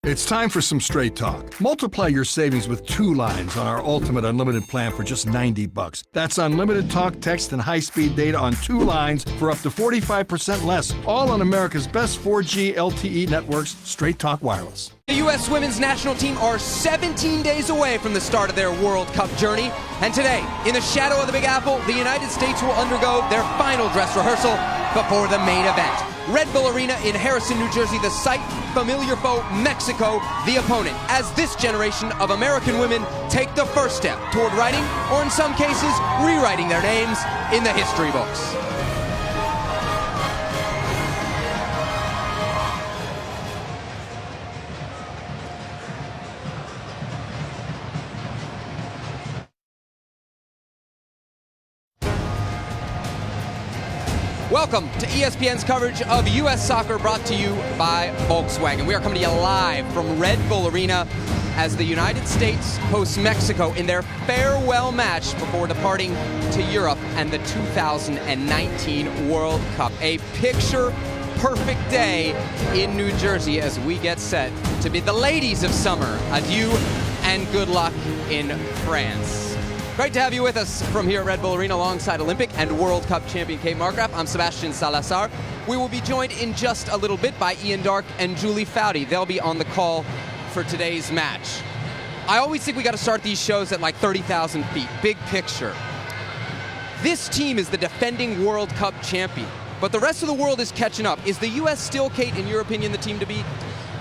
It's time for some straight talk. Multiply your savings with 2 lines on our ultimate unlimited plan for just $90. That's unlimited talk, text, and high-speed data on 2 lines for up to 45% less, all on America's best 4G LTE networks, Straight Talk Wireless. The U.S. women's national team are 17 days away from the start of their World Cup journey. And today, in the shadow of the Big Apple, the United States will undergo their final dress rehearsal before the main event. Red Bull Arena in Harrison, New Jersey, the site, familiar foe, Mexico, the opponent, as this generation of American women take the first step toward writing, or in some cases, rewriting their names in the history books. Welcome to ESPN's coverage of U.S. soccer, brought to you by Volkswagen. We are coming to you live from Red Bull Arena as the United States hosts Mexico in their farewell match before departing to Europe and the 2019 World Cup. A picture-perfect day in New Jersey as we get set to bid the ladies of summer adieu and good luck in France. Great to have you with us from here at Red Bull Arena alongside Olympic and World Cup champion Kate Markgraf. I'm Sebastian Salazar. We will be joined in just a little bit by Ian Darke and Julie Foudy. They'll be on the call for today's match. I always think we got to start these shows at like 30,000 feet, big picture. This team is the defending World Cup champion, but the rest of the world is catching up. Is the U.S. still, Kate, in your opinion, the team to beat?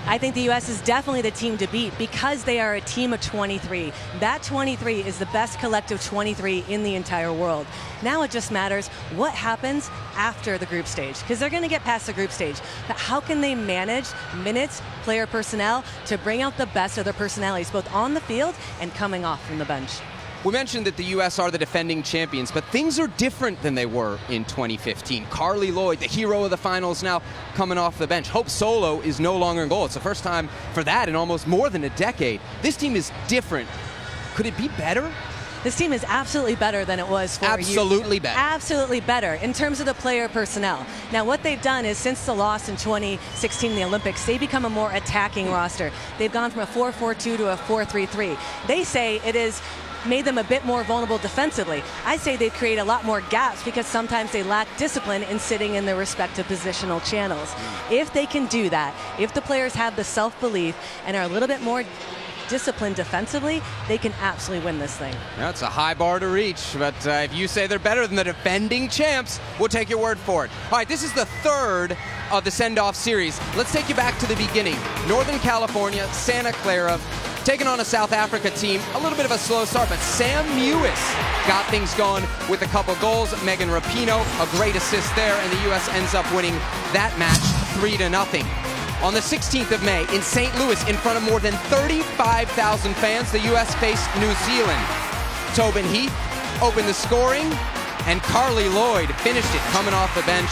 I think the U.S. is definitely the team to beat because they are a team of 23. That 23 is the best collective 23 in the entire world. Now it just matters what happens after the group stage, because they're going to get past the group stage. But how can they manage minutes, player personnel, to bring out the best of their personalities, both on the field and coming off from the bench? We mentioned that the U.S. are the defending champions, but things are different than they were in 2015. Carly Lloyd, the hero of the finals, now coming off the bench. Hope Solo is no longer in goal. It's the first time for that in almost more than a decade. This team is different. Could it be better? This team is absolutely better than it was 4 years ago. Absolutely better. Absolutely better in terms of the player personnel. Now, what they've done is since the loss in 2016 in the Olympics, they've become a more attacking roster. They've gone from a 4-4-2 to a 4-3-3. They say it is made them a bit more vulnerable defensively. I say they create a lot more gaps because sometimes they lack discipline in sitting in their respective positional channels. If they can do that, if the players have the self-belief and are a little bit more disciplined defensively, they can absolutely win this thing. That's a high bar to reach, but if you say they're better than the defending champs, we'll take your word for it. All right, this is the third of the send-off series. Let's take you back to the beginning. Northern California, Santa Clara, taking on a South Africa team. A little bit of a slow start, but Sam Mewis got things going with a couple goals. Megan Rapinoe, a great assist there, and the U.S. ends up winning that match 3-0. On the 16th of May in St. Louis, in front of more than 35,000 fans, the U.S. faced New Zealand. Tobin Heath opened the scoring, and Carly Lloyd finished it coming off the bench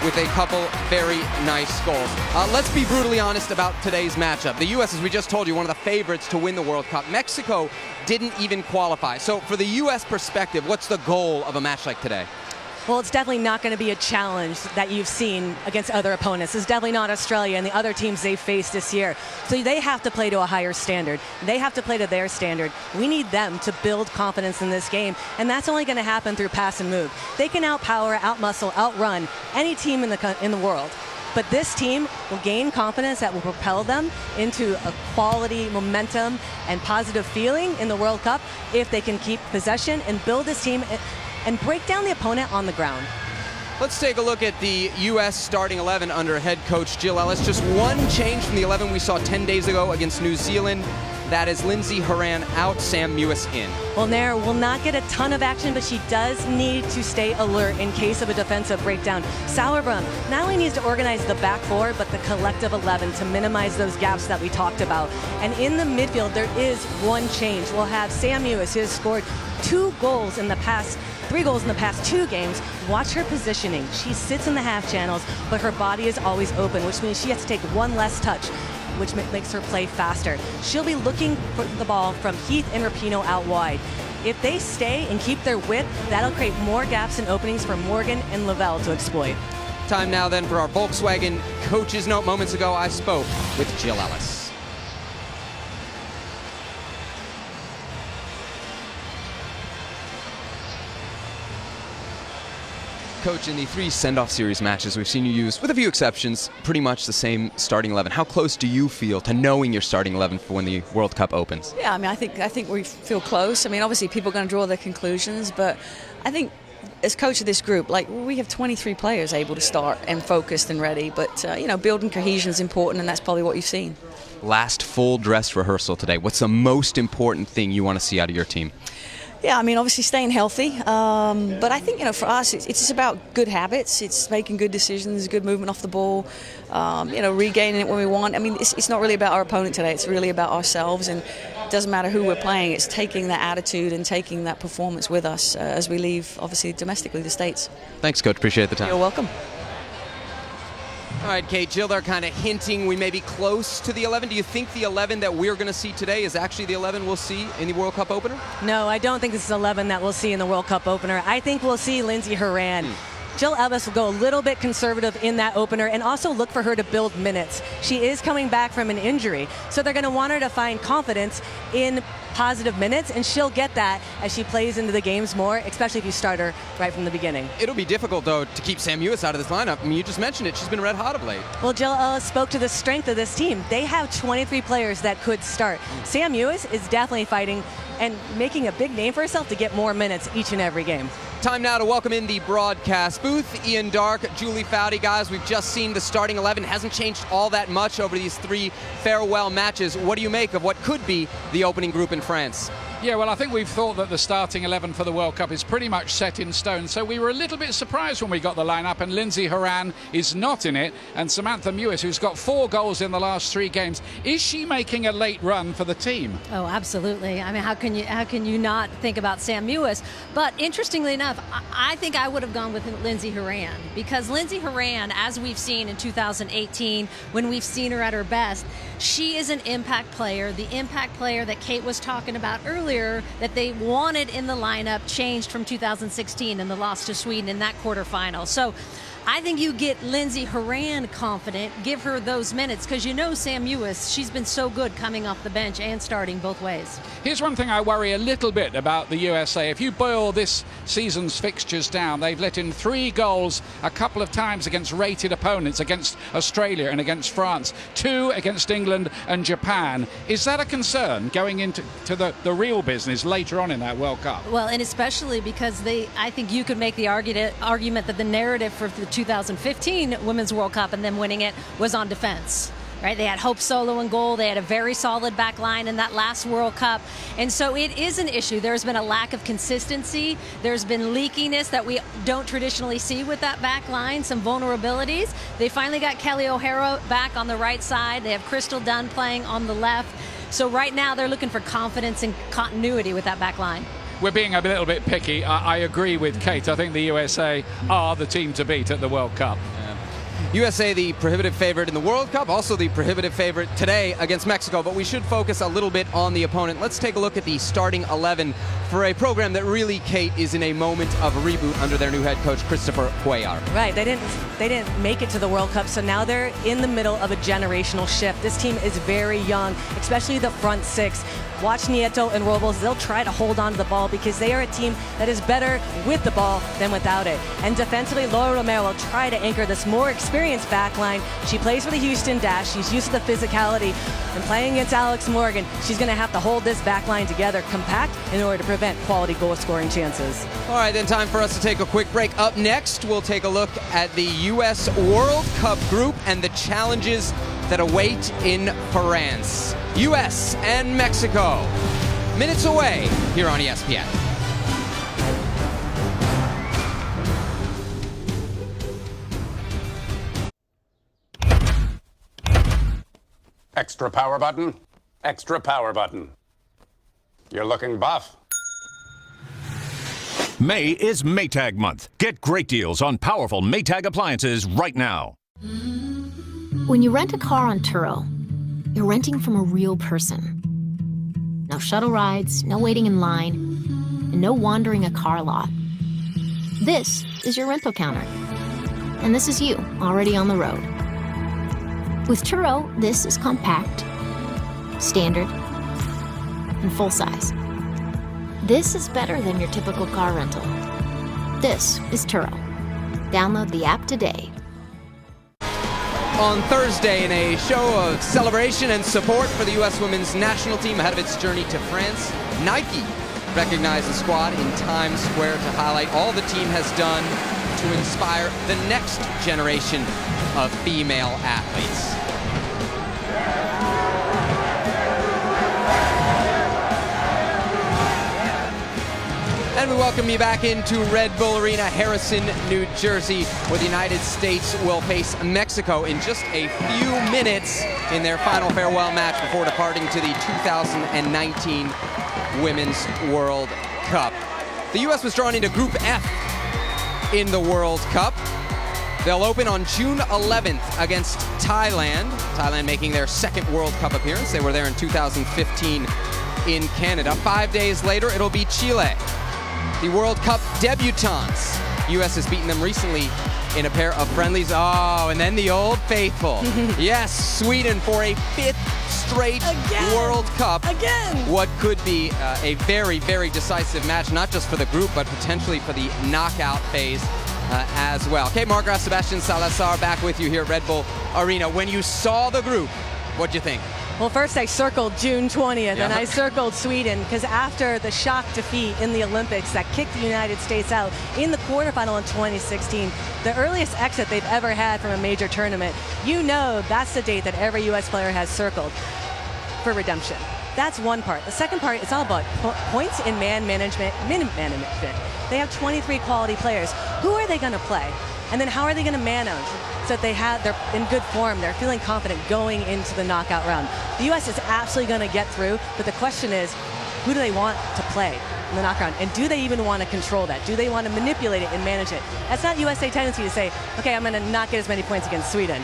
with a couple very nice goals. Let's be brutally honest about today's matchup. The U.S., as we just told you, one of the favorites to win the World Cup. Mexico didn't even qualify. So for the U.S. perspective, what's the goal of a match like today? Well, it's definitely not going to be a challenge that you've seen against other opponents. It's definitely not Australia and the other teams they've faced this year. So they have to play to a higher standard. They have to play to their standard. We need them to build confidence in this game, and that's only going to happen through pass and move. They can outpower, outmuscle, outrun any team in the world. But this team will gain confidence that will propel them into a quality momentum and positive feeling in the World Cup if they can keep possession and build this team and break down the opponent on the ground. Let's take a look at the U.S. starting 11 under head coach Jill Ellis. Just one change from the 11 we saw 10 days ago against New Zealand. That is Lindsey Horan out, Sam Mewis in. Well, Nair will not get a ton of action, but she does need to stay alert in case of a defensive breakdown. Sauerbrunn not only needs to organize the back four, but the collective 11 to minimize those gaps that we talked about. And in the midfield, there is one change. We'll have Sam Mewis, who has scored 3 goals in the past 2 games. Watch her positioning. She sits in the half channels, but her body is always open, which means she has to take one less touch, which makes her play faster. She'll be looking for the ball from Heath and Rapinoe out wide. If they stay and keep their width, that'll create more gaps and openings for Morgan and Lavelle to exploit. Time now then for our Volkswagen coaches note. Moments ago, I spoke with Jill Ellis. Coach, in the 3 send-off series matches we've seen you use, with a few exceptions, pretty much the same starting 11. How close do you feel to knowing your starting 11 for when the World Cup opens? Yeah, I mean, I think we feel close. I mean, obviously people are going to draw their conclusions, but I think as coach of this group, like, we have 23 players able to start and focused and ready, but building cohesion is important, and that's probably what you've seen. Last full dress rehearsal today. What's the most important thing you want to see out of your team? Yeah, I mean, obviously staying healthy, but I think, for us, it's just about good habits. It's making good decisions, good movement off the ball, regaining it when we want. I mean, it's not really about our opponent today. It's really about ourselves, and it doesn't matter who we're playing. It's taking that attitude and taking that performance with us as we leave, obviously, domestically, the States. Thanks, Coach. Appreciate the time. You're welcome. All right, Kate, Jill, they're kind of hinting we may be close to the 11. Do you think the 11 that we're going to see today is actually the 11 we'll see in the World Cup opener? No, I don't think this is 11 that we'll see in the World Cup opener. I think we'll see Lindsey Horan. Jill Ellis will go a little bit conservative in that opener and also look for her to build minutes. She is coming back from an injury, so they're going to want her to find confidence in positive minutes, and she'll get that as she plays into the games more, especially if you start her right from the beginning. It'll be difficult, though, to keep Sam Ewis out of this lineup. I mean, you just mentioned it. She's been red hot of late. Well, Jill Ellis spoke to the strength of this team. They have 23 players that could start. Sam Ewis is definitely fighting and making a big name for herself to get more minutes each and every game. Time now to welcome in the broadcast booth. Ian Dark, Julie Foudy. Guys, we've just seen the starting 11. Hasn't changed all that much over these 3 farewell matches. What do you make of what could be the opening group in France? Yeah, well, I think we've thought that the starting 11 for the World Cup is pretty much set in stone. So we were a little bit surprised when we got the lineup, and Lindsey Horan is not in it. And Samantha Mewis, who's got 4 goals in the last 3 games, is she making a late run for the team? Oh, absolutely. I mean, how can you not think about Sam Mewis? But interestingly enough, I think I would have gone with Lindsey Horan, because Lindsey Horan, as we've seen in 2018, when we've seen her at her best, she is an impact player, the impact player that Kate was talking about earlier, that they wanted in the lineup, changed from 2016 and the loss to Sweden in that quarterfinal. So I think you get Lindsey Horan confident, give her those minutes, because Sam Ewis, she's been so good coming off the bench and starting both ways. Here's one thing I worry a little bit about the USA. If you boil this season's fixtures down, they've let in 3 goals a couple of times against rated opponents, against Australia and against France, 2 against England and Japan. Is that a concern going into the real business later on in that World Cup? Well, and especially because I think you could make the argument that the narrative for the 2015 Women's World Cup and them winning it was on defense. Right? They had Hope Solo in goal. They had a very solid back line in that last World Cup. And so it is an issue. There's been a lack of consistency. There's been leakiness that we don't traditionally see with that back line, some vulnerabilities. They finally got Kelly O'Hara back on the right side. They have Crystal Dunn playing on the left. So right now they're looking for confidence and continuity with that back line. We're being a little bit picky. I agree with Kate. I think the USA are the team to beat at the World Cup. USA, the prohibitive favorite in the World Cup, also the prohibitive favorite today against Mexico, but we should focus a little bit on the opponent. Let's take a look at the starting 11 for a program that really, Kate, is in a moment of reboot under their new head coach, Christopher Cuellar. Right, they didn't make it to the World Cup, so now they're in the middle of a generational shift. This team is very young, especially the front 6. Watch Nieto and Robles. They'll try to hold on to the ball because they are a team that is better with the ball than without it. And defensively, Laura Romero will try to anchor this more experienced back line. She plays for the Houston Dash. She's used to the physicality. And playing against Alex Morgan, she's going to have to hold this back line together compact in order to prevent quality goal-scoring chances. All right, then time for us to take a quick break. Up next, we'll take a look at the U.S. World Cup group and the challenges that await in France. U.S. and Mexico, minutes away here on ESPN. Extra power button, extra power button. You're looking buff. May is Maytag month. Get great deals on powerful Maytag appliances right now. When you rent a car on Turo, you're renting from a real person. No shuttle rides, no waiting in line, and no wandering a car lot. This is your rental counter. And this is you, already on the road. With Turo, this is compact, standard, and full size. This is better than your typical car rental. This is Turo. Download the app today. On Thursday, in a show of celebration and support for the U.S. women's national team ahead of its journey to France, Nike recognized the squad in Times Square to highlight all the team has done to inspire the next generation of female athletes. And we welcome you back into Red Bull Arena, Harrison, New Jersey, where the United States will face Mexico in just a few minutes in their final farewell match before departing to the 2019 Women's World Cup. The U.S. was drawn into Group F in the World Cup. They'll open on June 11th against Thailand. Thailand making their second World Cup appearance. They were there in 2015 in Canada. 5 days later, it'll be Chile, the World Cup debutantes. U.S. has beaten them recently in a pair of friendlies. Oh, and then the Old Faithful. Yes, Sweden for a fifth straight World Cup. What could be a very, very decisive match, not just for the group, but potentially for the knockout phase as well. Okay, Margaret, Sebastian Salazar back with you here at Red Bull Arena. When you saw the group, what'd you think? Well, first I circled June 20th, and I circled Sweden, because after the shock defeat in the Olympics that kicked the United States out in the quarterfinal in 2016, the earliest exit they've ever had from a major tournament, you know that's the date that every U.S. player has circled for redemption. That's one part. The second part, it's all about points in man management, minute management. They have 23 quality players. Who are they going to play? And then how are they going to manage so that they're in good form, they're feeling confident going into the knockout round? The U.S. is absolutely going to get through, but the question is, who do they want to play in the knockout round? And do they even want to control that? Do they want to manipulate it and manage it? That's not USA tendency to say, okay, I'm going to not get as many points against Sweden.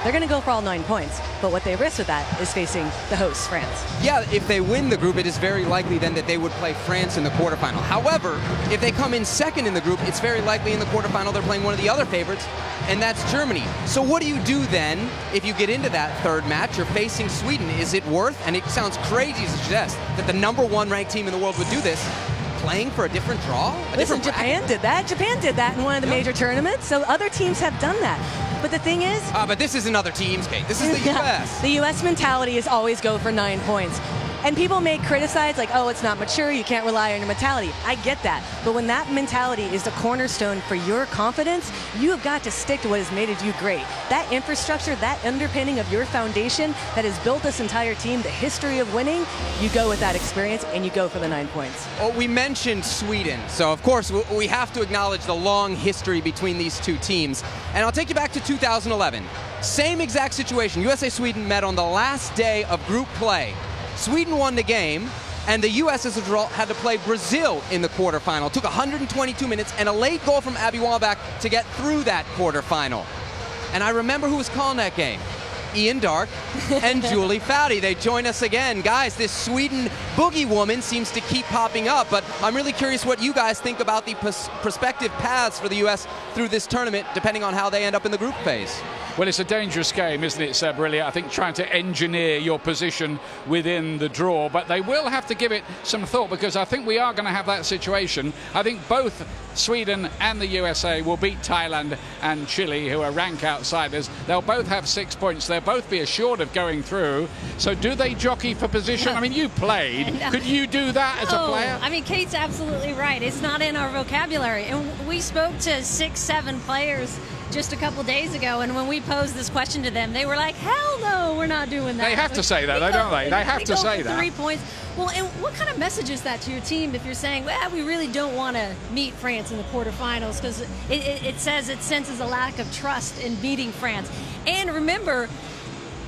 They're going to go for all 9 points, but what they risk with that is facing the hosts, France. Yeah, if they win the group, it is very likely then that they would play France in the quarterfinal. However, if they come in second in the group, it's very likely in the quarterfinal they're playing one of the other favorites, and that's Germany. So what do you do then if you get into that third match? You're facing Sweden. Is it worth, and it sounds crazy to suggest that the #1 ranked team in the world would do this, playing for a different draw? Listen, Japan did that. Japan did that in one of the major tournaments, so other teams have done that. But the thing is... but this isn't other teams, Kate. This is the U.S. The U.S. mentality is always go for 9 points. And people may criticize, like, oh, it's not mature, you can't rely on your mentality. I get that. But when that mentality is the cornerstone for your confidence, you have got to stick to what has made you great. That infrastructure, that underpinning of your foundation that has built this entire team, the history of winning, you go with that experience and you go for the 9 points. Well, we mentioned Sweden, so of course we have to acknowledge the long history between these two teams. And I'll take you back to 2011. Same exact situation. USA-Sweden met on the last day of group play. Sweden won the game, and the U.S. as a result had to play Brazil in the quarterfinal. It took 122 minutes and a late goal from Abby Wambach to get through that quarterfinal. And I remember who was calling that game. Ian Dark and Julie Foudy. They join us again. Guys, this Sweden boogie woman seems to keep popping up, but I'm really curious what you guys think about the prospective paths for the U.S. through this tournament, depending on how they end up in the group phase. Well, it's a dangerous game, isn't it, Seb, really? I think trying to engineer your position within the draw, but they will have to give it some thought, because I think we are going to have that situation. I think both Sweden and the USA will beat Thailand and Chile, who are rank outsiders. They'll both have 6 points. They'll both be assured of going through. So do they jockey for position? I mean, you played. Could you do that as a player? I mean, Kate's absolutely right. It's not in our vocabulary. And we spoke to 6-7 players just a couple days ago, and when we posed this question to them, they were like, hell no, we're not doing that. They have to say that, don't they? They have to say that. 3 points. Well, and what kind of message is that to your team if you're saying, well, we really don't want to meet France in the quarterfinals, because it says it senses a lack of trust in beating France. And remember,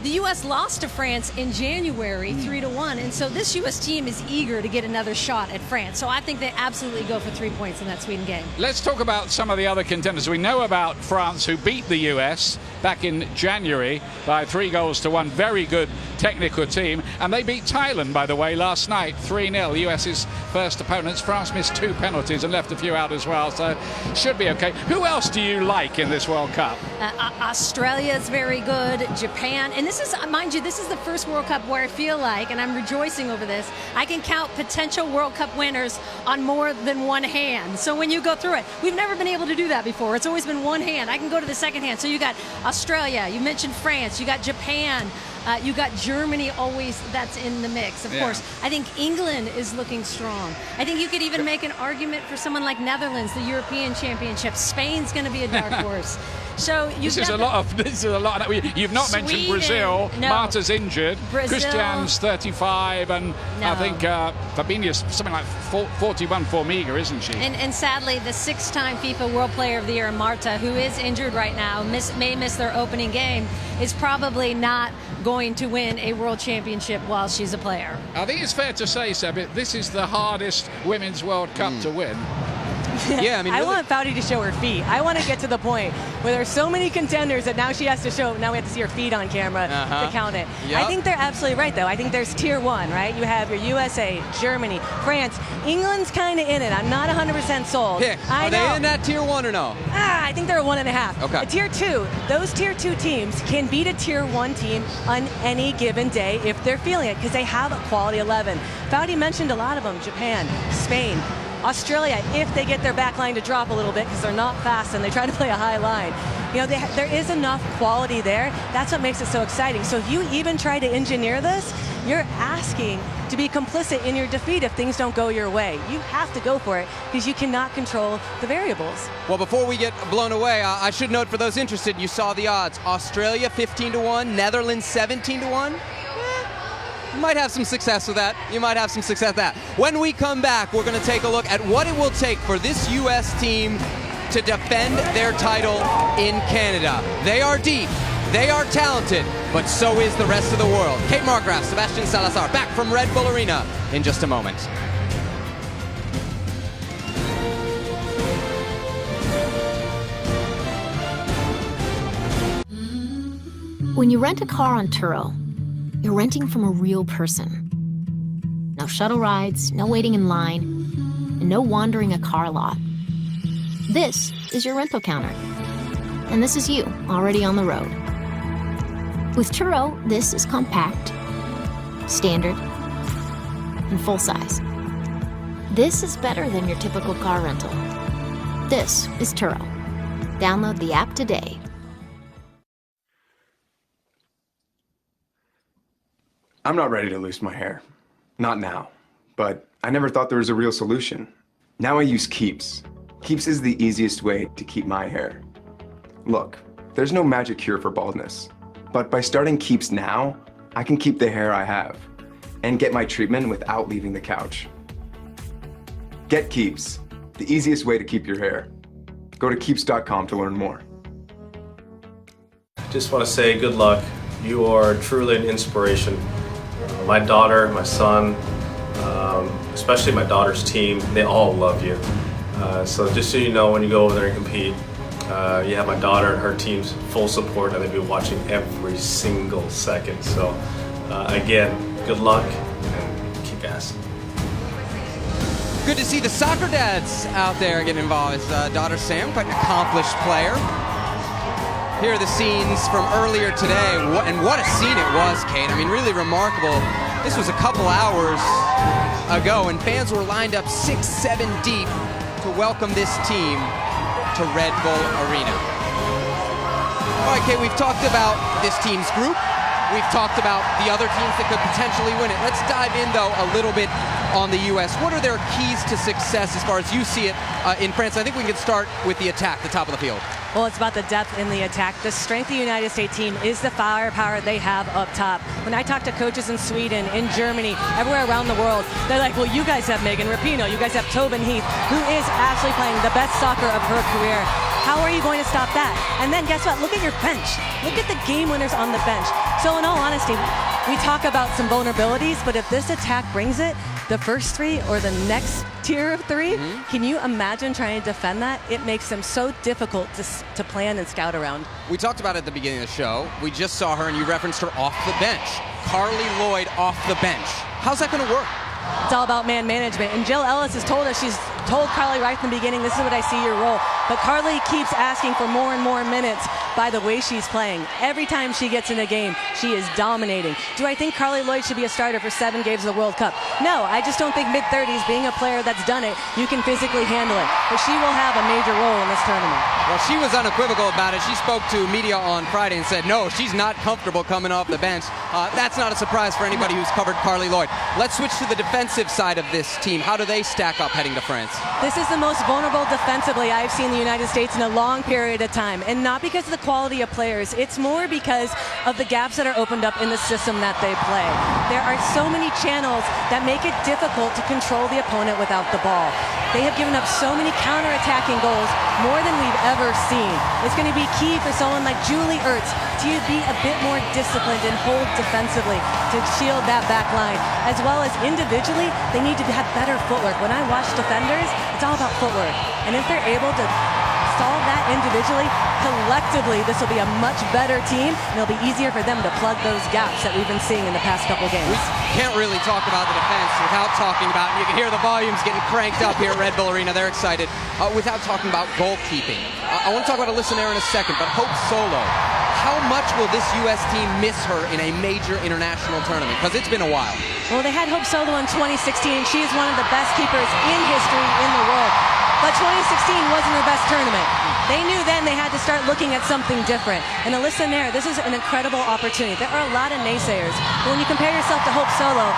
the U.S. lost to France in January 3-1, and so this U.S. team is eager to get another shot at France. So I think they absolutely go for 3 points in that Sweden game. Let's talk about some of the other contenders. We know about France, who beat the U.S. back in January by 3-1. Very good technical team. And they beat Thailand, by the way, last night, 3-0. The U.S.'s first opponents. France missed 2 penalties and left a few out as well, so should be okay. Who else do you like in this World Cup? Australia is very good. Japan. And this is, mind you, this is the first World Cup where I feel like, and I'm rejoicing over this, I can count potential World Cup winners on more than one hand. So when you go through it, we've never been able to do that before. It's always been one hand. I can go to the second hand. So you got Australia, you mentioned France, you got Japan, you got Germany always that's in the mix, of course. I think England is looking strong. I think you could even make an argument for someone like Netherlands, the European Championship. Spain's going to be a dark horse. So this is a lot. You've not Sweden, mentioned Brazil. no. Marta's injured. Brazil. Christian's 35, and I think Fabinho's something like 41 Formiga, isn't she? And sadly, the 6-time FIFA World Player of the Year, Marta, who is injured right now, may miss their opening game, is probably not going to win a World Championship while she's a player. I think it's fair to say, Seb, this is the hardest Women's World Cup to win. Yeah, I mean, I want Foudy to show her feet. I want to get to the point where there's so many contenders that now she has to show. Now we have to see her feet on camera to count it. Yep. I think they're absolutely right, though. I think there's tier 1, right? You have your USA, Germany, France. England's kind of in it. I'm not 100% sold. Are they in that tier 1 or no? I think they're a 1.5. Okay. A tier 2. Those tier 2 teams can beat a tier 1 team on any given day if they're feeling it, because they have a quality 11. Foudy mentioned a lot of them: Japan, Spain, Australia, if they get their back line to drop a little bit because they're not fast and they try to play a high line. You know, there is enough quality there. That's what makes it so exciting. So if you even try to engineer this, you're asking to be complicit in your defeat if things don't go your way. You have to go for it because you cannot control the variables. Well, before we get blown away, I should note for those interested, you saw the odds. Australia 15-1, Netherlands 17-1. You might have some success with that. You might have some success with that. When we come back, we're going to take a look at what it will take for this U.S. team to defend their title in Canada. They are deep, they are talented, but so is the rest of the world. Kate Markgraf, Sebastian Salazar, back from Red Bull Arena in just a moment. When you rent a car on Turo, you're renting from a real person. No shuttle rides, no waiting in line, and no wandering a car lot. This is your rental counter. And this is you, already on the road. With Turo, this is compact, standard, and full size. This is better than your typical car rental. This is Turo. Download the app today. I'm not ready to lose my hair. Not now. But I never thought there was a real solution. Now I use Keeps. Keeps is the easiest way to keep my hair. Look, there's no magic cure for baldness. But by starting Keeps now, I can keep the hair I have and get my treatment without leaving the couch. Get Keeps, the easiest way to keep your hair. Go to Keeps.com to learn more. Just want to say good luck. You are truly an inspiration. My daughter, my son, especially my daughter's team, they all love you. So just so you know, when you go over there and compete, you have my daughter and her team's full support, and they'll be watching every single second. So again, good luck and kick ass. Good to see the soccer dads out there getting involved. His daughter Sam, quite an accomplished player. Here are the scenes from earlier today, and what a scene it was, Kate. I mean, really remarkable. This was a couple hours ago, and fans were lined up 6-7 deep to welcome this team to Red Bull Arena. All right, Kate, we've talked about this team's group. We've talked about the other teams that could potentially win it. Let's dive in, though, a little bit on the U.S. What are their keys to success as far as you see it in France? I think we can start with the attack, the top of the field. Well, it's about the depth in the attack. The strength of the United States team is the firepower they have up top. When I talk to coaches in Sweden, in Germany, everywhere around the world, they're like, well, you guys have Megan Rapinoe, you guys have Tobin Heath, who is actually playing the best soccer of her career. How are you going to stop that? And then guess what? Look at your bench. Look at the game winners on the bench. So in all honesty, we talk about some vulnerabilities, but if this attack brings it, the first three or the next tier of three, can you imagine trying to defend that? It makes them so difficult to plan and scout around. We talked about it at the beginning of the show. We just saw her, and you referenced her off the bench. Carly Lloyd off the bench. How's that going to work? It's all about man management. And Jill Ellis has told us, she's told Carly right from the beginning, this is what I see your role. But Carly keeps asking for more and more minutes by the way she's playing. Every time she gets in a game, she is dominating. Do I think Carly Lloyd should be a starter for 7 games of the World Cup? No, I just don't think mid-30s, being a player that's done it, you can physically handle it. But she will have a major role in this tournament. Well, she was unequivocal about it. She spoke to media on Friday and said, no, she's not comfortable coming off the bench. That's not a surprise for anybody who's covered Carly Lloyd. Let's switch to the defensive side of this team. How do they stack up heading to France? This is the most vulnerable defensively I've seen the United States in a long period of time. And not because of the quality of players. It's more because of the gaps that are opened up in the system that they play. There are so many channels that make it difficult to control the opponent without the ball. They have given up so many counter-attacking goals, more than we've ever seen. It's going to be key for someone like Julie Ertz to be a bit more disciplined and hold defensively to shield that back line. As well as individually, they need to have better footwork. When I watch defenders, it's all about footwork. And if they're able to solve that individually, collectively, this will be a much better team, and it'll be easier for them to plug those gaps that we've been seeing in the past couple games. We can't really talk about the defense without talking about, and you can hear the volumes getting cranked up here at Red Bull Arena. They're excited. Without talking about goalkeeping. I want to talk about Alyssa Nair in a second, but Hope Solo, how much will this U.S. team miss her in a major international tournament? Because it's been a while. Well, they had Hope Solo in 2016. She is one of the best keepers in history in the world. But 2016 wasn't her best tournament. They knew then they had to start looking at something different. And Alyssa Nair, this is an incredible opportunity. There are a lot of naysayers. But when you compare yourself to Hope Solo,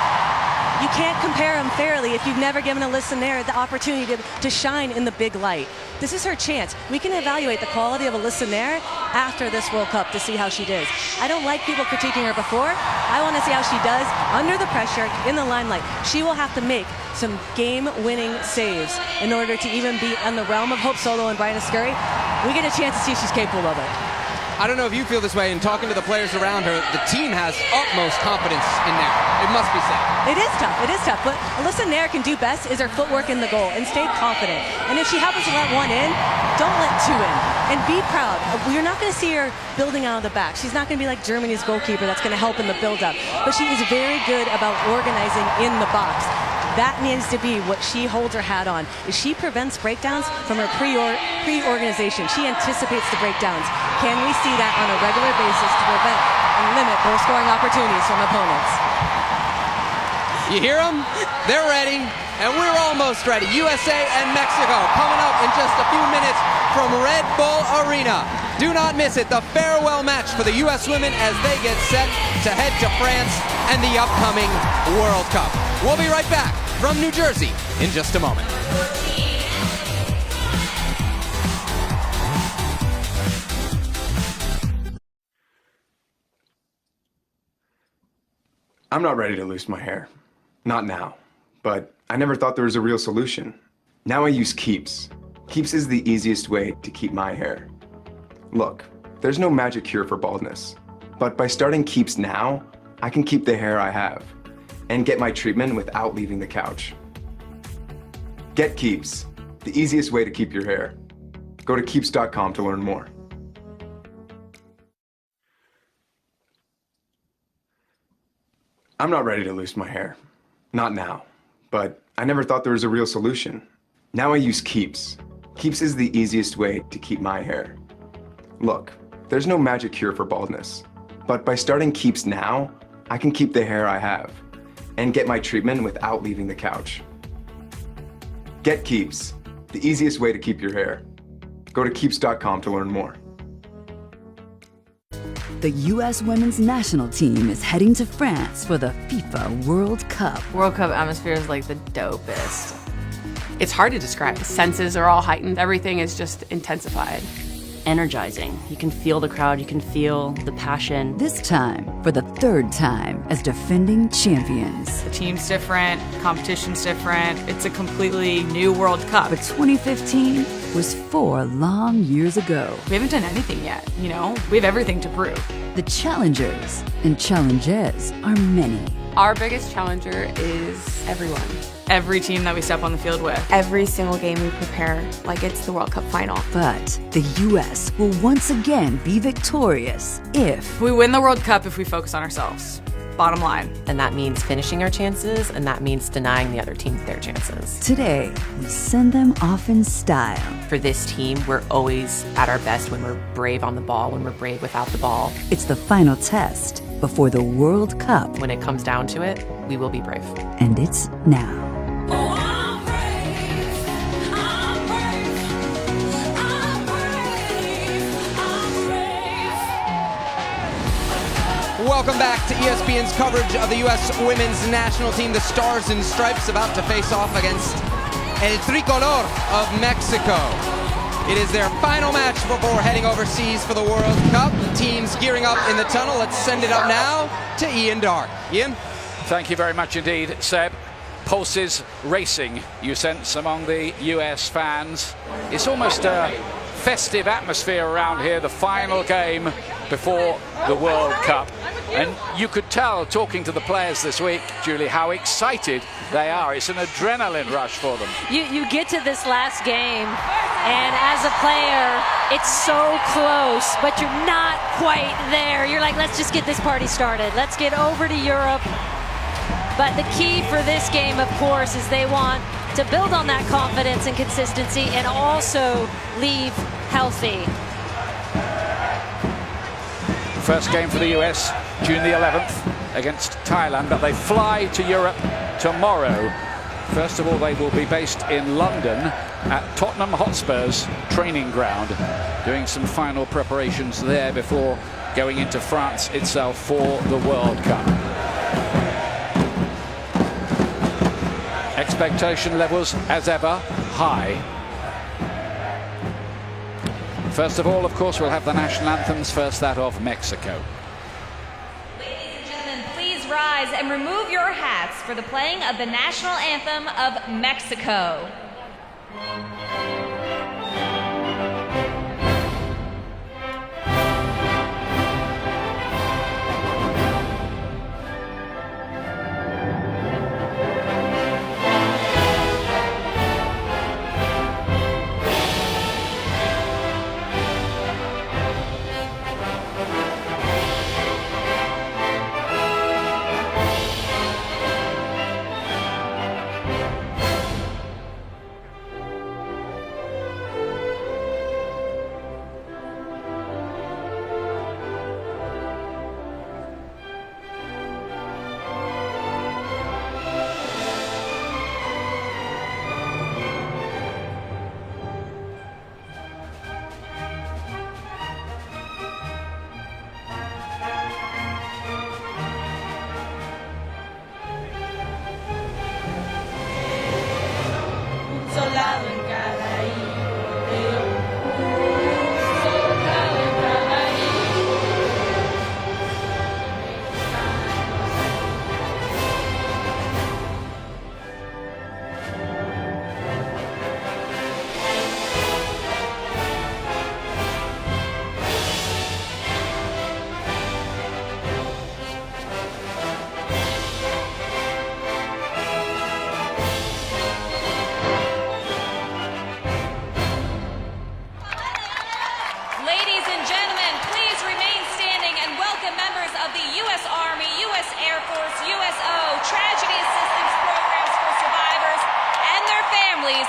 you can't compare them fairly if you've never given Alyssa Nair the opportunity to shine in the big light. This is her chance. We can evaluate the quality of Alyssa Nair after this World Cup to see how she does. I don't like people critiquing her before. I want to see how she does under the pressure, in the limelight. She will have to make some game-winning saves in order to even be in the realm of Hope Solo and Brianna Scurry. We get a chance to see if she's capable of it. I don't know if you feel this way, in talking to the players around her, the team has utmost confidence in Nair. It must be said. It is tough. It is tough. What Alyssa Nair can do best is her footwork in the goal and stay confident. And if she happens to let one in, don't let two in. And be proud. We're not going to see her building out of the back. She's not going to be like Germany's goalkeeper that's going to help in the build-up. But she is very good about organizing in the box. That needs to be what she holds her hat on. Is she prevents breakdowns from her pre-organization. She anticipates the breakdowns. Can we see that on a regular basis to prevent and limit goal scoring opportunities from opponents? You hear them? They're ready, and we're almost ready. USA and Mexico coming up in just a few minutes from Red Bull Arena. Do not miss it, the farewell match for the U.S. women as they get set to head to France and the upcoming World Cup. We'll be right back from New Jersey in just a moment. I'm not ready to lose my hair. Not now. But I never thought there was a real solution. Now I use Keeps. Keeps is the easiest way to keep my hair. Look, there's no magic cure for baldness. But by starting Keeps now, I can keep the hair I have and get my treatment without leaving the couch. Get Keeps, the easiest way to keep your hair. Go to Keeps.com to learn more. I'm not ready to lose my hair. Not now. But I never thought there was a real solution. Now I use Keeps. Keeps is the easiest way to keep my hair. Look, there's no magic cure for baldness. But by starting Keeps now, I can keep the hair I have and get my treatment without leaving the couch. Get Keeps, the easiest way to keep your hair. Go to Keeps.com to learn more. The U.S. women's national team is heading to France for the FIFA World Cup. World Cup atmosphere is like the dopest. It's hard to describe. The senses are all heightened. Everything is just intensified. Energizing. You can feel the crowd, you can feel the passion. This time, for the third time as defending champions. The team's different, competition's different. It's a completely new World Cup. But 2015 was 4 long years ago. We haven't done anything yet, you know? We have everything to prove. The challengers and challenges are many. Our biggest challenger is everyone. Every team that we step on the field with. Every single game we prepare like it's the World Cup final. But the U.S. will once again be victorious if we win the World Cup if we focus on ourselves. bottom line. And that means finishing our chances, and that means denying the other team their chances. Today, we send them off in style. For this team, we're always at our best when we're brave on the ball, when we're brave without the ball. It's the final test before the World Cup. When it comes down to it, we will be brave. And it's now. Welcome back to ESPN's coverage of the U.S. women's national team. The Stars and Stripes about to face off against El Tricolor of Mexico. It is their final match before heading overseas for the World Cup. The team's gearing up in the tunnel. Let's send it up now to Ian Darke. Ian? Thank you very much indeed, Seb. Pulses racing, you sense, among the US fans. It's almost a festive atmosphere around here, the final game before the World Cup. And you could tell, talking to the players this week, Julie, how excited they are. It's an adrenaline rush for them. You get to this last game, and as a player, it's so close, but you're not quite there. You're like, let's just get this party started. Let's get over to Europe. But the key for this game, of course, is they want to build on that confidence and consistency and also leave healthy. First game for the US, June the 11th against Thailand, but they fly to Europe tomorrow. First of all, they will be based in London at Tottenham Hotspur's training ground, doing some final preparations there before going into France itself for the World Cup. Expectation levels, as ever, high. First of all, of course, we'll have the national anthems. First, that of Mexico. Ladies and gentlemen, please rise and remove your hats for the playing of the national anthem of Mexico.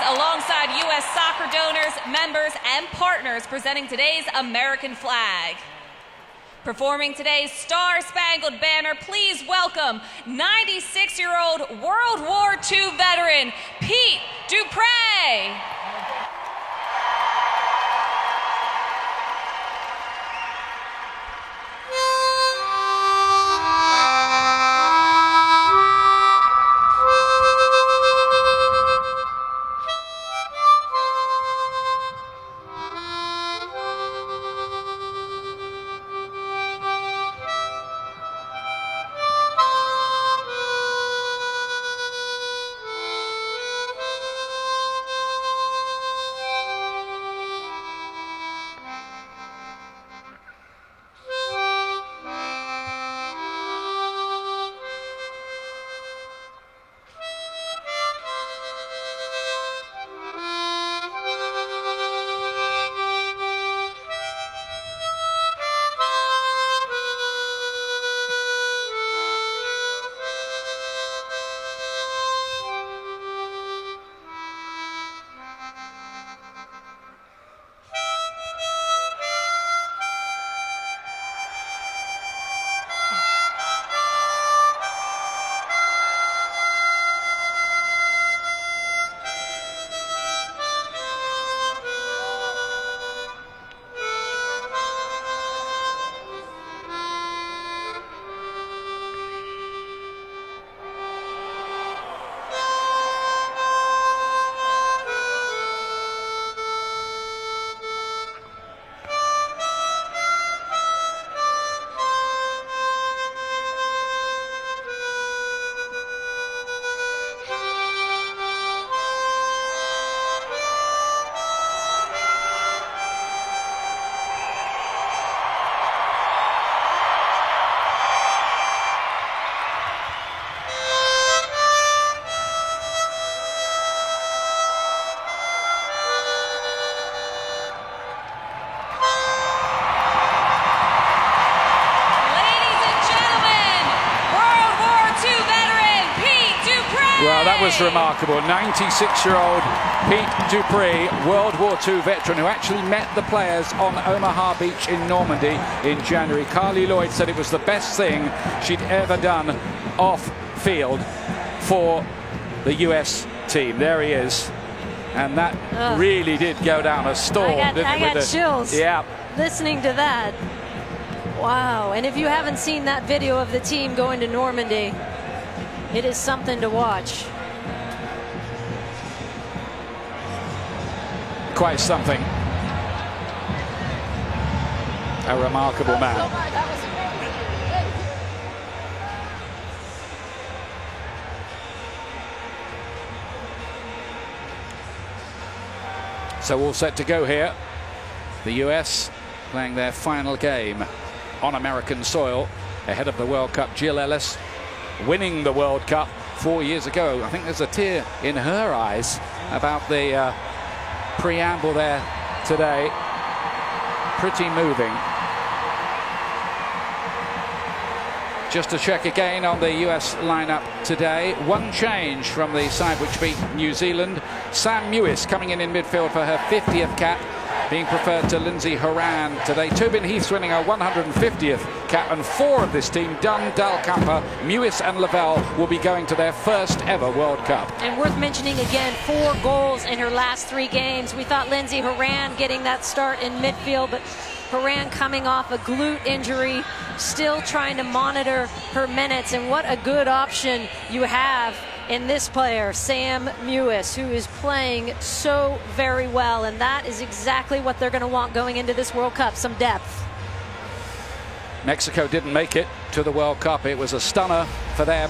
Alongside U.S. soccer donors, members, and partners presenting today's American flag. Performing today's Star-Spangled Banner, please welcome 96-year-old World War II veteran, Pete Dupre. Well, that was remarkable. 96-year-old Pete Dupree, World War II veteran, who actually met the players on Omaha Beach in Normandy in January. Carly Lloyd said it was the best thing she'd ever done off field for the US team. There he is. And that really did go down a storm. I got chills. Yeah. Listening to that. Wow. And if you haven't seen that video of the team going to Normandy, it is something to watch. Quite something. A remarkable man. So all set to go here. The US playing their final game on American soil ahead of the World Cup. Jill Ellis winning the World Cup 4 years ago. I think there's a tear in her eyes about the preamble there today. Pretty moving. Just to check again on the US lineup today. One change from the side which beat New Zealand. Sam Mewis coming in midfield for her 50th cap, being preferred to Lindsay Horan today. Tobin Heath's winning her 150th cap, and 4 of this team, Dunn, Dalkamper, Mewis and Lavelle, will be going to their first ever World Cup. And worth mentioning again, 4 goals in her last 3 games. We thought Lindsay Horan getting that start in midfield, but Horan coming off a glute injury, still trying to monitor her minutes. And what a good option you have in this player, Sam Mewis, who is playing so very well. And that is exactly what they're going to want going into this World Cup, some depth. Mexico didn't make it to the World Cup. It was a stunner for them.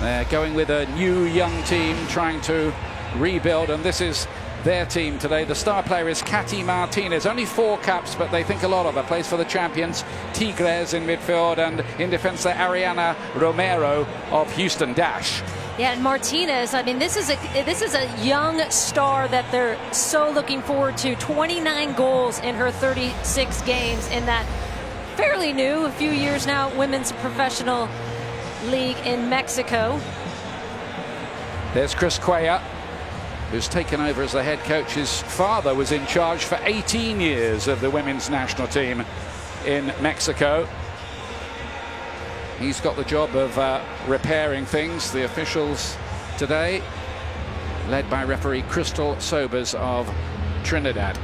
They're going with a new young team, trying to rebuild, and this is their team today. The star player is Katy Martinez. Only 4 caps, but they think a lot of her. Plays for the champions, Tigres in midfield, and in defense, Ariana Romero of Houston Dash. Yeah, and Martinez, I mean, this is a young star that they're so looking forward to. 29 goals in her 36 games in that fairly new, a few years now, women's professional league in Mexico. There's Chris Cuellar, who's taken over as the head coach. His father was in charge for 18 years of the women's national team in Mexico. He's got the job of repairing things. The officials today, led by referee Crystal Sobers of Trinidad.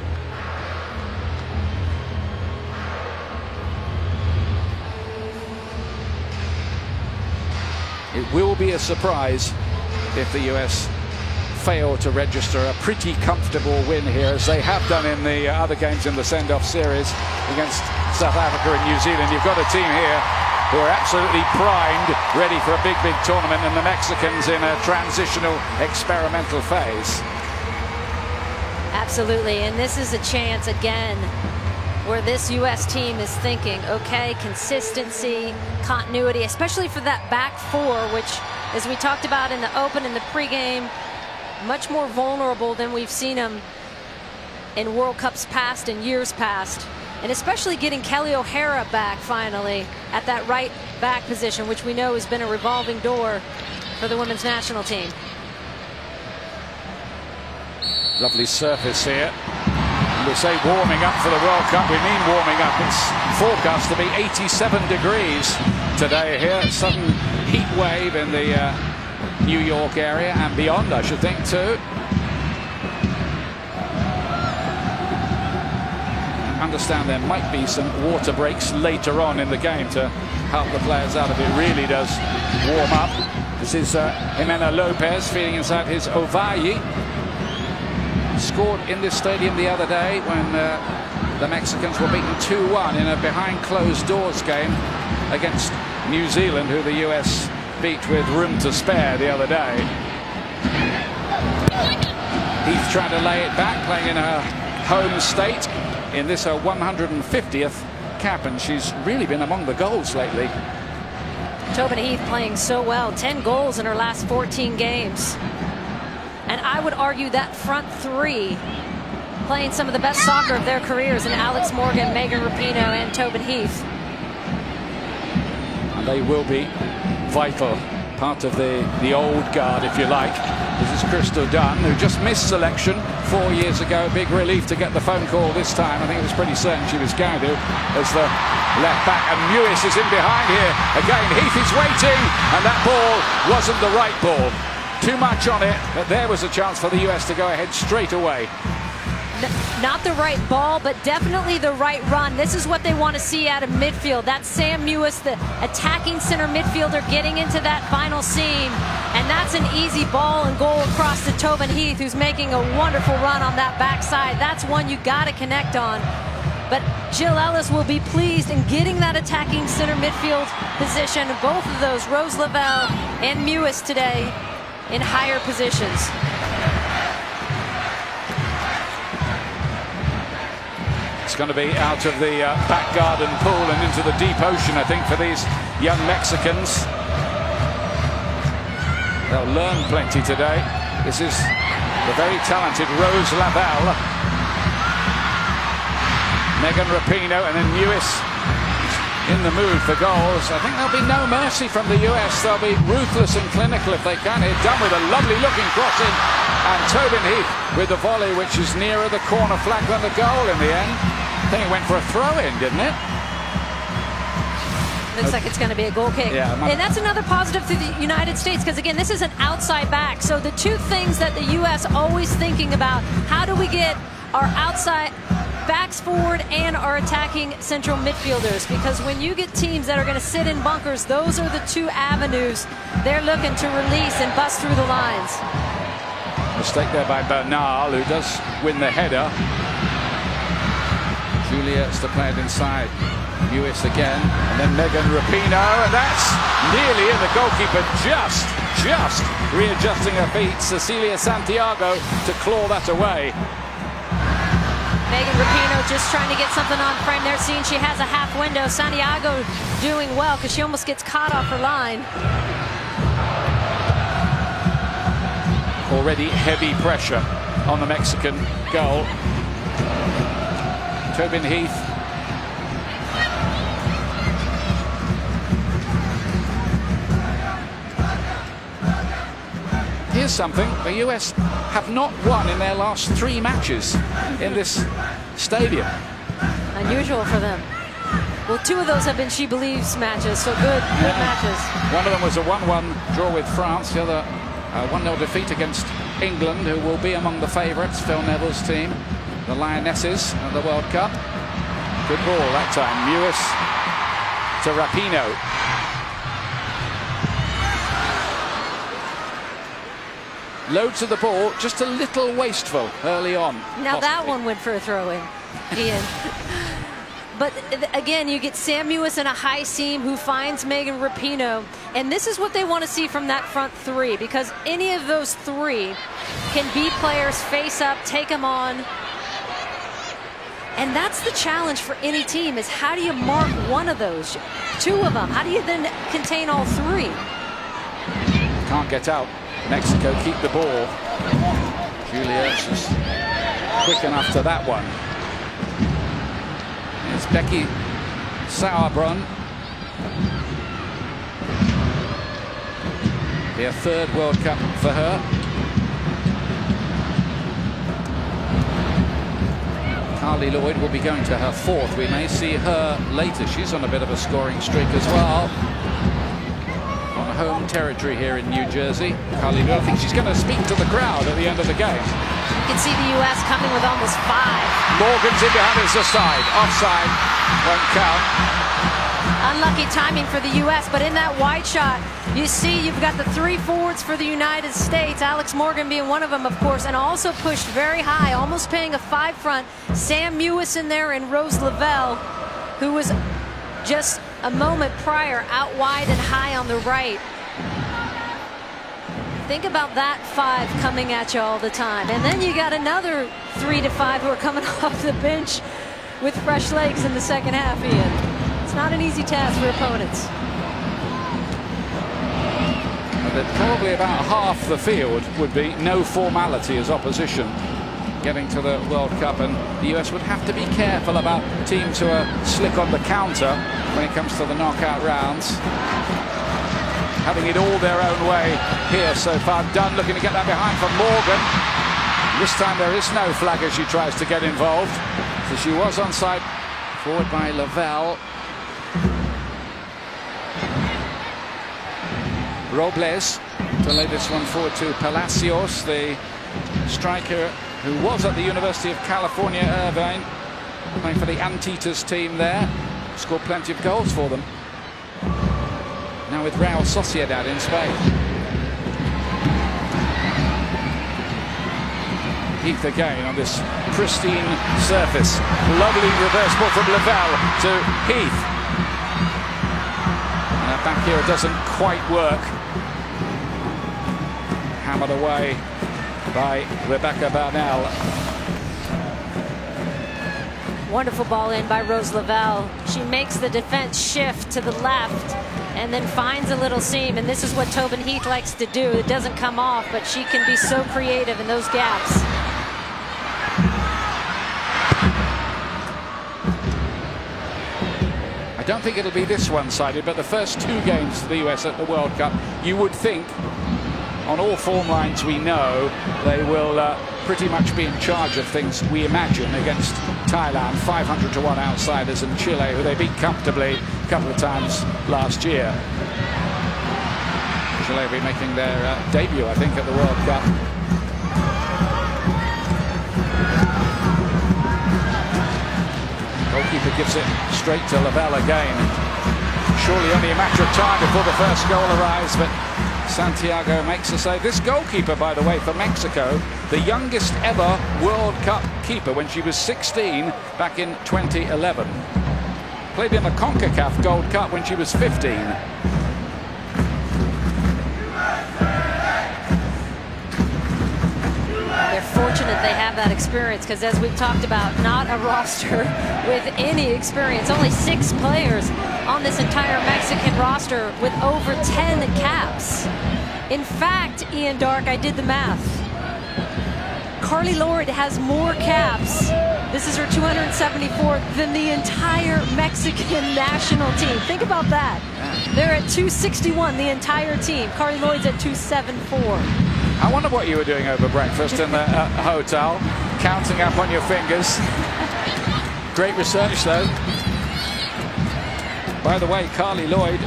It will be a surprise if the US fail to register a pretty comfortable win here, as they have done in the other games in the send-off series against South Africa and New Zealand. You've got a team here who are absolutely primed, ready for a big tournament, and the Mexicans in a transitional experimental phase. Absolutely, and this is a chance again where this U.S. team is thinking, okay, consistency, continuity, especially for that back 4, which, as we talked about in the open and the pregame, much more vulnerable than we've seen them in World Cups past and years past. And especially getting Kelly O'Hara back finally at that right back position, which we know has been a revolving door for the women's national team. Lovely surface here. We say warming up for the World Cup, we mean warming up. It's forecast to be 87 degrees today here. Sudden heat wave in the New York area and beyond, I should think, too. Understand there might be some water breaks later on in the game to help the players out if it really does warm up. This is Jimena Lopez feeding inside his Ovalle. Scored in this stadium the other day when the Mexicans were beaten 2-1 in a behind closed doors game against New Zealand, who the US beat with room to spare the other day. Heath trying to lay it back, playing in her home state. In this, her 150th cap, and she's really been among the goals lately. Tobin Heath playing so well, 10 goals in her last 14 games. And I would argue that front 3 playing some of the best soccer of their careers in Alex Morgan, Megan Rapinoe, and Tobin Heath. And they will be vital part of the old guard, if you like. This is Crystal Dunn, who just missed selection 4 years ago. Big relief to get the phone call this time. I think it was pretty certain she was going to, as the left back. And Mewis is in behind here. Again, Heath is waiting, and that ball wasn't the right ball. Too much on it, but there was a chance for the US to go ahead straight away. Not the right ball, but definitely the right run. This is what they want to see out of midfield. That's Sam Mewis, the attacking center midfielder, getting into that final seam. And that's an easy ball and goal across to Tobin Heath, who's making a wonderful run on that backside. That's one you got to connect on. But Jill Ellis will be pleased in getting that attacking center midfield position. Both of those, Rose Lavelle and Mewis today, in higher positions. It's going to be out of the back garden pool and into the deep ocean, I think, for these young Mexicans. They'll learn plenty today. This is the very talented Rose Lavelle, Megan Rapinoe, and then Mewis in the mood for goals. I think there'll be no mercy from the US. They'll be ruthless and clinical if they can. It's done with a lovely looking crossing, and Tobin Heath with the volley, which is nearer the corner flag than the goal in the end. I think it went for a throw-in, didn't it? Looks like it's going to be a goal kick. Yeah, and that's another positive to the United States, because again, this is an outside back. So the two things that the US always thinking about, how do we get our outside backs forward and our attacking central midfielders? Because when you get teams that are going to sit in bunkers, those are the two avenues they're looking to release and bust through the lines. Mistake there by Bernal, who does win the header. Juliet's to play it inside. Mewis again, and then Megan Rapinoe, and that's nearly in. The goalkeeper just readjusting her feet. Cecilia Santiago to claw that away. Megan Rapinoe just trying to get something on frame there, seeing she has a half window. Santiago doing well, because she almost gets caught off her line. Already heavy pressure on the Mexican goal. Tobin Heath. Here's something. The US have not won in their last 3 matches in this stadium. Unusual for them. Well, 2 of those have been She Believes matches, so good matches. One of them was a 1-1 draw with France. The other, a 1-0 defeat against England, who will be among the favourites, Phil Neville's team, the Lionesses of the World Cup. Good ball that time. Mewis to Rapinoe. Loads of the ball, just a little wasteful early on. Now that one went for a throw-in, Ian. But again, you get Sam Mewis in a high seam who finds Megan Rapinoe. And this is what they want to see from that front 3, because any of those 3 can beat players face up, take them on. And that's the challenge for any team, is how do you mark one of those, 2 of them? How do you then contain all 3? Can't get out. Mexico keep the ball. Juliet's just quick enough to that one. It's Becky Sauerbrunn. Their 3rd World Cup for her. Carly Lloyd will be going to her 4th. We may see her later. She's on a bit of a scoring streak as well. On home territory here in New Jersey. Carly Lloyd, I think she's going to speak to the crowd at the end of the game. You can see the U.S. coming with almost 5. Morgan's in behind us aside. Offside. Won't count. Unlucky timing for the U.S., but in that wide shot, you see you've got the 3 forwards for the United States, Alex Morgan being one of them, of course, and also pushed very high, almost paying a 5 front. Sam Mewis in there and Rose Lavelle, who was just a moment prior out wide and high on the right. Think about that 5 coming at you all the time. And then you got another 3 to 5 who are coming off the bench with fresh legs in the second half, Ian. It's not an easy task for opponents. Probably about half the field would be no formality as opposition getting to the World Cup, and the US would have to be careful about teams who are slick on the counter when it comes to the knockout rounds. having it all their own way here so far. Dunn looking to get that behind for Morgan. This time there is no flag as she tries to get involved. So she was onside, forward by Lavelle. Robles to lay this one forward to Palacios, the striker who was at the University of California, Irvine, playing for the Antitas team there. Scored plenty of goals for them. Now with Real Sociedad in Spain. Heath again on this pristine surface. Lovely reverse ball from Lavelle to Heath. And back here it doesn't quite work. Hammered away by Rebecca Barnell. Wonderful ball in by Rose Lavelle. She makes the defense shift to the left and then finds a little seam, and this is what Tobin Heath likes to do. It doesn't come off, but she can be so creative in those gaps. I don't think it'll be this one-sided, but the first two games for the US at the World Cup, you would think, on all form lines we know, they will pretty much be in charge of things, we imagine, against Thailand, 500-1 outsiders, and Chile, who they beat comfortably a couple of times last year. Chile will be making their debut, I think, at the World Cup. Goalkeeper gives it straight to Lavelle again. Surely only a matter of time before the first goal arrives, but Santiago makes the save. This goalkeeper, by the way, for Mexico, the youngest ever World Cup keeper when she was 16 back in 2011. Played in the CONCACAF Gold Cup when she was 15. They're fortunate they have that experience because, as we've talked about, not a roster with any experience. Only 6 players on this entire Mexican roster with over 10 caps. In fact, Ian Dark, I did the math. Carly Lloyd has more caps. This is her 274th than the entire Mexican national team. Think about that. They're at 261, the entire team. Carly Lloyd's at 274. I wonder what you were doing over breakfast in the hotel, counting up on your fingers. Great research, though. By the way, Carly Lloyd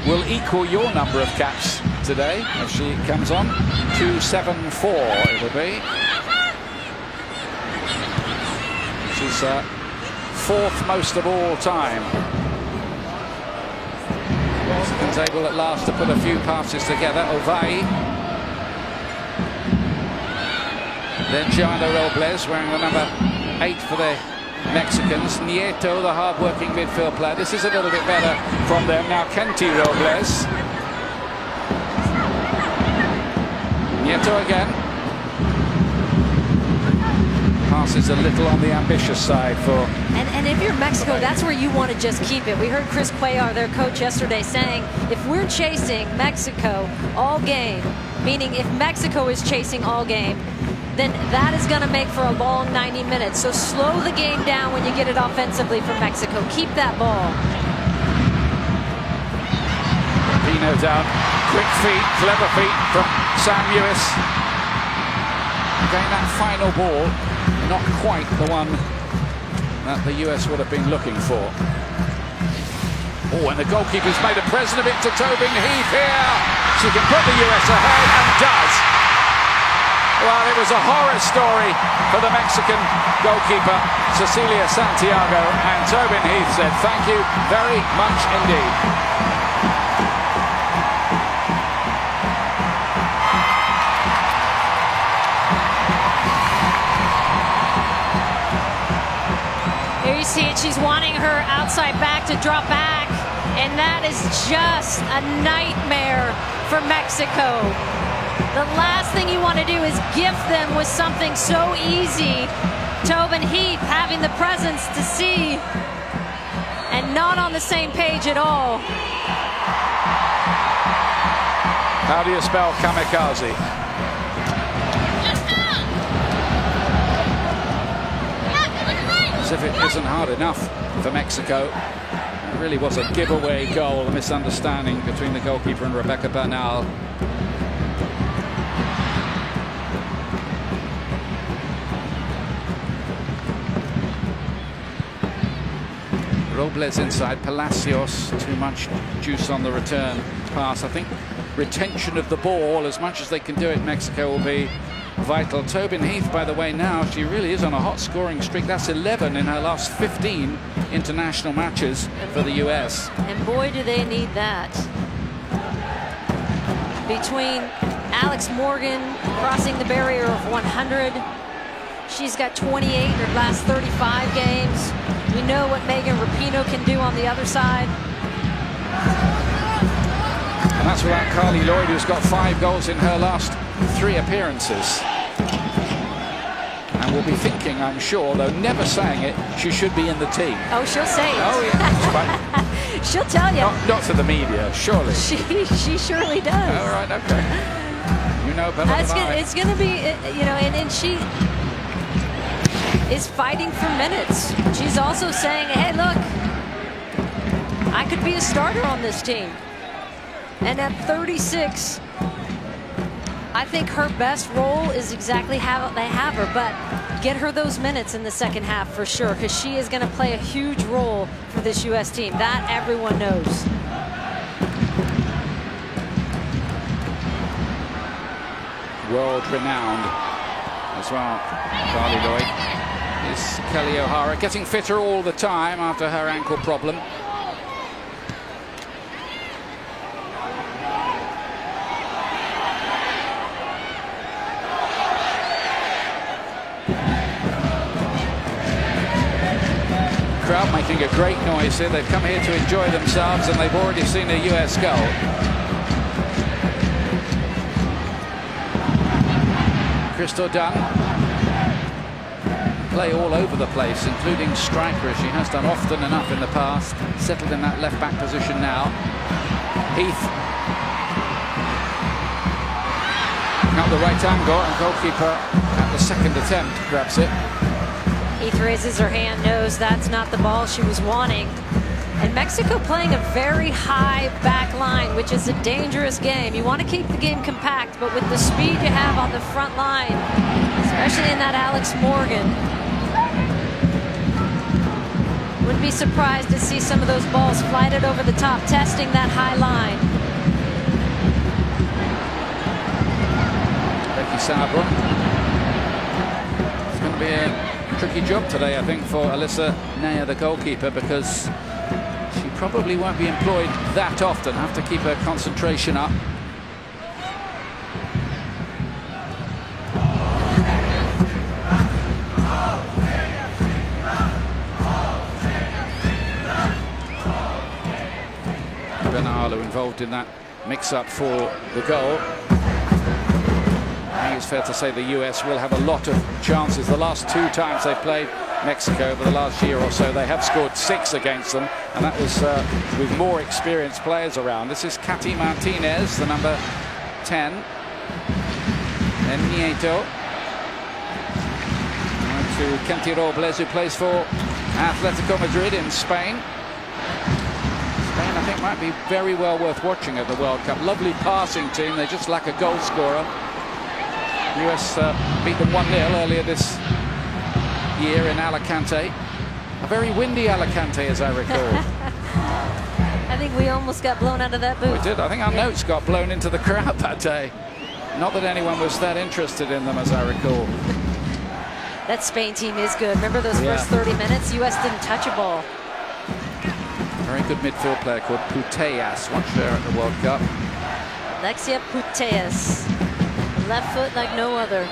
will equal your number of caps today as she comes on. 274 it'll be. She's 4th most of all time. Mexican's able at last to put a few passes together. Ovai. Then Joana Robles wearing the number 8 for the Mexicans. Nieto, the hard-working midfield player. This is a little bit better from them. Now Kenty Robles. Nieto again. Passes a little on the ambitious side for... And if you're Mexico, that's where you want to just keep it. We heard Chris Cuellar, their coach, yesterday saying, if we're chasing Mexico all game, meaning if Mexico is chasing all game, then that is going to make for a long 90 minutes. So slow the game down when you get it offensively for Mexico. Keep that ball. Pino down. Quick feet, clever feet from Sam Lewis. Again, that final ball, not quite the one that the US would have been looking for. Oh, and the goalkeeper's made a present of it to Tobin Heath here. She can put the US ahead and does. Well, it was a horror story for the Mexican goalkeeper, Cecilia Santiago, and Tobin Heath said, thank you very much indeed. Here you see it, she's wanting her outside back to drop back, and that is just a nightmare for Mexico. The last thing you want to do is gift them with something so easy. Tobin Heath having the presence to see and not on the same page at all. How do you spell kamikaze? As if it isn't hard enough for Mexico. It really was a giveaway goal, a misunderstanding between the goalkeeper and Rebecca Bernal. Robles inside, Palacios, too much juice on the return pass. I think retention of the ball, as much as they can do it, Mexico will be vital. Tobin Heath, by the way, now she really is on a hot scoring streak. That's 11 in her last 15 international matches for the US. And boy, do they need that. Between Alex Morgan crossing the barrier of 100, she's got 28 in her last 35 games. We know what Megan Rapinoe can do on the other side. And that's without Carly Lloyd, who's got 5 goals in her last 3 appearances. And we'll be thinking, I'm sure, though never saying it, she should be in the team. Oh, she'll say it. Oh, yeah. She'll tell you. Not to the media, surely. She surely does. All right, okay. You know better than I. It's going to be, you know, and she is fighting for minutes. She's also saying, hey, look, I could be a starter on this team. And at 36, I think her best role is exactly how they have her, but get her those minutes in the second half for sure, because she is going to play a huge role for this U.S. team. That everyone knows. World-renowned as well, Carly Lloyd. Is Kelly O'Hara getting fitter all the time after her ankle problem. Crowd making a great noise here. They've come here to enjoy themselves, and they've already seen a US goal. Crystal Dunn. Play all over the place, including striker, as she has done often enough in the past. Settled in that left back position now. Heath. Out the right angle, and goalkeeper at the second attempt grabs it. Heath raises her hand, knows that's not the ball she was wanting. And Mexico playing a very high back line, which is a dangerous game. You want to keep the game compact, but with the speed you have on the front line, especially in that Alex Morgan, wouldn't be surprised to see some of those balls flighted over the top, testing that high line. Becky Sabra. It's going to be a tricky job today, I think, for Alyssa Naya, the goalkeeper, because she probably won't be employed that often. Have to keep her concentration up. Bernal involved in that mix-up for the goal. I think it's fair to say the US will have a lot of chances. The last 2 times they played Mexico over the last year or so, they have scored 6 against them, and that was with more experienced players around. This is Katy Martinez, the number 10. And Nieto. To Kenty Robles, who plays for Atletico Madrid in Spain. Spain, I think, might be very well worth watching at the World Cup. Lovely passing team. They just lack a goal scorer. US beat them 1-0 earlier this year in Alicante. A very windy Alicante, as I recall. I think we almost got blown out of that booth. We did. I think our notes got blown into the crowd that day. Not that anyone was that interested in them, as I recall. That Spain team is good. Remember those first 30 minutes? US didn't touch a ball. Very good midfield player called Putellas. Watched her at the World Cup. Alexia Putellas. Left foot like no other.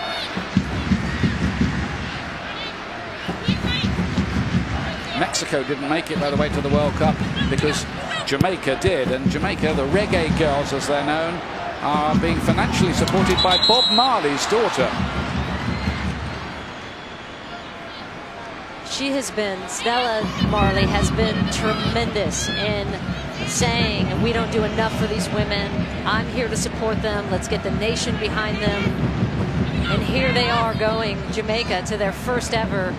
Mexico didn't make it, by the way, to the World Cup because Jamaica did. And Jamaica, the Reggae Girls, as they're known, are being financially supported by Bob Marley's daughter. She has been, Stella Marley has been tremendous in saying we don't do enough for these women. I'm here to support them. Let's get the nation behind them. And here they are going, Jamaica, to their first ever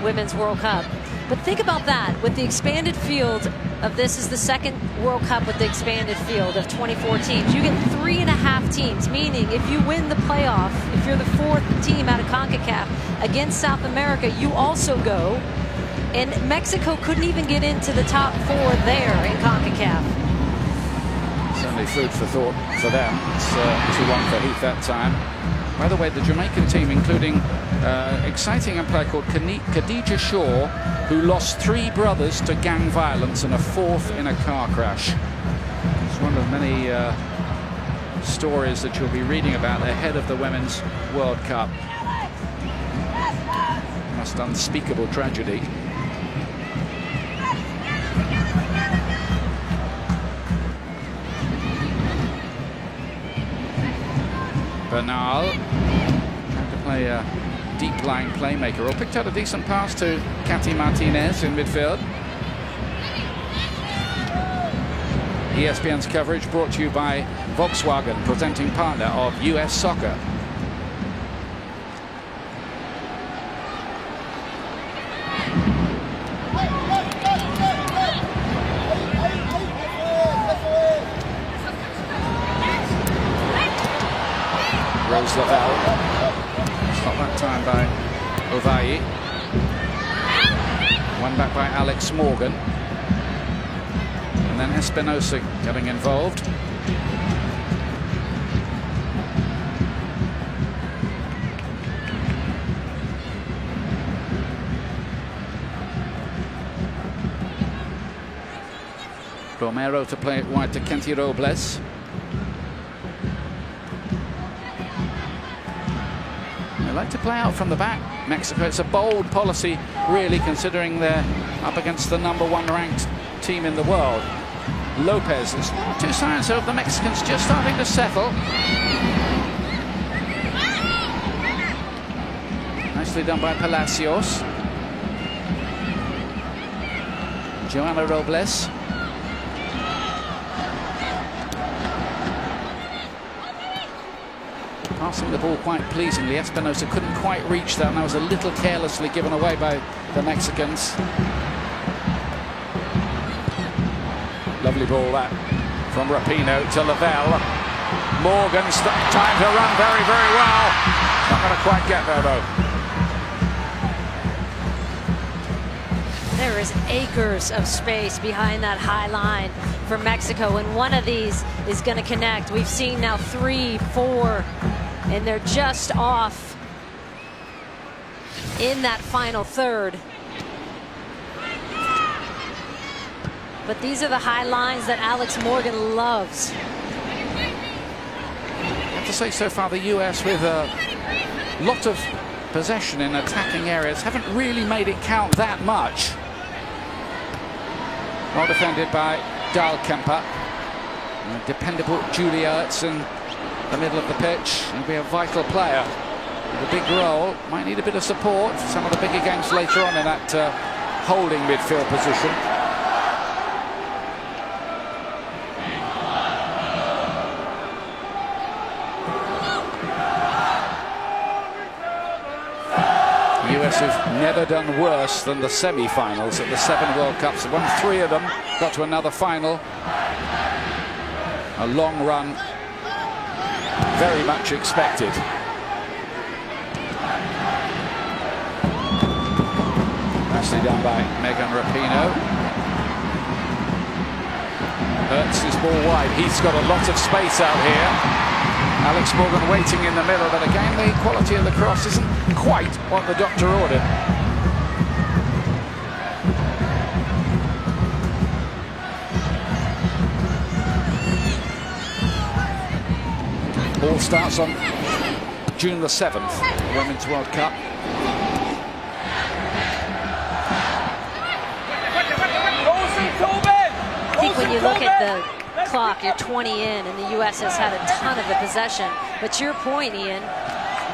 Women's World Cup. But think about that. With the expanded field of this is the second World Cup with the expanded field of 24 teams. You get 3.5 teams, meaning if you win the playoff, if you're the 4th team out of CONCACAF against South America, you also go. And Mexico couldn't even get into the top 4 there in CONCACAF. Certainly food for thought for them. It's 2-1 for Heath that time. By the way, the Jamaican team, including exciting young player called Khadija Shaw, who lost 3 brothers to gang violence and a 4th in a car crash. It's one of many stories that you'll be reading about ahead of the Women's World Cup. Most unspeakable tragedy. Bernal trying to play a deep-lying playmaker, or picked out a decent pass to Katy Martinez in midfield. ESPN's coverage brought to you by Volkswagen, presenting partner of US Soccer. Rose Lavelle. Stopped that time by Ovayi. One back by Alex Morgan. And then Espinosa getting involved. Romero to play it wide to Kenty Robles. They like to play out from the back, Mexico. It's a bold policy, really, considering they're up against the #1 ranked team in the world. Lopez, it's 2 signs of the Mexicans just starting to settle. Nicely done by Palacios. Joanna Robles. Passing the ball quite pleasingly. Espinosa couldn't quite reach that, and that was a little carelessly given away by the Mexicans. Lovely ball that from Rapinoe to Lavelle. Morgan's time to run very, very well. Not going to quite get there though. There is acres of space behind that high line for Mexico, and one of these is going to connect. We've seen now 3, 4, and they're just off in that final third. But these are the high lines that Alex Morgan loves. I have to say, so far the US, with a lot of possession in attacking areas, haven't really made it count that much. Well defended by Dahlkemper. Dependable Julia Ertz in the middle of the pitch. He'll be a vital player with a big role. Might need a bit of support for some of the bigger games later on in that holding midfield position. The US have never done worse than the semi-finals at the 7 World Cups. They won 3 of them, got to another final. A long run, very much expected. Nicely done by Megan Rapinoe. Ertz is ball wide. He's got a lot of space out here. Alex Morgan waiting in the middle, but again the quality of the cross isn't quite what the doctor ordered. All starts on June the 7th, Women's World Cup. I think when you look at the clock, you're 20 in, and the U.S. has had a ton of the possession. But to your point, Ian,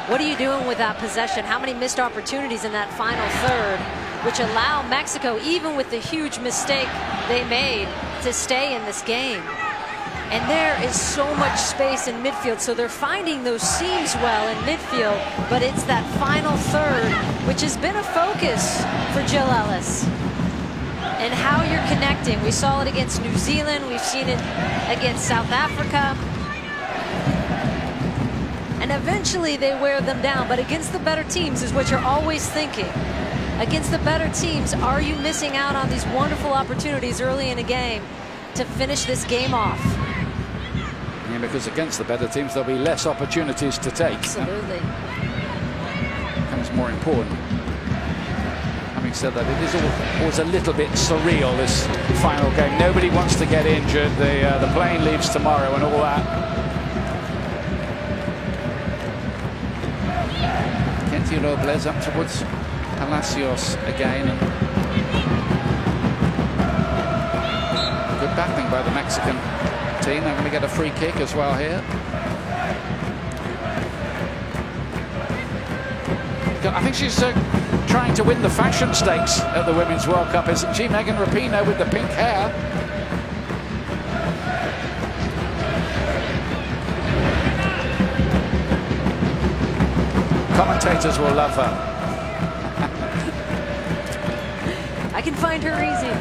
what are you doing with that possession? How many missed opportunities in that final third, which allow Mexico, even with the huge mistake they made, to stay in this game? And there is so much space in midfield, so they're finding those seams well in midfield, but it's that final third, which has been a focus for Jill Ellis. And how you're connecting. We saw it against New Zealand, we've seen it against South Africa. And eventually they wear them down, but against the better teams is what you're always thinking. Against the better teams, are you missing out on these wonderful opportunities early in a game to finish this game off? Yeah, because against the better teams, there'll be less opportunities to take. Absolutely. Becomes more important. Having said that, it is always a little bit surreal, this final game. Nobody wants to get injured. The plane leaves tomorrow and all that. Kenty Robles up towards Palacios again. And good battling by the Mexican team. They're going to get a free kick as well here. I think she's trying to win the fashion stakes at the Women's World Cup, isn't she? Megan Rapinoe with the pink hair. Commentators will love her. I can find her easy.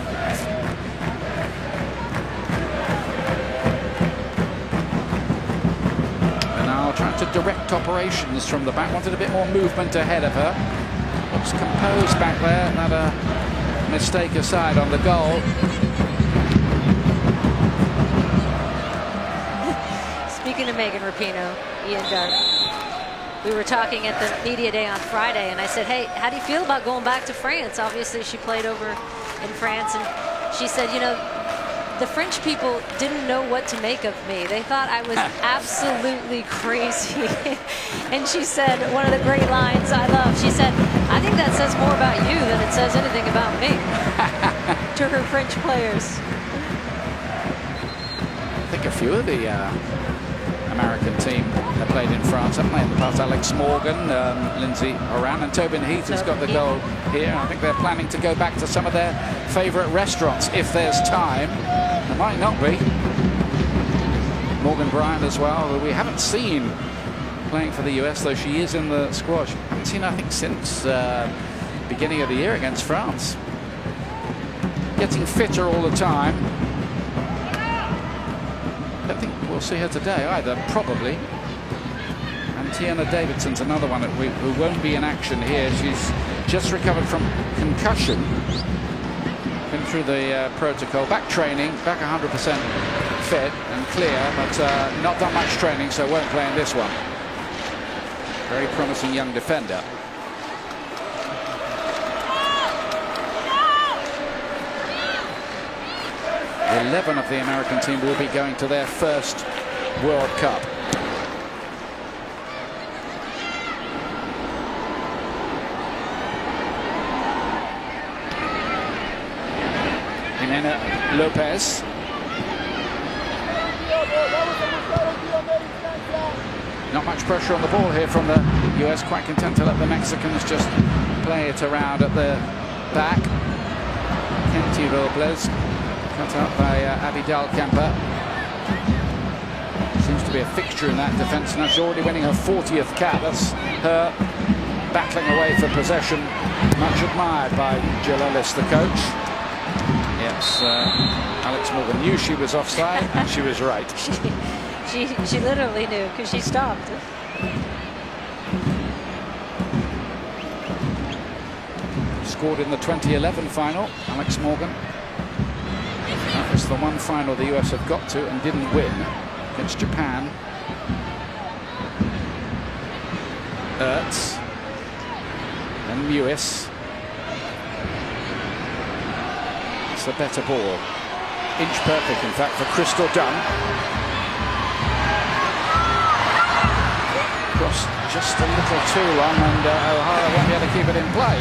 Trying to direct operations from the back, wanted a bit more movement ahead of her. Looks composed back there, not a mistake aside on the goal. Speaking of Megan Rapinoe, Ian, we were talking at the media day on Friday, and I said, hey, how do you feel about going back to France? Obviously, she played over in France, and she said, you know, the French people didn't know what to make of me. They thought I was absolutely crazy. And she said, one of the great lines I love, she said, I think that says more about you than it says anything about me. To her French players. I think a few of the American team have played in France, haven't they, in the past? Alex Morgan, Lindsay Horan, and Tobin Heath has got the goal here. I think they're planning to go back to some of their favourite restaurants if there's time. There might not be. Morgan Bryant as well, who we haven't seen playing for the US, though she is in the squad. Haven't seen, I think, since beginning of the year against France. Getting fitter all the time. I don't think we'll see her today either, probably. And Tiana Davidson's another one who won't be in action here. She's just recovered from concussion. Been through the protocol, back training, back 100% fit and clear, but not done much training, so won't play in this one. Very promising young defender. The 11 of the American team will be going to their first World Cup. Jimena Lopez. Not much pressure on the ball here from the US, quite content to let the Mexicans just play it around at the back. Kenty Robles, cut out by Abby Dahlkemper. Seems to be a fixture in that defence now. She's already winning her 40th cap. That's her battling away for possession. Much admired by Jill Ellis, the coach. Yes, Alex Morgan knew she was offside, and she was right. She literally knew because she stopped. Scored in the 2011 final, Alex Morgan. That was the one final the US have got to and didn't win against Japan. Ertz and Mewis. It's the better ball. Inch perfect, in fact, for Crystal Dunn. Cross just a little too long, and O'Hara won't be able to keep it in play.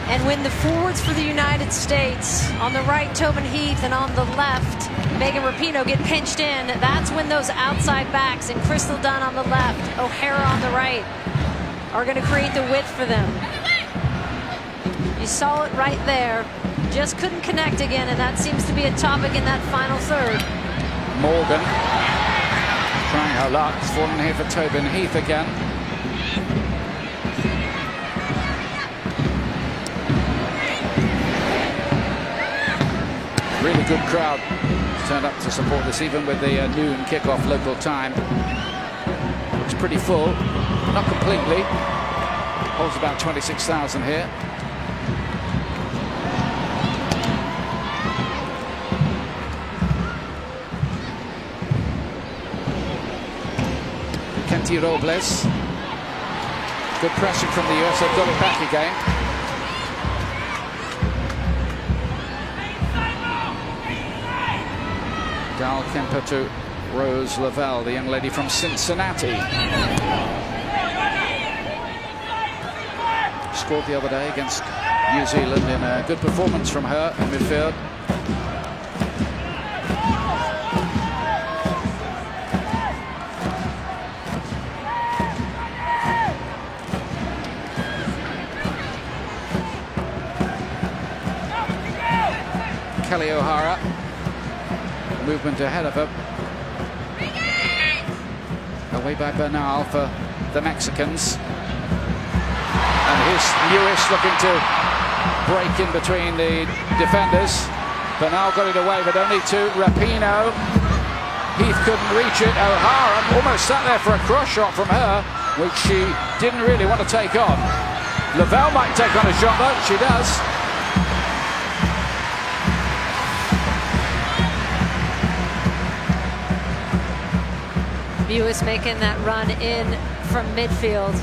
And when the forwards for the United States, on the right Tobin Heath and on the left Megan Rapinoe, get pinched in, that's when those outside backs and Crystal Dunn on the left, O'Hara on the right, are going to create the width for them. You saw it right there. just couldn't connect again, and that seems to be a topic in that final third. Morgan trying her luck. It's fallen here for Tobin Heath again. Really good crowd turned up to support this, even with the noon kickoff local time. Looks pretty full, not completely. Holds about 26,000 here. Kenty Robles. Good pressure from the US. They've got it back again. Dal Kemper to Rose Lavelle, the young lady from Cincinnati. Scored the other day against New Zealand in a good performance from her in midfield. Kelly O'Hara. Movement ahead of her. Away by Bernal for the Mexicans. And here's Lewis looking to break in between the defenders. Bernal got it away, but only to Rapinoe. Heath couldn't reach it. O'Hara almost sat there for a cross shot from her, which she didn't really want to take on. Lavelle might take on a shot though. She does. Lewis making that run in from midfield.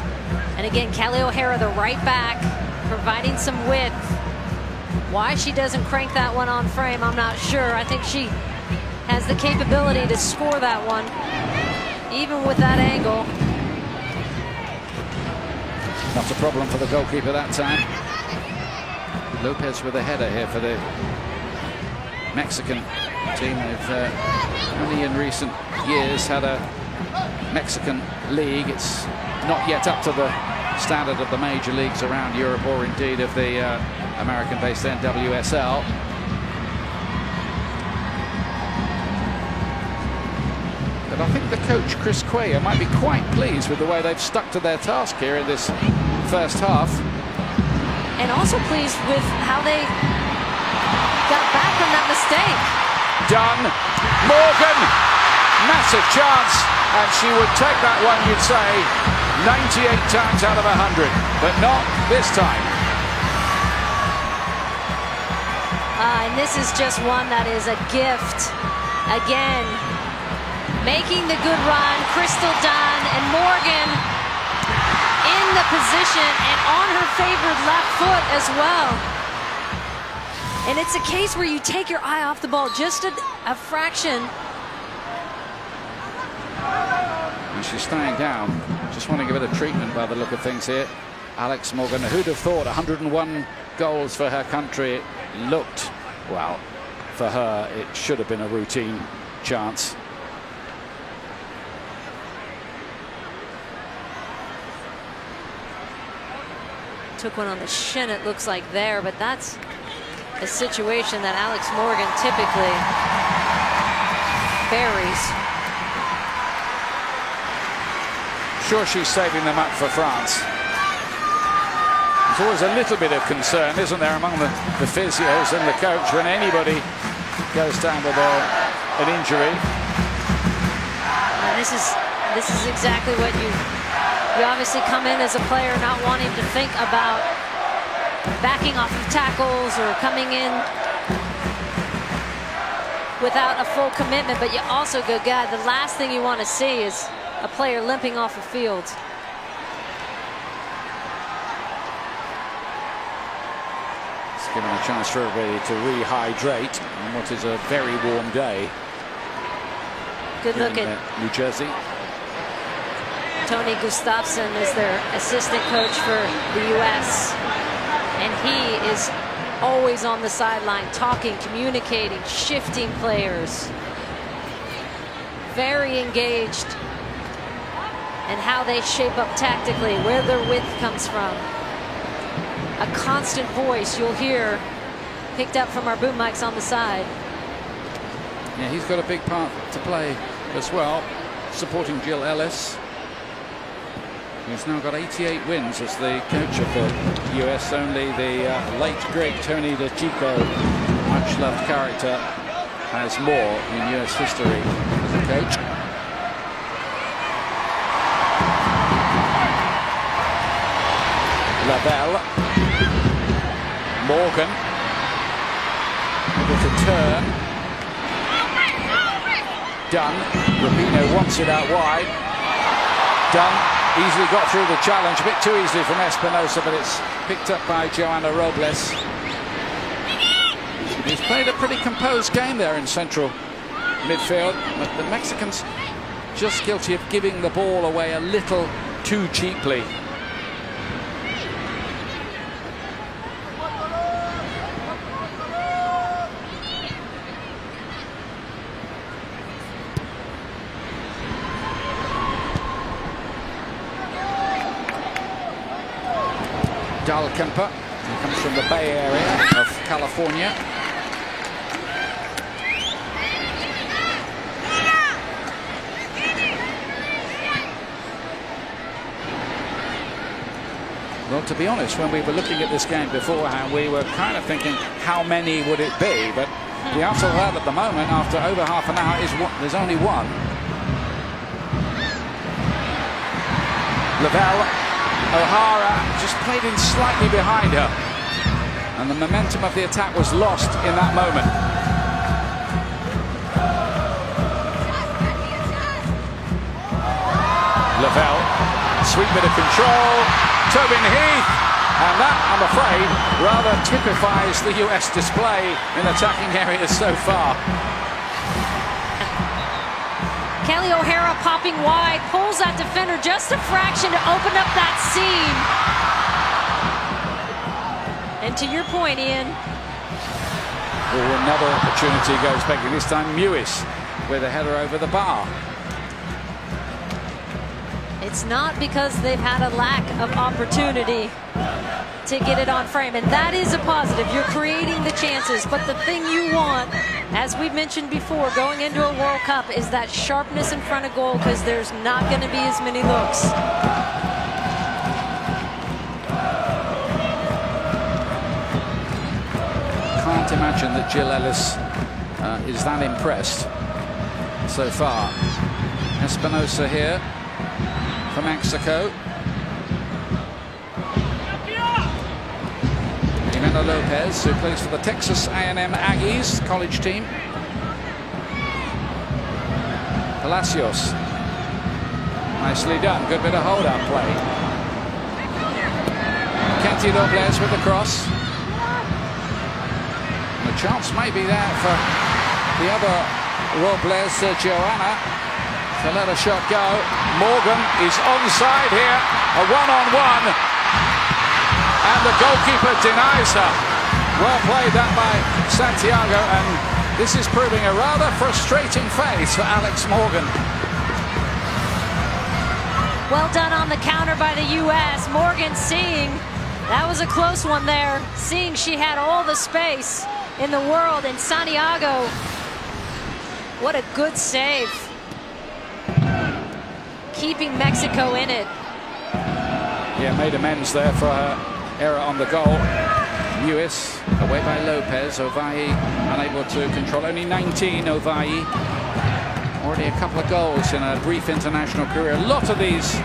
And again, Kelly O'Hara, the right back, providing some width. Why she doesn't crank that one on frame, I'm not sure. I think she has the capability to score that one, even with that angle. Not a problem for the goalkeeper that time. Lopez with a header here for the Mexican team. They've only in recent years had a Mexican league. It's not yet up to the standard of the major leagues around Europe, or indeed of the American-based NWSL. But I think the coach, Chris Cuellar, might be quite pleased with the way they've stuck to their task here in this first half. And also pleased with how they got back from that mistake. Done. Morgan! Massive chance, and she would take that one, you'd say, 98 times out of 100, but not this time. And this is just one that is a gift. Again, making the good run. Crystal Dunn and Morgan in the position and on her favored left foot as well. And it's a case where you take your eye off the ball just a fraction. And she's staying down. Just want to give it a treatment by the look of things here. Alex Morgan, who'd have thought 101 goals for her country? It looked, well, for her, it should have been a routine chance. Took one on the shin, it looks like there, but that's a situation that Alex Morgan typically buries. Sure, she's saving them up for France. There's always a little bit of concern, isn't there, among the physios and the coach when anybody goes down with an injury. And this is exactly what you obviously come in as a player not wanting to think about backing off of tackles or coming in without a full commitment, but you also go, God, the last thing you want to see is a player limping off the field. It's given a chance for everybody to rehydrate on what is a very warm day. Good look at New Jersey. Tony Gustafsson is their assistant coach for the U.S. And he is always on the sideline, talking, communicating, shifting players. Very engaged in how they shape up tactically, where their width comes from. A constant voice you'll hear picked up from our boom mics on the side. Yeah, he's got a big part to play as well, supporting Jill Ellis. He's now got 88 wins as the coach of the US. Only the late, great Tony DeChico, much-loved character, has more in US history as a coach. Lavelle. Morgan. Able to turn. Dunn. Rubino wants it out wide. Dunn easily got through the challenge, a bit too easily from Espinosa, but it's picked up by Joanna Robles. He's played a pretty composed game there in central midfield, but the Mexicans just guilty of giving the ball away a little too cheaply. Dahlkemper, he comes from the Bay Area of California. Well, to be honest, when we were looking at this game beforehand, we were kind of thinking, how many would it be? But the answer to that at the moment, after over half an hour, is there's only one. Lavelle. O'Hara just played in slightly behind her, and the momentum of the attack was lost in that moment. Lavelle, sweet bit of control, Tobin Heath, and that, I'm afraid, rather typifies the US display in attacking areas so far. Kelly O'Hara popping wide, pulls that defender just a fraction to open up that seam. And to your point, Ian. Oh, another opportunity goes back, this time Mewis with a header over the bar. It's not because they've had a lack of opportunity to get it on frame, and that is a positive. You're creating the chances, but the thing you want, as we've mentioned before, going into a World Cup, is that sharpness in front of goal, because there's not going to be as many looks. Can't imagine that Jill Ellis is that impressed so far. Espinosa here for Mexico. Jimena Lopez, who plays for the Texas A&M Aggies college team. Palacios. Nicely done. Good bit of hold-up play. Kenty Robles with the cross. And a chance may be there for the other Robles, Joanna, to let a shot go. Morgan is onside here. A one-on-one. And the goalkeeper denies her. Well played that by Santiago, and this is proving a rather frustrating phase for Alex Morgan. Well done on the counter by the U.S. Morgan seeing, that was a close one there, seeing she had all the space in the world, and Santiago, what a good save. Keeping Mexico in it. Yeah, made amends there for her error on the goal. Lewis away by Lopez. Ovalle unable to control. Only 19, Ovalle. Already a couple of goals in a brief international career. A lot of these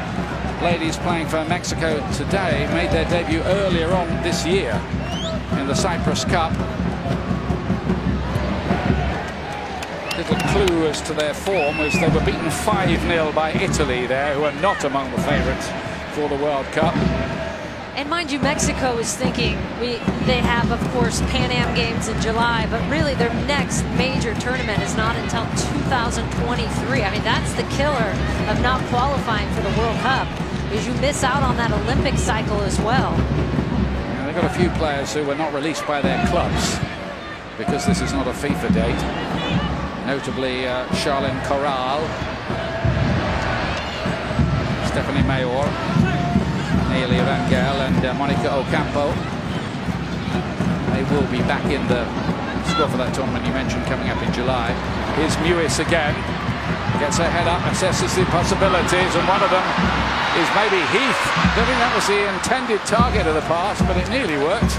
ladies playing for Mexico today made their debut earlier on this year in the Cyprus Cup. Little clue as to their form was they were beaten 5-0 by Italy there, who are not among the favourites for the World Cup. And mind you, Mexico is thinking, they have, of course, Pan Am Games in July, but really their next major tournament is not until 2023. I mean, that's the killer of not qualifying for the World Cup, is you miss out on that Olympic cycle as well. Yeah, they've got a few players who were not released by their clubs because this is not a FIFA date. Notably, Charlene Corral, Stephanie Mayor, Neely Rangel, and Monica Ocampo. they will be back in the squad for that tournament you mentioned coming up in July. Here's Mewis again. Gets her head up, assesses the possibilities, and one of them is maybe Heath. I don't think that was the intended target of the pass, but it nearly worked.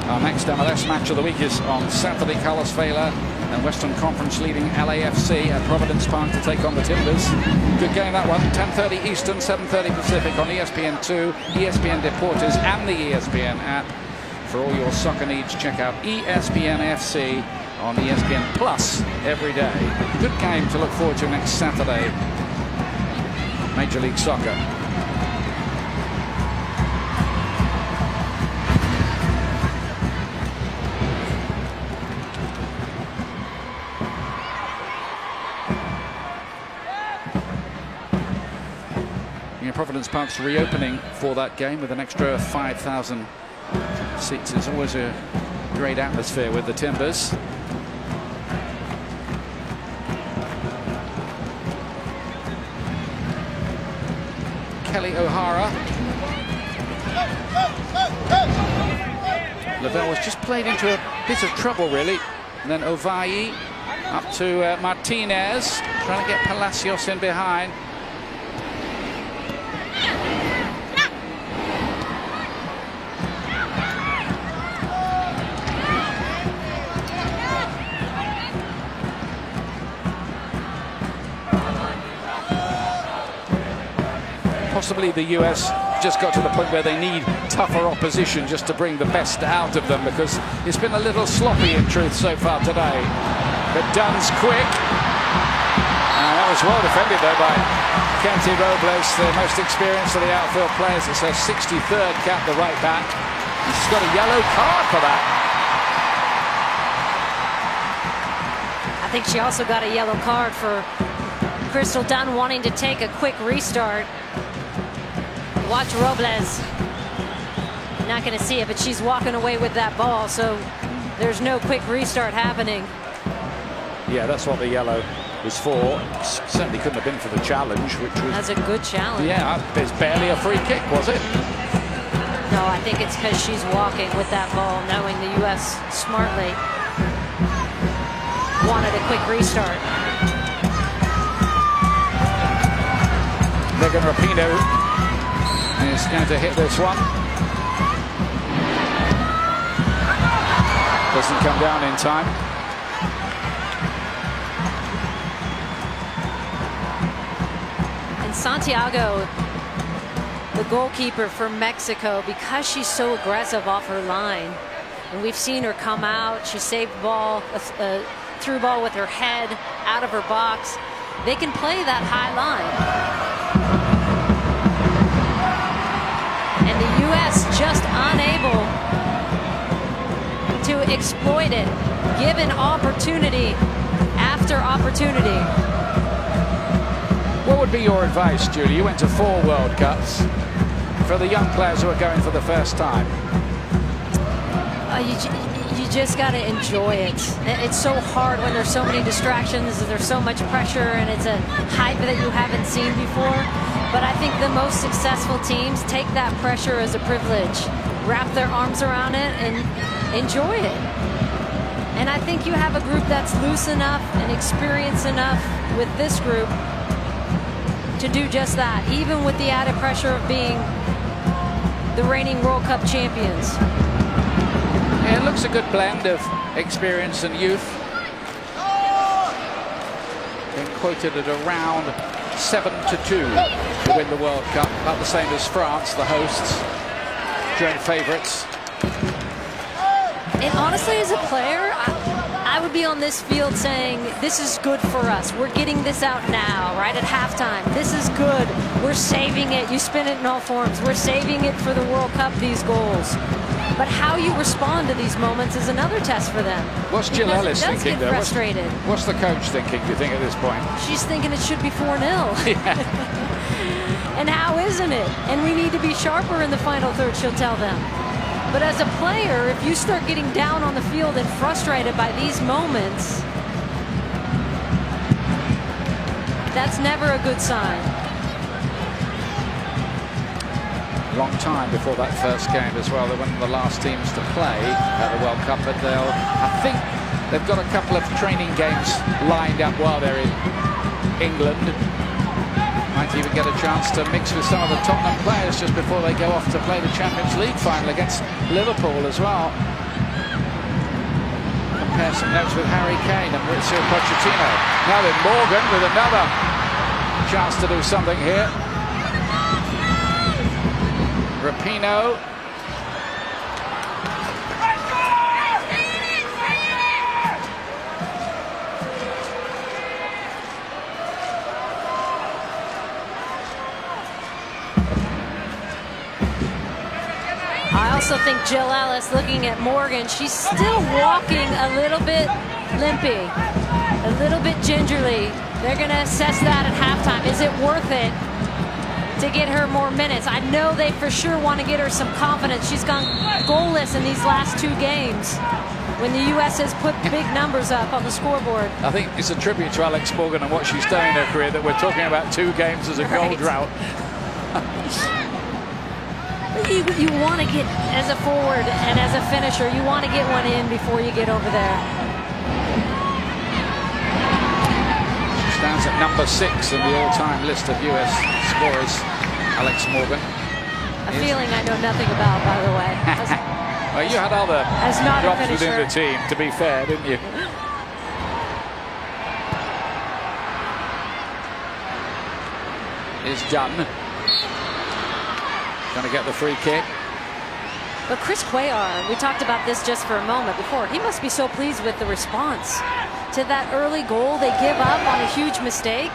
Our next MLS match of the week is on Saturday. Carlos Vela and Western Conference leading LAFC at Providence Park to take on the Timbers. Good game, that one. 10:30 Eastern, 7:30 Pacific on ESPN2, ESPN Deportes, and the ESPN app. For all your soccer needs, check out ESPN FC on ESPN Plus every day. Good game to look forward to next Saturday. Major League Soccer. Providence Park's reopening for that game with an extra 5,000 seats. It's always a great atmosphere with the Timbers. Kelly O'Hara. Lavelle was just played into a bit of trouble, really. And then Ovayi up to Martinez, trying to get Palacios in behind. Possibly the US just got to the point where they need tougher opposition just to bring the best out of them, because it's been a little sloppy in truth so far today. But Dunn's quick. That was well defended though by Kenty Robles, the most experienced of the outfield players. It's her 63rd cap, the right back. She's got a yellow card for that. I think she also got a yellow card for Crystal Dunn wanting to take a quick restart. Watch Robles. Not going to see it, but she's walking away with that ball, so there's no quick restart happening. Yeah, that's what the yellow was for. Certainly couldn't have been for the challenge, which was... That's a good challenge. Yeah, it's barely a free kick, was it? No, I think it's because she's walking with that ball, knowing the U.S. smartly wanted a quick restart. Megan Rapinoe is going to hit this one. Doesn't come down in time. And Santiago, the goalkeeper for Mexico, because she's so aggressive off her line, and we've seen her come out, she saved the ball, a through ball with her head out of her box. They can play that high line. And the U.S. just unable to exploit it, given opportunity after opportunity. What would be your advice, Julie? You went to 4 World Cups. For the young players who are going for the first time. You just got to enjoy it. It's so hard when there's so many distractions, there's so much pressure, and it's a hype that you haven't seen before. But I think the most successful teams take that pressure as a privilege, wrap their arms around it, and enjoy it. And I think you have a group that's loose enough and experienced enough with this group to do just that, even with the added pressure of being the reigning World Cup champions. Yeah, it looks a good blend of experience and youth. Been quoted at around 7-2 to win the World Cup, about the same as France, the hosts, joint favourites. And honestly, as a player, I would be on this field saying, this is good for us. We're getting this out now, right at halftime. This is good. We're saving it. You spin it in all forms. We're saving it for the World Cup, these goals. But how you respond to these moments is another test for them. What's Jill Ellis thinking, though? Frustrated. What's the coach thinking, do you think, at this point? She's thinking it should be 4-0. Yeah. And how isn't it? And we need to be sharper in the final third, she'll tell them. But as a player, if you start getting down on the field and frustrated by these moments, that's never a good sign. Long time before that first game as well. They're one of the last teams to play at the World Cup, but I think they've got a couple of training games lined up while they're in England. Might even get a chance to mix with some of the Tottenham players just before they go off to play the Champions League final against Liverpool as well. Compare some notes with Harry Kane and Mauricio Pochettino. Now then, Morgan with another chance to do something here. Rapinoe. I also think Jill Ellis, looking at Morgan, she's still walking a little bit limpy, a little bit gingerly. They're going to assess that at halftime. Is it worth it to get her more minutes? I know they for sure want to get her some confidence. She's gone goalless in these last 2 games when the U.S. has put big numbers up on the scoreboard. I think it's a tribute to Alex Morgan and what she's done in her career that we're talking about 2 games as a goal drought. You want to get, as a forward and as a finisher, you want to get one in before you get over there. She stands at number 6 in the all-time list of U.S. scorers, Alex Morgan. A feeling I know nothing about, by the way. Well, you had other drops within the team, to be fair, didn't you? Is Dunn going to get the free kick? But Chris Cuellar, we talked about this just for a moment before, he must be so pleased with the response to that early goal. They give up on a huge mistake,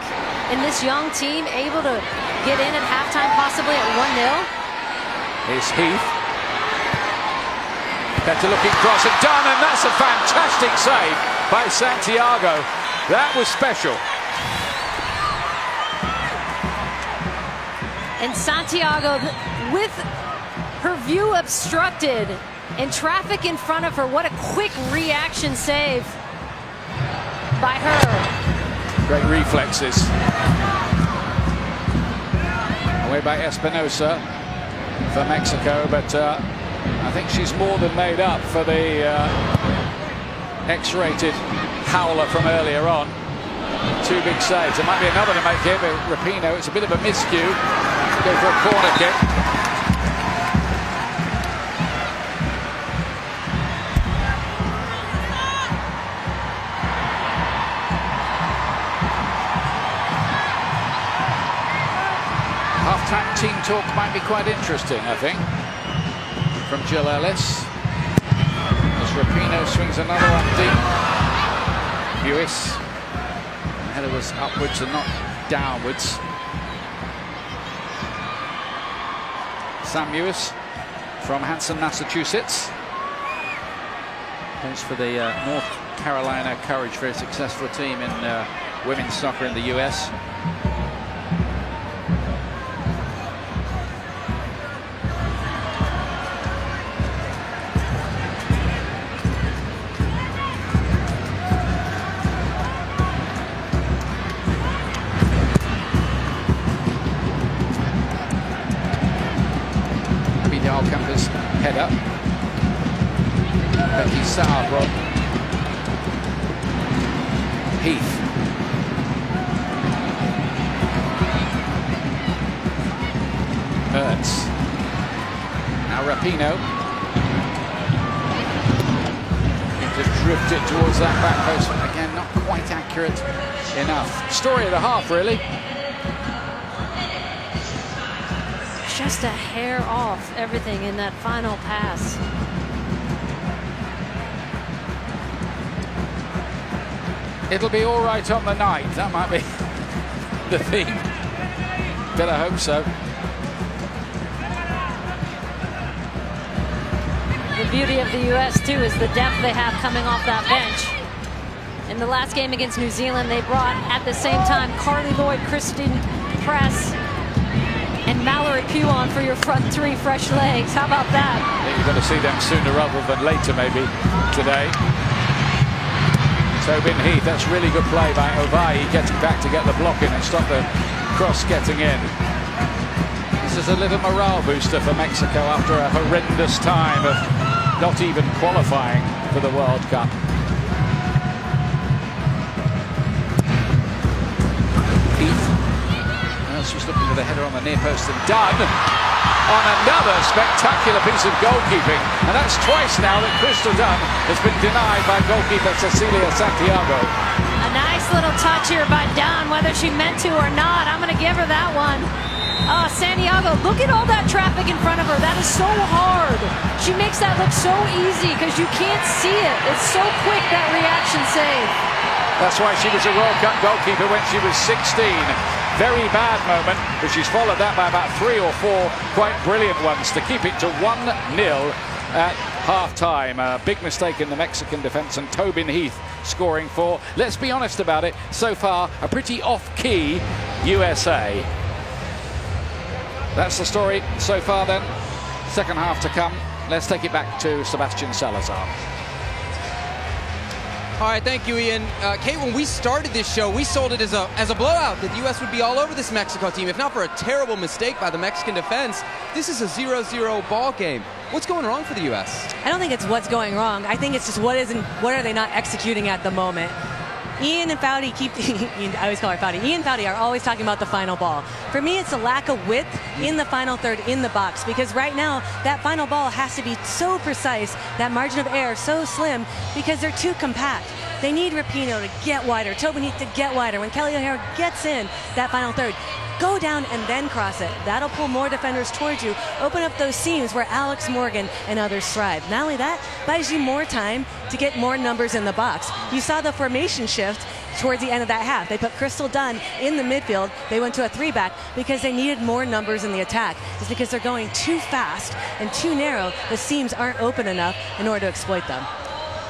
and this young team able to get in at halftime, possibly at 1-0. Here's Heath. Better looking cross and done, and that's a fantastic save by Santiago. That was special. And Santiago, with her view obstructed and traffic in front of her, what a quick reaction save by her. Great reflexes. Away by Espinosa for Mexico, but I think she's more than made up for the X-rated howler from earlier on. 2 big saves. There might be another to make here, but Rapinoe, it's a bit of a miscue. Go for a corner kick. Half-time team talk might be quite interesting, I think, from Jill Ellis. As Rapinoe swings another one deep. Lewis. The header was upwards and not downwards. Sam Lewis from Hanson, Massachusetts. Plays for the North Carolina Courage, very successful team in women's soccer in the US. Campus header. Becky Sauer. Heath. Ertz. Now Rapinoe. To drift it towards that back post. Again, not quite accurate enough. Story of the half, really. Just a hair off everything in that final pass. It'll be all right on the night. That might be the theme. Better hope so. The beauty of the U.S. too is the depth they have coming off that bench. In the last game against New Zealand, they brought at the same time Carly Lloyd, Christine Press, and Mallory Pugh on for your front 3 fresh legs. How about that? Yeah, you're going to see them sooner rather than later, maybe today. So Tobin Heath, that's really good play by Ovayi, getting back to get the block in and stop the cross getting in. This is a little morale booster for Mexico after a horrendous time of not even qualifying for the World Cup. Heath, she's looking for the header on the near post, and done on another spectacular piece of goalkeeping, and that's twice now that Crystal Dunn has been denied by goalkeeper Cecilia Santiago. A nice little touch here by Dunn, whether she meant to or not. I'm going to give her that one. Santiago, look at all that traffic in front of her. That is so hard. She makes that look so easy because you can't see it. It's so quick, that reaction save. That's why she was a World Cup goalkeeper when she was 16. Very bad moment, but she's followed that by about 3 or 4 quite brilliant ones to keep it to 1-0 at half-time. A big mistake in the Mexican defence, and Tobin Heath scoring for, let's be honest about it, so far a pretty off-key USA. That's the story so far then. Second half to come. Let's take it back to Sebastian Salazar. All right, thank you, Ian. Kate, when we started this show, we sold it as a blowout, that the U.S. would be all over this Mexico team, if not for a terrible mistake by the Mexican defense. This is a 0-0 ball game. What's going wrong for the U.S.? I don't think it's what's going wrong. I think it's just what are they not executing at the moment. Ian and Foudy I always call her Foudy. Ian and Foudy are always talking about the final ball. For me, it's a lack of width in the final third in the box, because right now that final ball has to be so precise, that margin of error so slim, because they're too compact. They need Rapinoe to get wider, Tobin Heath to get wider. When Kelly O'Hara gets in that final third, go down and then cross it. That'll pull more defenders towards you, open up those seams where Alex Morgan and others thrive. Not only that, buys you more time to get more numbers in the box. You saw the formation shift towards the end of that half. They put Crystal Dunn in the midfield. They went to a 3-back because they needed more numbers in the attack. It's because they're going too fast and too narrow. The seams aren't open enough in order to exploit them.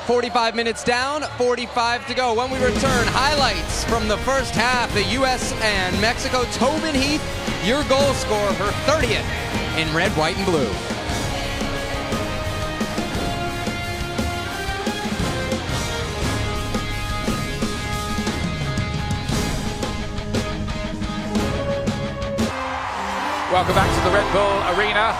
45 minutes down, 45 to go. When we return, highlights from the first half, the U.S. and Mexico. Tobin Heath, your goal scorer, her 30th in red, white, and blue. Welcome back to the Red Bull Arena.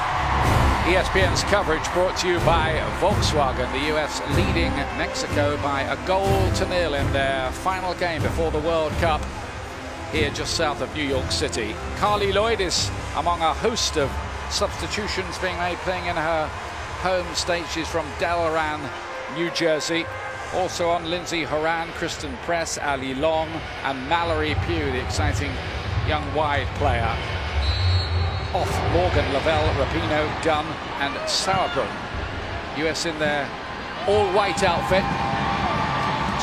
ESPN's coverage brought to you by Volkswagen. The US leading Mexico by 1-0 in their final game before the World Cup here just south of New York City. Carly Lloyd is among a host of substitutions being made, playing in her home state. She's from Delran, New Jersey. Also on, Lindsay Horan, Kristen Press, Ali Long, and Mallory Pugh, the exciting young wide player. Off, Morgan, Lavelle, Rapinoe, Dunn, and Sauerbrunn. US in their all-white outfit.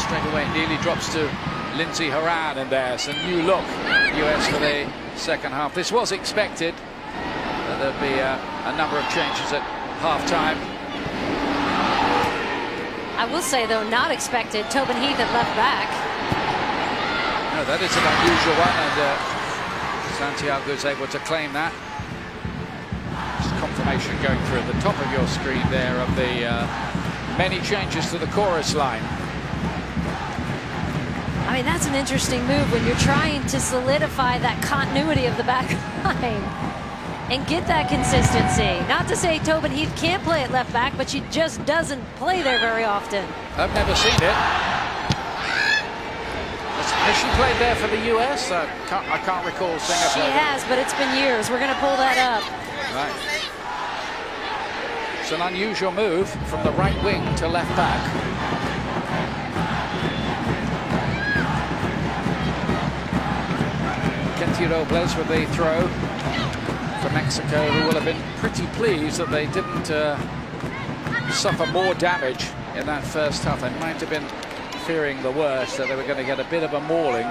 Straight away, it nearly drops to Lindsay Horan, and there's a new look. US for the second half. This was expected. There'd be a number of changes at half-time. I will say, though, not expected. Tobin Heath at left back. No, that is an unusual one, and Santiago is able to claim that. Confirmation going through at the top of your screen there of the many changes to the chorus line. I mean, that's an interesting move when you're trying to solidify that continuity of the back line and get that consistency. Not to say Tobin Heath can't play at left back, but she just doesn't play there very often. I've never seen it. Has she played there for the US? I can't recall seeing her play. She has, but it's been years. We're going to pull that up. Right. It's an unusual move from the right wing to left back. Kenty Robles with the throw for Mexico, who will have been pretty pleased that they didn't suffer more damage in that first half. They might have been fearing the worst, that they were going to get a bit of a mauling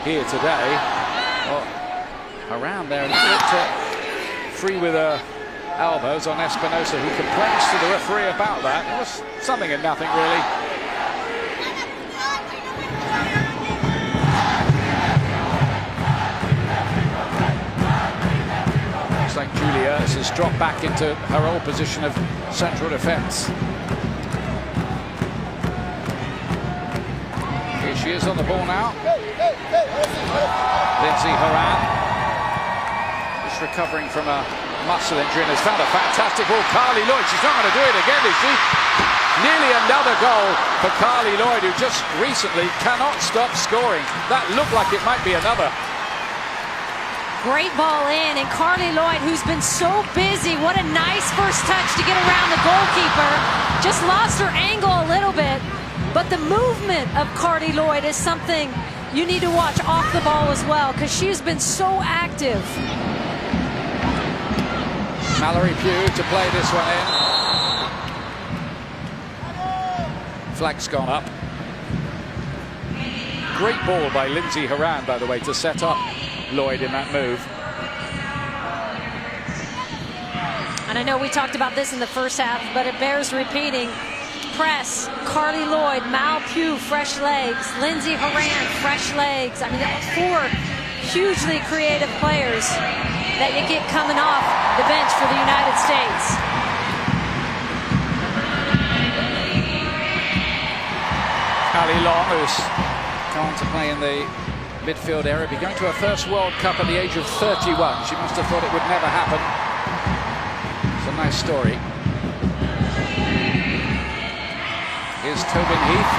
here today. Well, around there, and free with her elbows on Espinosa, who complains to the referee about that. It was something and nothing, really. Looks like Julia has dropped back into her old position of central defence. Here she is on the ball now. Lindsay Horan is recovering from a muscle injury and has found a fantastic ball. Carly Lloyd, she's not going to do it again, is she? Nearly another goal for Carly Lloyd, who just recently cannot stop scoring. That looked like it might be another. Great ball in, and Carly Lloyd, who's been so busy, what a nice first touch to get around the goalkeeper. Just lost her angle a little bit, but the movement of Carly Lloyd is something you need to watch off the ball as well, because she's been so active. Mallory Pugh to play this one in. Flag's gone up. Great ball by Lindsay Horan, by the way, to set up Lloyd in that move. And I know we talked about this in the first half, but it bears repeating. Press, Carly Lloyd, Mal Pugh, fresh legs, Lindsay Horan, fresh legs. I mean, 4 hugely creative players that you get coming off the bench for the United States. Ali Long, who's gone to play in the midfield area, be going to her first World Cup at the age of 31. She must have thought it would never happen. It's a nice story. Here's Tobin Heath.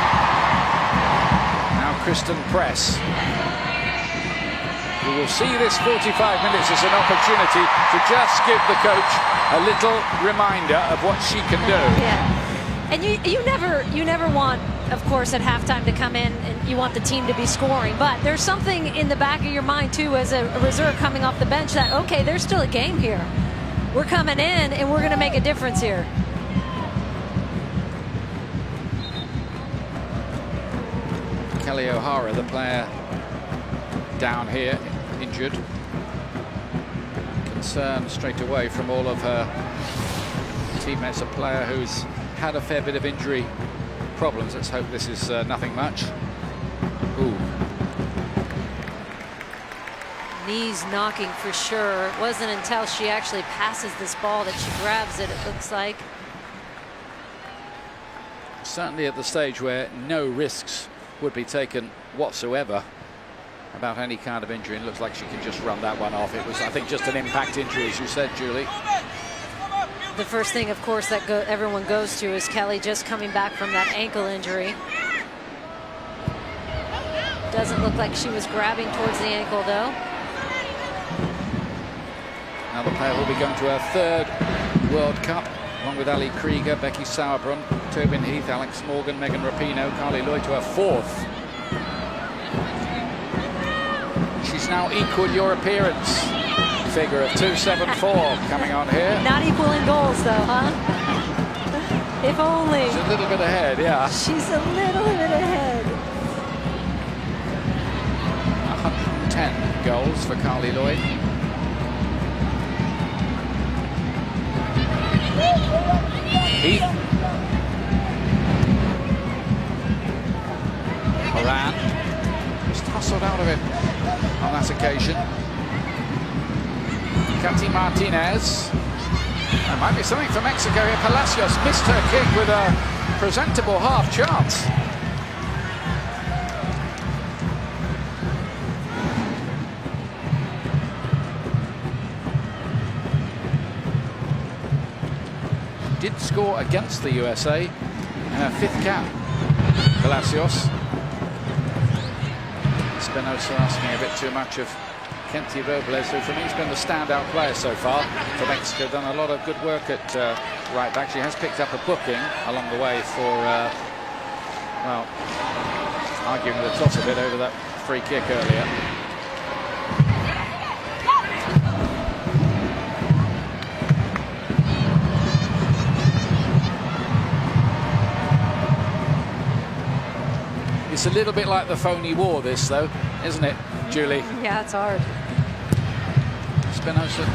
Now Kristen Press. We will see this 45 minutes as an opportunity to just give the coach a little reminder of what she can do. Yeah. And you never want, of course, at halftime to come in and you want the team to be scoring. But there's something in the back of your mind, too, as a reserve coming off the bench that, okay, there's still a game here. We're coming in and we're going to make a difference here. Kelly O'Hara, the player down here, injured. Concern straight away from all of her teammates. A player who's had a fair bit of injury problems. Let's hope this is nothing much. Ooh. Knees knocking for sure. It wasn't until she actually passes this ball that she grabs it, it looks like. Certainly at the stage where no risks would be taken whatsoever about any kind of injury. It looks like she can just run that one off. It was, I think, just an impact injury, as you said, Julie. The first thing, of course, that everyone goes to is Kelly just coming back from that ankle injury. Doesn't look like she was grabbing towards the ankle, though. Now the player will be going to her 3rd World Cup, along with Ali Krieger, Becky Sauerbrunn, Tobin Heath, Alex Morgan, Megan Rapinoe, Carly Lloyd to her 4th. She's now equaled your appearance figure of 2.74 coming on here. Not equaling goals, though, huh? If only. She's a little bit ahead, yeah. She's a little bit ahead. 110 goals for Carly Lloyd. Heath. Horan just hustled out of it on that occasion. Katy Martinez. There might be something for Mexico here. Palacios missed her kick with a presentable half chance. Did score against the USA in her 5th cap. Palacios. Espinosa asking a bit too much of Kenty Robles, who for me has been the standout player so far for Mexico. Done a lot of good work at right back. She has picked up a booking along the way for, well, arguing the toss a bit over that free kick earlier. It's a little bit like the phony war, this, though, isn't it, Julie? Yeah, it's hard. Espinosa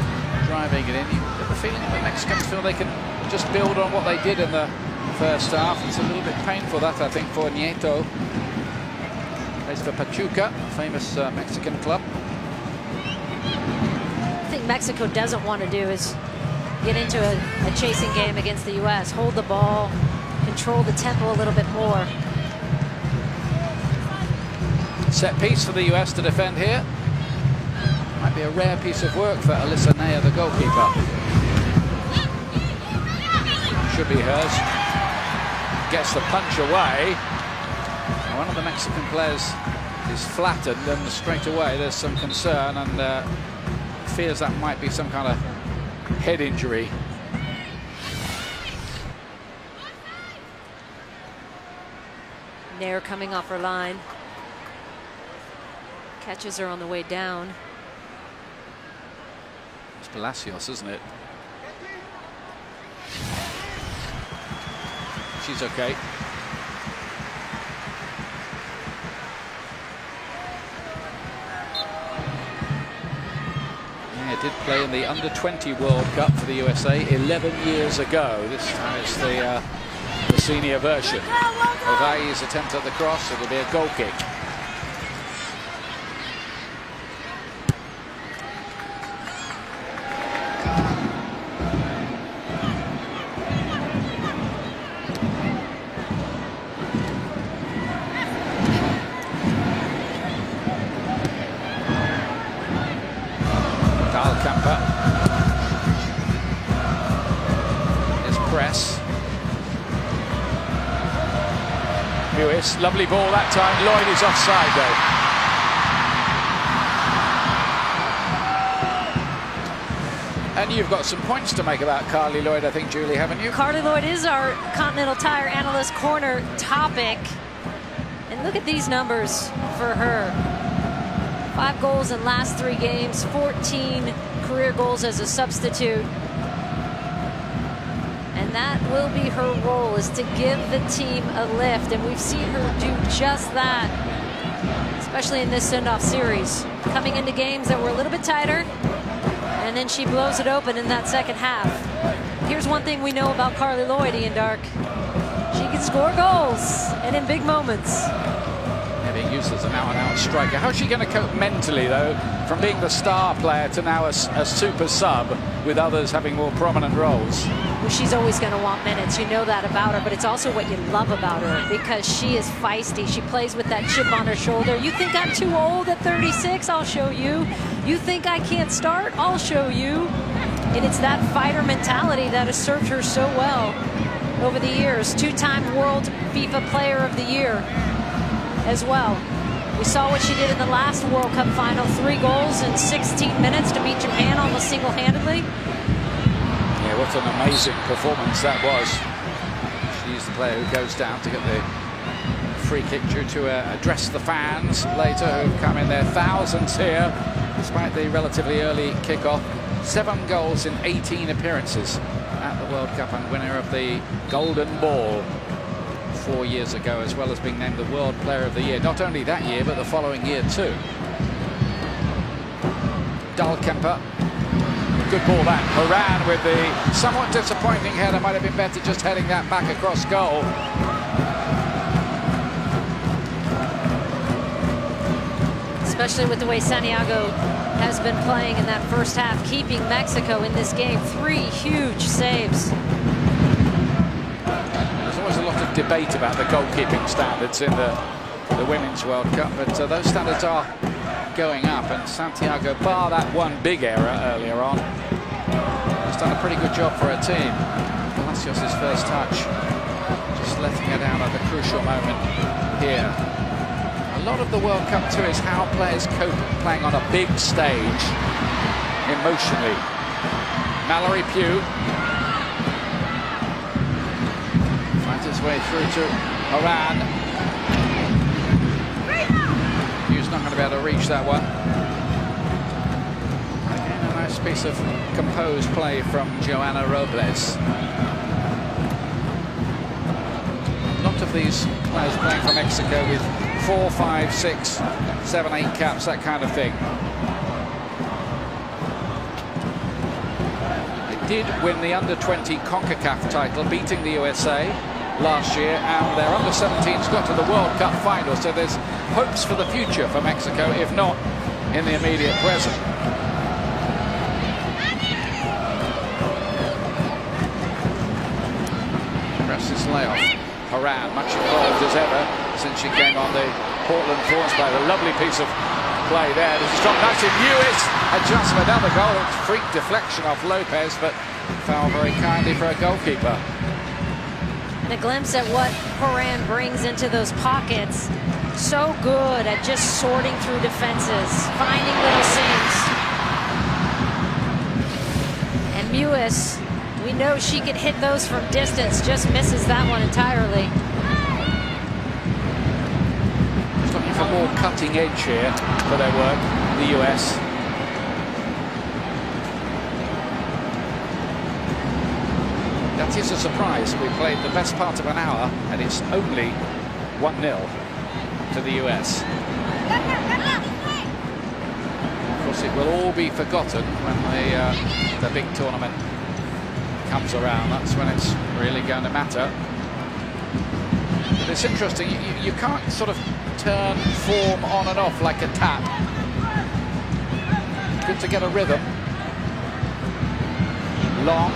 driving it in. You get the feeling that the Mexicans feel they can just build on what they did in the first half. It's a little bit painful, that, I think, for Nieto. Plays for Pachuca, famous Mexican club. I think Mexico doesn't want to do is get into a chasing game against the U.S. Hold the ball, control the tempo a little bit more. Set piece for the US to defend here. Might be a rare piece of work for Alyssa Naya, the goalkeeper. Should be hers. Gets the punch away. One of the Mexican players is flattened, and straight away there's some concern and fears that might be some kind of head injury. Nair coming off her line. Catches her on the way down. It's Palacios, isn't it? She's okay. Yeah, did play in the Under-20 World Cup for the USA 11 years ago. This time it's the senior version. Ovai's attempt at the cross, it'll be a goal kick. Lovely ball that time. Lloyd is offside though. And you've got some points to make about Carly Lloyd, I think, Julie, haven't you? Carly Lloyd is our Continental Tire Analyst Corner topic. And look at these numbers for her. 5 goals in last 3 games, 14 career goals as a substitute. And that will be her role, is to give the team a lift. And we've seen her do just that, especially in this send-off series. Coming into games that were a little bit tighter, and then she blows it open in that second half. Here's one thing we know about Carly Lloyd, Ian Dark. She can score goals, and in big moments. Being used as an out-and-out striker. How's she going to cope mentally, though, from being the star player to now a super sub with others having more prominent roles? Well, she's always going to want minutes. You know that about her, but it's also what you love about her, because she is feisty. She plays with that chip on her shoulder. You think I'm too old at 36? I'll show you. You think I can't start? I'll show you. And it's that fighter mentality that has served her so well over the years. 2-time World FIFA Player of the Year as well. We saw what she did in the last World Cup final. 3 goals in 16 minutes to beat Japan almost single-handedly. Yeah, what an amazing performance that was. She's the player who goes down to get the free kick due to address the fans later, who've come in their thousands here despite the relatively early kickoff. 7 goals in 18 appearances at the World Cup, and winner of the Golden Ball 4 years ago, as well as being named the World Player of the Year. Not only that year, but the following year too. Dahlkemper. Good ball that. Moran with the somewhat disappointing header. Might have been better just heading that back across goal. Especially with the way Santiago has been playing in that first half, keeping Mexico in this game. 3 huge saves. There's always a lot of debate about the goalkeeping standards in the Women's World Cup, but those standards are going up, and Santiago, bar that one big error earlier on, has done a pretty good job for her team. Palacios' first touch, just letting her down at the crucial moment here. A lot of the World Cup too is how players cope playing on a big stage emotionally. Mallory Pugh finds its way through to Moran. Pugh's not going to be able to reach that one. Again, a nice piece of composed play from Joanna Robles. A lot of these players playing for Mexico with 4, 5, 6, 7, 8 caps, that kind of thing. They did win the Under-20 CONCACAF title, beating the USA last year, and their Under-17s got to the World Cup final, so there's hopes for the future for Mexico, if not in the immediate present. Presses layoff. Haran, much involved as ever since she came on the Portland Thorns player. A lovely piece of play there. This is dropped nice in Lewis. Adjust for another goal. It's freak deflection off Lopez, but fell very kindly for a goalkeeper. And a glimpse at what Horan brings into those pockets. So good at just sorting through defenses, finding little seams. And Mewis, we know she can hit those from distance, just misses that one entirely. Just looking for more cutting edge here for their work, the US. That is a surprise. We played the best part of an hour and it's only 1-0 to the US. Of course, it will all be forgotten when the big tournament comes around. That's when it's really going to matter. But it's interesting, you can't sort of turn form on and off like a tap. Good to get a rhythm. Long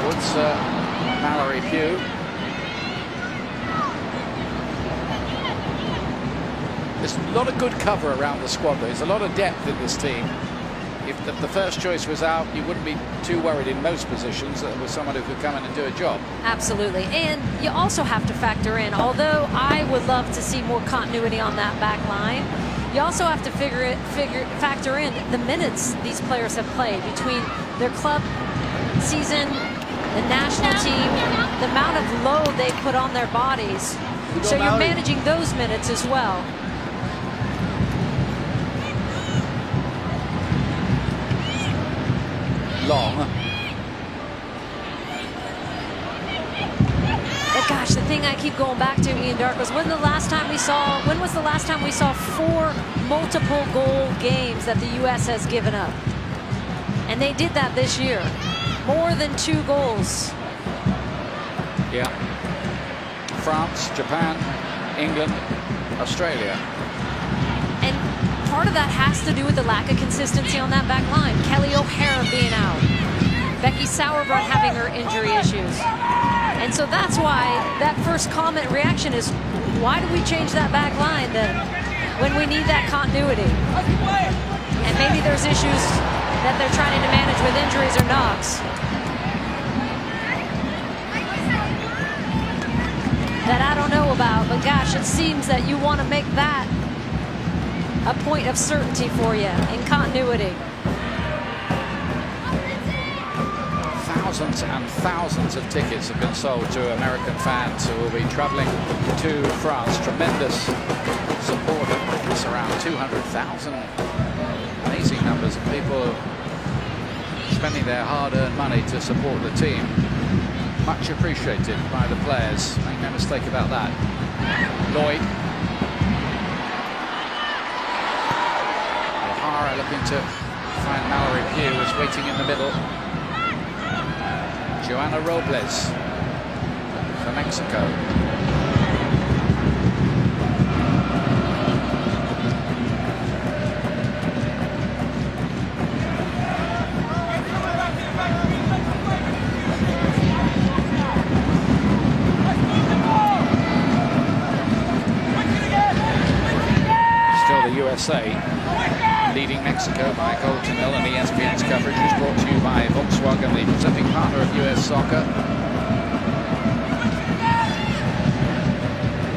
towards Mallory Pugh. There's a lot of good cover around the squad. There's a lot of depth in this team. If the first choice was out, you wouldn't be too worried in most positions that there was someone who could come in and do a job. Absolutely. And you also have to factor in, although I would love to see more continuity on that back line, you also have to factor in the minutes these players have played between their club season, the national team, the amount of load they put on their bodies. So you're managing those minutes as well. Long. But gosh, the thing I keep going back to, Ian Darke, was when was the last time we saw 4 multiple goal games that the U.S. has given up? And they did that this year. More than 2 goals. Yeah. France, Japan, England, Australia. And part of that has to do with the lack of consistency on that back line. Kelly O'Hara being out. Becky Sauerbrunn having her injury issues. And so that's why that first comment reaction is, why do we change that back line then when we need that continuity? And maybe there's issues that they're trying to manage with injuries or knocks that I don't know about, but gosh, it seems that you want to make that a point of certainty for you in continuity. Thousands and thousands of tickets have been sold to American fans who will be traveling to France. Tremendous support. It's around 200,000. Amazing numbers of people spending their hard-earned money to support the team. Much appreciated by the players. Make no mistake about that. Lloyd. O'Hara looking to find Mallory Pugh, who's waiting in the middle. Joanna Robles for Mexico. USA leading Mexico by a goal to 0, and ESPN's coverage is brought to you by Volkswagen, the presenting partner of US Soccer.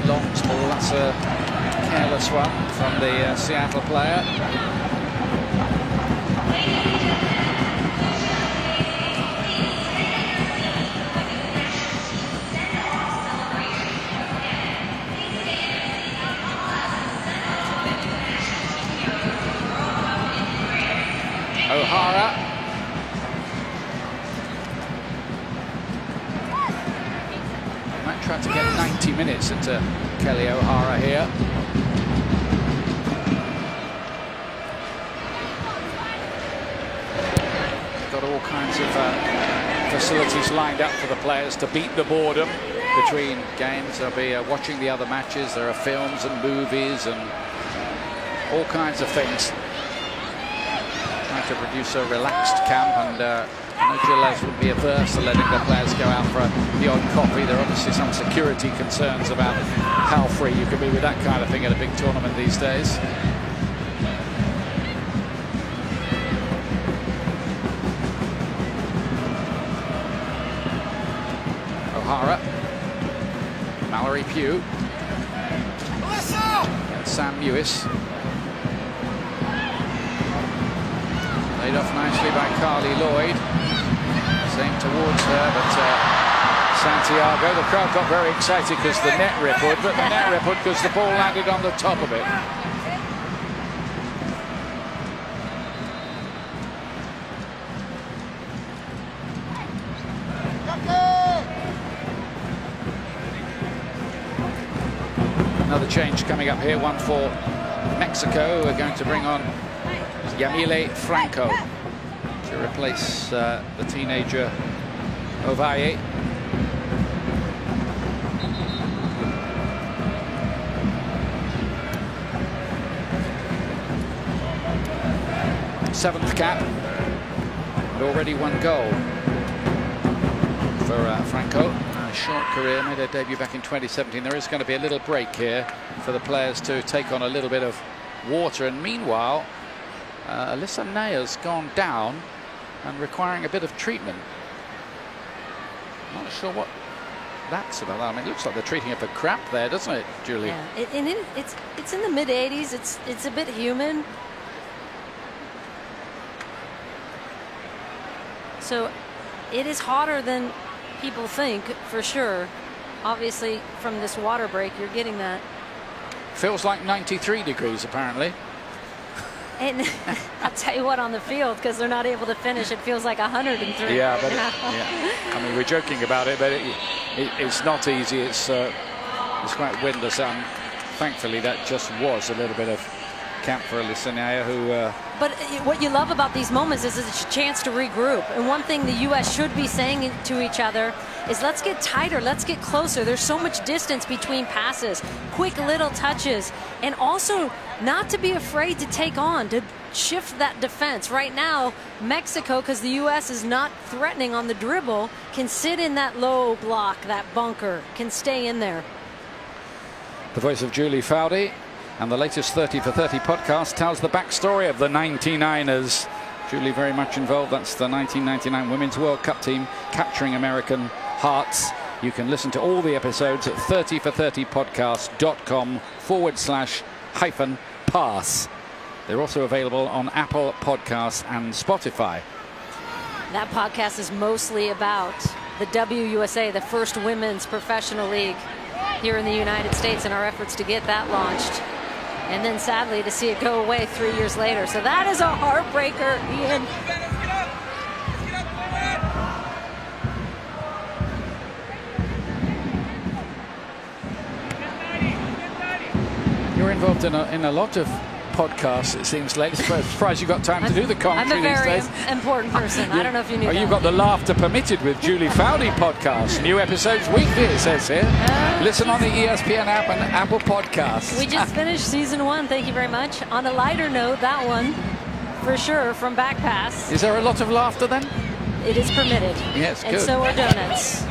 Long ball, that's a careless one from the Seattle player. O'Hara. Might try to get 90 minutes into Kelly O'Hara here. Got all kinds of facilities lined up for the players to beat the boredom between games. They'll be watching the other matches. There are films and movies and all kinds of things. To produce a relaxed camp, and I know Gilles would be averse to letting the players go out for a the odd coffee. There are obviously some security concerns about how free you can be with that kind of thing at a big tournament these days. O'Hara, Mallory Pugh, and Sam Mewis. Laid off nicely by Carly Lloyd. Same towards her, but Santiago. The crowd got very excited because the net rippled, but the net rippled because the ball landed on the top of it. Another change coming up here, one for Mexico. We're going to bring on Yamile Franco to replace the teenager Ovalle. Seventh cap, and already one goal for Franco. A short career, made her debut back in 2017. There is going to be a little break here for the players to take on a little bit of water, and meanwhile Alyssa Nayer's gone down and requiring a bit of treatment. Not sure what that's about. I mean, it looks like they're treating her for cramp there, doesn't it, Julie? Yeah, it's in the mid-80s. It's a bit humid. So it is hotter than people think, for sure. Obviously, from this water break, you're getting that. Feels like 93 degrees, apparently. And I'll tell you what, on the field, because they're not able to finish, it feels like 103. Yeah, but I mean, we're joking about it, but it's not easy. It's quite windless. Thankfully, that just was a little bit of camp for Alyssa Nayer, who. But what you love about these moments is it's a chance to regroup. And one thing the U.S. should be saying to each other is, let's get tighter, let's get closer. There's so much distance between passes, quick little touches, and also not to be afraid to take on, to shift that defense. Right now, Mexico, because the U.S. is not threatening on the dribble, can sit in that low block, that bunker, can stay in there. The voice of Julie Foudy. And the latest 30 for 30 podcast tells the backstory of the 99ers. Julie very much involved. That's the 1999 Women's World Cup team capturing American hearts. You can listen to all the episodes at 30for30podcast.com/pass. They're also available on Apple Podcasts and Spotify. That podcast is mostly about the WUSA, the first women's professional league here in the United States, and our efforts to get that launched. And then sadly to see it go away 3 years later. So that is a heartbreaker, Ian. You're involved in a lot of podcasts, it seems, lately. Surprised you got time to do the commentary these days. I'm a very important person. I don't know if you knew that. You've got the Laughter Permitted with Julie Foudy podcast. New episodes weekly, it says here. Listen on the ESPN app and Apple Podcasts. We just finished season 1. Thank you very much. On a lighter note, that one, for sure, from Back Pass. Is there a lot of laughter then? It is permitted. Yes, good. And so are donuts.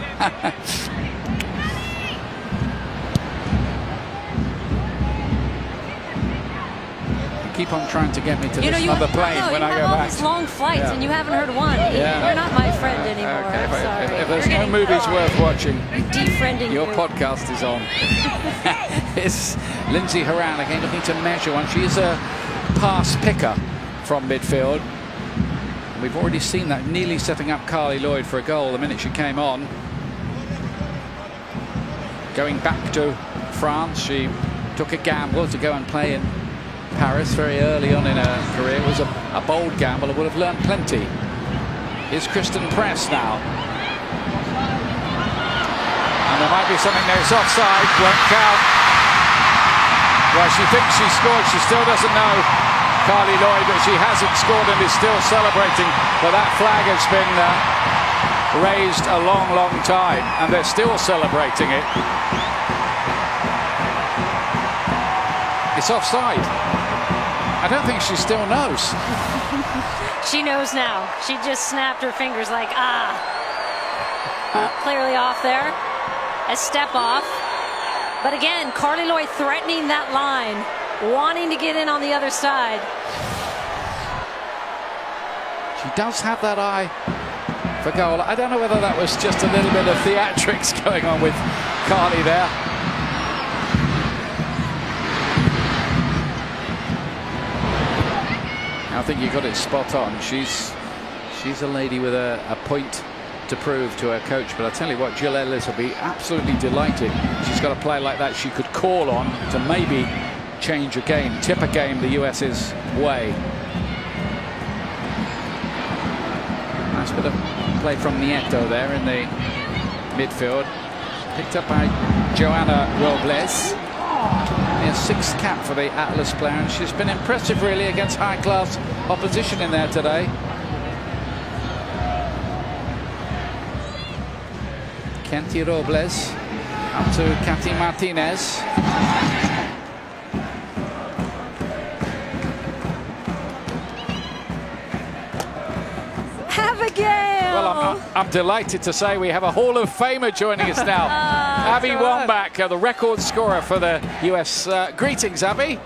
Keep on trying to get me to listen on the plane when I go back. You have all these long flights and you haven't heard one. Yeah. You're not my friend anymore. Okay, Sorry. if there's no movies worth watching, defriending your you. podcast is on. It's Lindsay Horan again looking to measure one. She is a pass picker from midfield. We've already seen that nearly setting up Carly Lloyd for a goal the minute she came on. Going back to France, she took a gamble to go and play in Paris very early on in her career. It was a bold gamble and would have learned plenty. Here's Kristen Press now. And there might be something there. It's offside, won't count. Well, she thinks she scored. She still doesn't know, Carly Lloyd, but she hasn't scored and is still celebrating. But that flag has been raised a long, long time, and they're still celebrating it. It's offside. I don't think she still knows. She knows now. She just snapped her fingers like, ah. Clearly off there. A step off. But again, Carly Lloyd threatening that line, wanting to get in on the other side. She does have that eye for goal. I don't know whether that was just a little bit of theatrics going on with Carly there. I think you got it spot on. She's a lady with a point to prove to her coach, but I tell you what, Jill Ellis will be absolutely delighted. She's got a player like that she could call on to maybe change a game, tip a game the US's way. Nice bit of play from Nieto there in the midfield. Picked up by Joanna Robles. A sixth cap for the Atlas player, and she's been impressive really against high-class opposition in there today. Kenty Robles up to Katy Martinez. Abigail! Well, I'm delighted to say we have a Hall of Famer joining us now. Abby Wambach, the record scorer for the US. Greetings, Abby.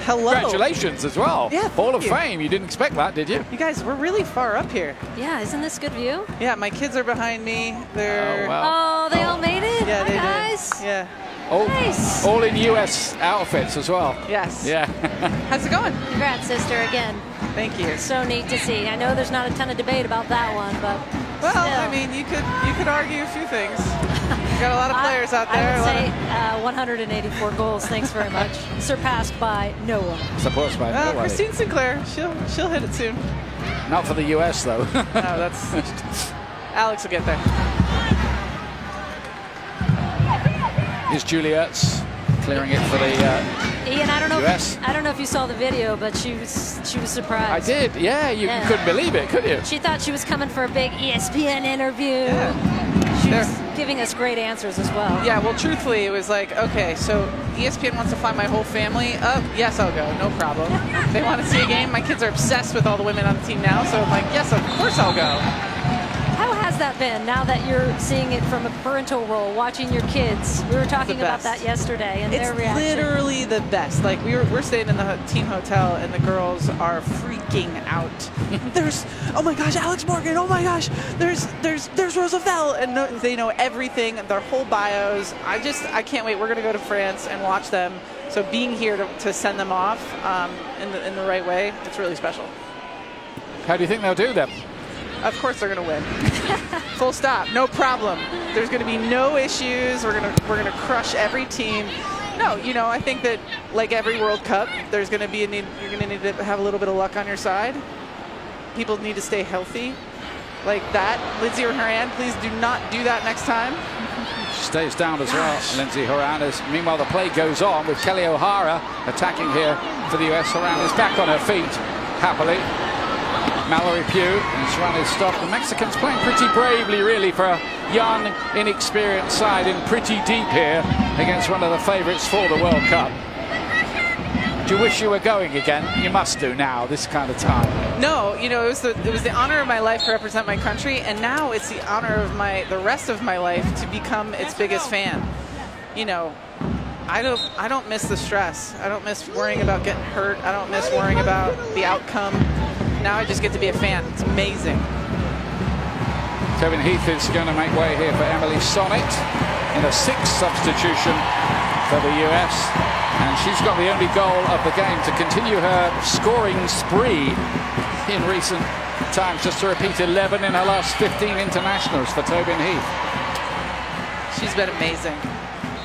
Hello. Congratulations as well. Yeah, Hall of Fame. You didn't expect that, did you? You guys, we're really far up here. Yeah, isn't this good view? Yeah, my kids are behind me. They're... Oh, they all made it? Yeah, they guys. did. Yeah. Nice. All in US outfits as well. Yes. Yeah. How's it going? Congrats, sister, again. Thank you. So neat to see. I know there's not a ton of debate about that one, but well, still. I mean, you could argue a few things. You got a lot of players out there. I would say 184 goals. Thanks very much. Surpassed by no one. Surpassed by no one. Christine Sinclair, she'll hit it soon. Not for the US though. No, that's Alex will get there. Here's Juliet's clearing it for the Ian, I don't know. US. I don't know if you saw the video, but she was surprised. I did. Yeah, you couldn't believe it, could you? She thought she was coming for a big ESPN interview. Yeah. She was giving us great answers as well. Yeah, well, truthfully, it was like, okay, so ESPN wants to fly my whole family. Oh, yes, I'll go. No problem. They want to see a game. My kids are obsessed with all the women on the team now, so I'm like, yes, of course I'll go. How has that been now that you're seeing it from a parental role, watching your kids? We were talking about that yesterday and their reaction. It's literally the best. Like we're staying in the team hotel and the girls are freaking out. Oh my gosh, Alex Morgan. Oh my gosh, there's Roosevelt, and they know everything, their whole bios. I can't wait. We're gonna go to France and watch them. So being here to send them off in the right way, it's really special. How do you think they'll do then? Of course they're going to win. Full stop. No problem. There's going to be no issues. We're going to crush every team. No, I think that like every World Cup, there's going to be you're going to need to have a little bit of luck on your side. People need to stay healthy. Like that. Lindsey Horan, please do not do that next time. She stays down as well, Lindsey Horan. Meanwhile, the play goes on with Kelly O'Hara attacking here for the US. Horan is back on her feet, happily. Mallory Pugh has run his stop. The Mexicans playing pretty bravely, really, for a young, inexperienced side and pretty deep here against one of the favourites for the World Cup. Do you wish you were going again? You must do now, this kind of time. No, it was the honor of my life to represent my country, and now it's the honor of the rest of my life to become its biggest fan. I don't miss the stress. I don't miss worrying about getting hurt. I don't miss worrying about the outcome. Now I just get to be a fan. It's amazing. Tobin Heath is going to make way here for Emily Sonnet in a sixth substitution for the US. And she's got the only goal of the game to continue her scoring spree in recent times. Just to repeat, 11 in her last 15 internationals for Tobin Heath. She's been amazing.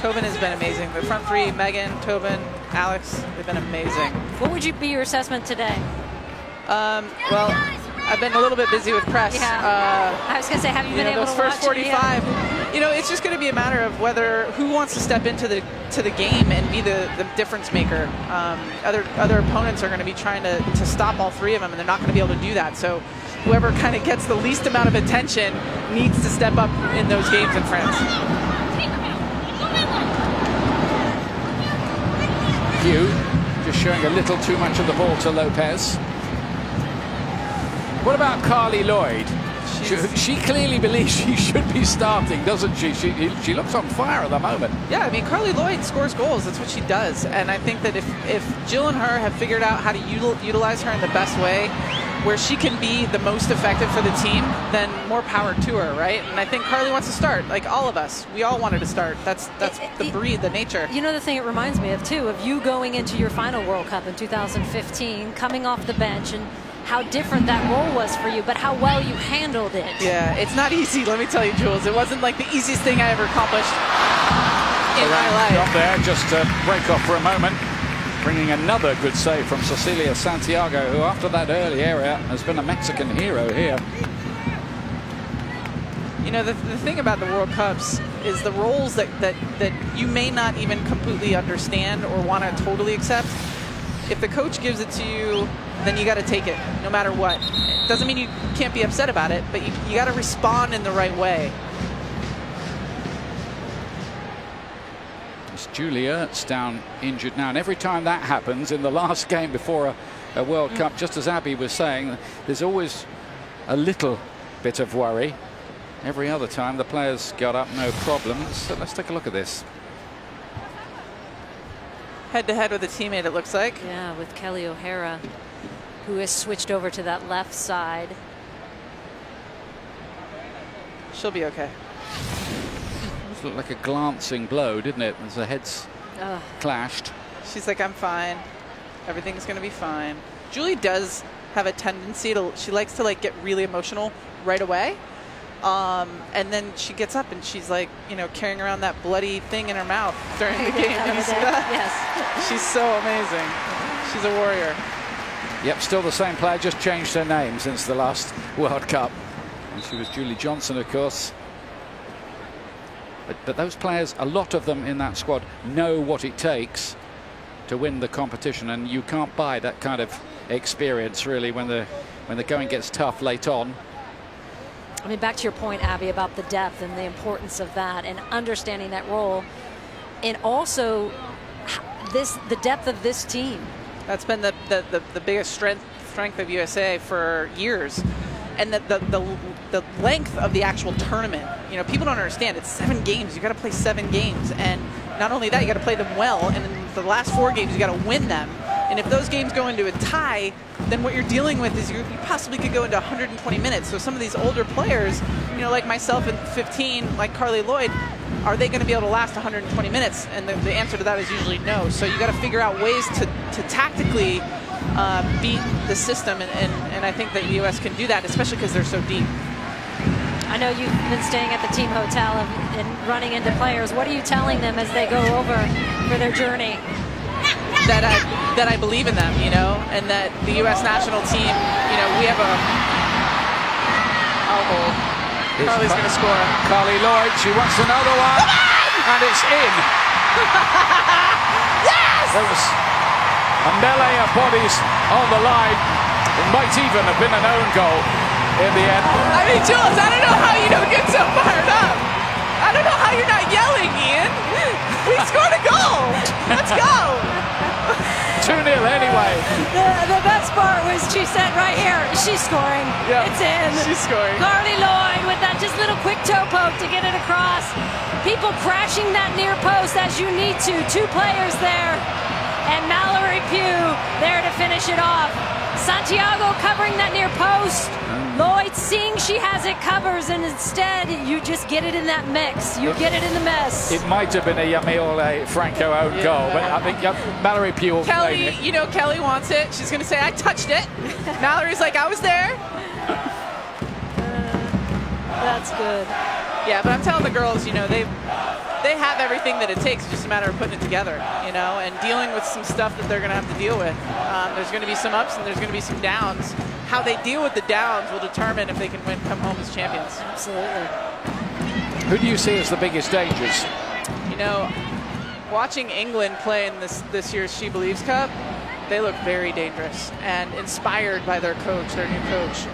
Tobin has been amazing. The front three, Megan, Tobin, Alex, they've been amazing. What would be your assessment today? Well, I've been a little bit busy with press. Yeah. I was going to say, have you been able to those first watch 45? It's just going to be a matter of who wants to step into the game and be the difference maker. Other opponents are going to be trying to stop all three of them, and they're not going to be able to do that. So whoever kind of gets the least amount of attention needs to step up in those games in France. Hugh just showing a little too much of the ball to Lopez. What about Carly Lloyd? She clearly believes she should be starting, doesn't she? She looks on fire at the moment. Yeah, I mean, Carly Lloyd scores goals. That's what she does. And I think that if Jill and her have figured out how to utilize her in the best way, where she can be the most effective for the team, then more power to her, right? And I think Carly wants to start, like all of us. We all wanted to start. That's the breed, the nature. You know, the thing it reminds me of, too, of you going into your final World Cup in 2015, coming off the bench, and how different that role was for you, but how well you handled it. Yeah, it's not easy, let me tell you, Jules. It wasn't like the easiest thing I ever accomplished in my life. Up there, just to break off for a moment. Bringing another good save from Cecilia Santiago, who after that early area has been a Mexican hero here. You know, the thing about the World Cups is the roles that you may not even completely understand or want to totally accept. If the coach gives it to you, then you got to take it, no matter what. It doesn't mean you can't be upset about it, but you got to respond in the right way. Julie Ertz down injured now, and every time that happens in the last game before a World Cup, just as Abby was saying, there's always a little bit of worry. Every other time the players got up, no problems. So let's take a look at this. Head-to-head with a teammate, it looks like. Yeah, with Kelly O'Hara, who has switched over to that left side. She'll be okay. Looked like a glancing blow, didn't it, as the heads clashed. She's like, I'm fine. Everything's going to be fine. Julie does have a tendency to, she likes to like get really emotional right away. And then she gets up and she's like, you know, carrying around that bloody thing in her mouth during the game. Did you see that? Yes. She's so amazing. She's a warrior. Yep, still the same player, just changed her name since the last World Cup. And she was Julie Johnson, of course. But those players, a lot of them in that squad, know what it takes to win the competition, and you can't buy that kind of experience really when the going gets tough late on. I mean, back to your point, Abby, about the depth and the importance of that and understanding that role, and also the depth of this team. That's been the biggest strength of USA for years. And the length of the actual tournament, you know, people don't understand. It's 7 games. You got to play 7 games, and not only that, you got to play them well. And in the last 4 games, you got to win them. And if those games go into a tie, then what you're dealing with is you possibly could go into 120 minutes. So some of these older players, you know, like myself at 15, like Carly Lloyd, are they going to be able to last 120 minutes? And the answer to that is usually no. So you got to figure out ways to tactically beat the system, and I think that the U.S. can do that, especially because they're so deep. I know you've been staying at the team hotel and running into players. What are you telling them as they go over for their journey? That I believe in them, you know, and that the U.S. national team, you know, we have a... Oh, Carly's going to score. Carly Lloyd, she wants another one, and it's in. Yes! There was a melee of bodies on the line. It might even have been an own goal in the end. I mean, Jules, I don't know how you don't get so fired up. I don't know how you're not yelling, Ian. We scored a goal. Let's go. 2-0 anyway. The best part was she said right here, she's scoring. Yep. It's in. She's scoring. Carly Lloyd with that just little quick toe poke to get it across. People crashing that near post as you need to. 2 players there. And Mallory Pugh there to finish it off. Santiago covering that near post. Lloyd seeing she has it covers, and instead you just get it in that mix. You get it in the mess. It might have been a Yamiole Franco own goal, but I think Mallory Pugh will Kelly, it. you know, Kelly wants it. She's going to say, I touched it. Mallory's like, I was there. That's good. Yeah, but I'm telling the girls, you know, they have everything that it takes. It's just a matter of putting it together, you know, and dealing with some stuff that they're going to have to deal with. There's going to be some ups and there's going to be some downs. How they deal with the downs will determine if they can come home as champions. Absolutely. Who do you see as the biggest dangers? You know, watching England play in this year's She Believes Cup, they look very dangerous and inspired by their coach, their new coach.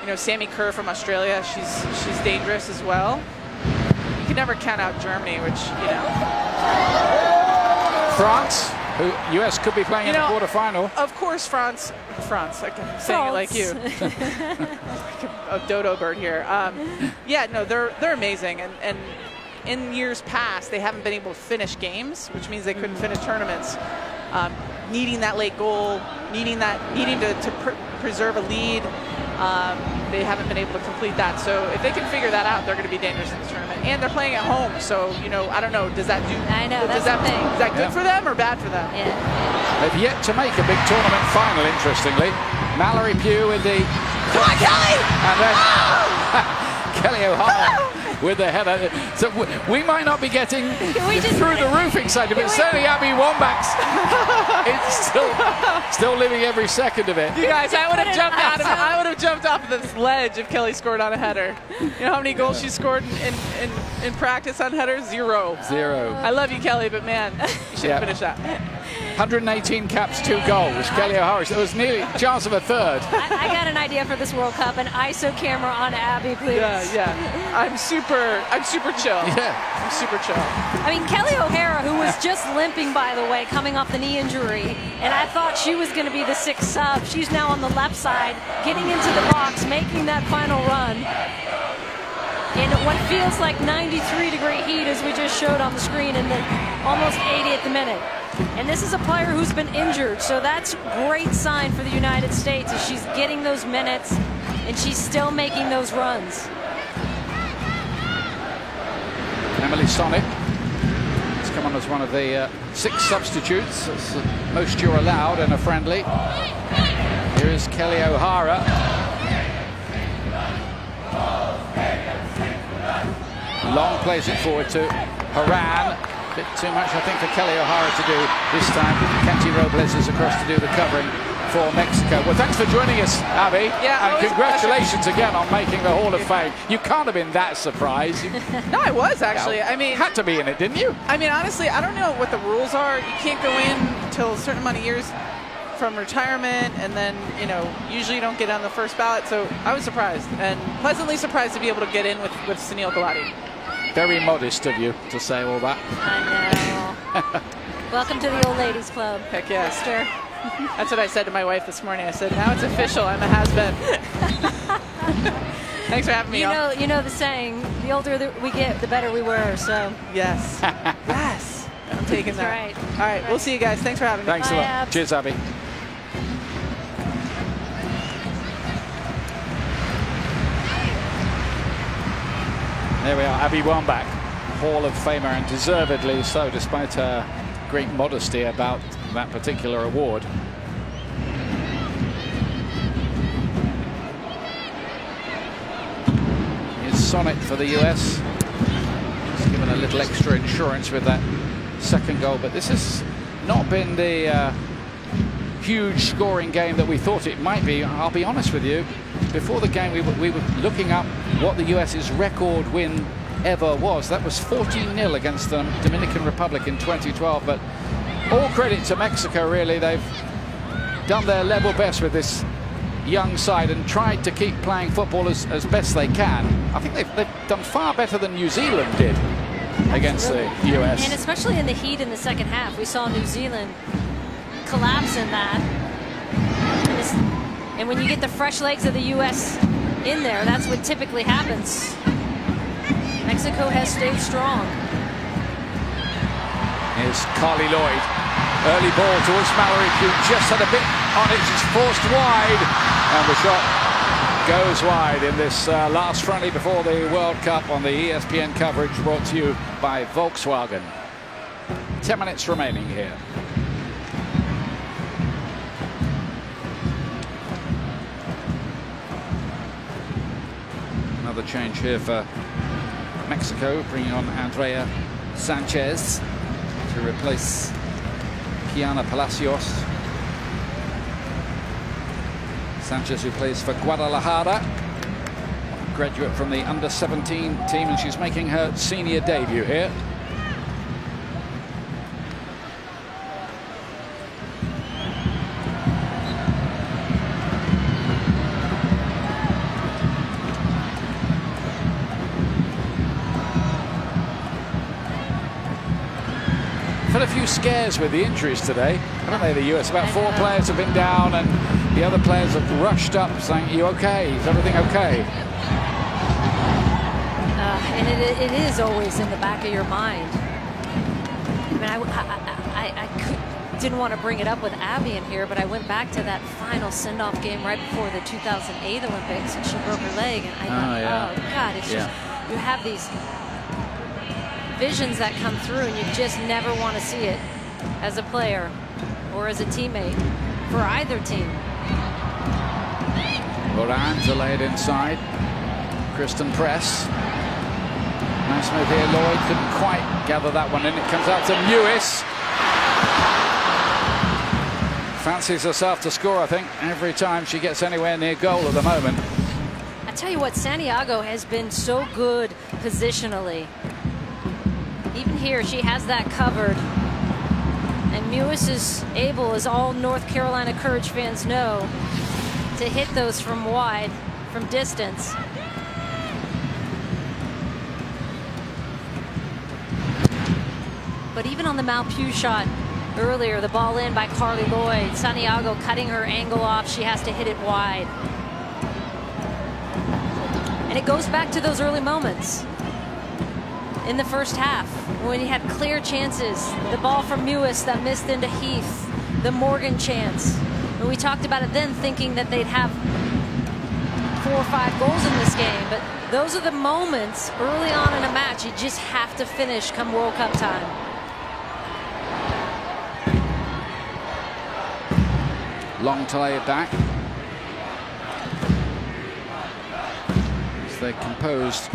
You know, Sammy Kerr from Australia, she's dangerous as well. You can never count out Germany, which, you know. France, who U.S. could be playing in the quarterfinal. Of course, France. I'm saying it like you. dodo bird here. Yeah, no, they're amazing, and in years past they haven't been able to finish games, which means they couldn't finish tournaments. Needing that late goal, needing to preserve a lead. They haven't been able to complete that. So if they can figure that out, they're going to be dangerous in this tournament. And they're playing at home, so I don't know. Does that do? I know that's the thing. Is that good for them or bad for them? Yeah. They've yet to make a big tournament final. Interestingly, Mallory Pugh with the. Come on, Kelly! And then Kelly O'Hara with the header. So we might not be getting through the roof excited, but certainly Abby Wambach's it's still living every second of it. You guys, I would have jumped off of this ledge if Kelly scored on a header. You know how many goals she scored in practice on headers? Zero. I love you, Kelly, but man, you should finish that. 118 caps, 2 goals. Kelly O'Hara. It was nearly a chance of a third. I got an idea for this World Cup. An ISO camera on Abby, please. Yeah. I'm super chill. Yeah. I'm super chill. I mean, Kelly O'Hara, who was just limping, by the way, coming off the knee injury, and I thought she was going to be the 6th sub. She's now on the left side, getting into the box, making that final run. In what feels like 93-degree heat, as we just showed on the screen, in the almost 80th minute. And this is a player who's been injured, so that's a great sign for the United States as she's getting those minutes and she's still making those runs. Emily Sonnet has come on as one of the 6 substitutes. That's the most you're allowed in a friendly. Here is Kelly O'Hara. Long plays it forward to Haran. Bit too much, I think, for Kelly O'Hara to do this time. Kenty Robles is across to do the covering for Mexico. Well, thanks for joining us, Abby. Yeah, and congratulations again on making the Hall of Fame. You can't have been that surprised. No, I was actually. I mean, had to be in it, didn't you? I mean, honestly, I don't know what the rules are. You can't go in until a certain amount of years from retirement, and then usually you don't get on the first ballot. So I was surprised, and pleasantly surprised to be able to get in with Sunil Gulati. Very modest of you to say all that. I know. Welcome to the old ladies club. Heck yeah. Sister. That's what I said to my wife this morning. I said, now it's official. I'm a has-been. Thanks for having me. You know the saying, the older that we get, the better we were, so. Yes. Yes. I'm taking that. Right. All right. We'll see you guys. Thanks for having me. Thanks a lot. Abs. Cheers, Abby. There we are, Abby Wambach, Hall of Famer, and deservedly so, despite her great modesty about that particular award. Here's Sonnet for the US. Just given a little extra insurance with that second goal, but this has not been the huge scoring game that we thought it might be. I'll be honest with you. Before the game, we were looking up what the US's record win ever was. That was 14-0 against the Dominican Republic in 2012. But all credit to Mexico, really. They've done their level best with this young side and tried to keep playing football as best they can. I think they've done far better than New Zealand did against the US. And especially in the heat in the second half, we saw New Zealand collapse in that. And when you get the fresh legs of the U.S. in there, that's what typically happens. Mexico has stayed strong. Here's Carly Lloyd. Early ball towards Mallory Pugh. Just had a bit on it. She's forced wide. And the shot goes wide in this last friendly before the World Cup on the ESPN coverage brought to you by Volkswagen. 10 minutes remaining here. Another change here for Mexico, bringing on Andrea Sanchez to replace Kiana Palacios. Sanchez, who plays for Guadalajara, graduate from the under-17 team, and she's making her senior debut here. Had a few scares with the injuries today, haven't they, the US? About 4 players have been down, and the other players have rushed up saying, "You okay? Is everything okay?" And it is always in the back of your mind. I mean, I didn't want to bring it up with Abby in here, but I went back to that final send-off game right before the 2008 Olympics, and she broke her leg. And I thought, oh God, it's just, you have these visions that come through, and you just never want to see it as a player or as a teammate for either team. Horan to lay it inside. Kristen Press. Nice move here. Lloyd couldn't quite gather that one in. It comes out to Mewis. Fancies herself to score, I think, every time she gets anywhere near goal at the moment. I tell you what, Santiago has been so good positionally. Even here, she has that covered. And Mewis is able, as all North Carolina Courage fans know, to hit those from wide, from distance. But even on the Malpew shot earlier, the ball in by Carly Lloyd, Santiago cutting her angle off, she has to hit it wide. And it goes back to those early moments in the first half when you had clear chances. The ball from Mewis that missed into Heath, the Morgan chance. And we talked about it then, thinking that they'd have 4 or 5 goals in this game. But those are the moments early on in a match you just have to finish come World Cup time. Long to lay it back. As they composed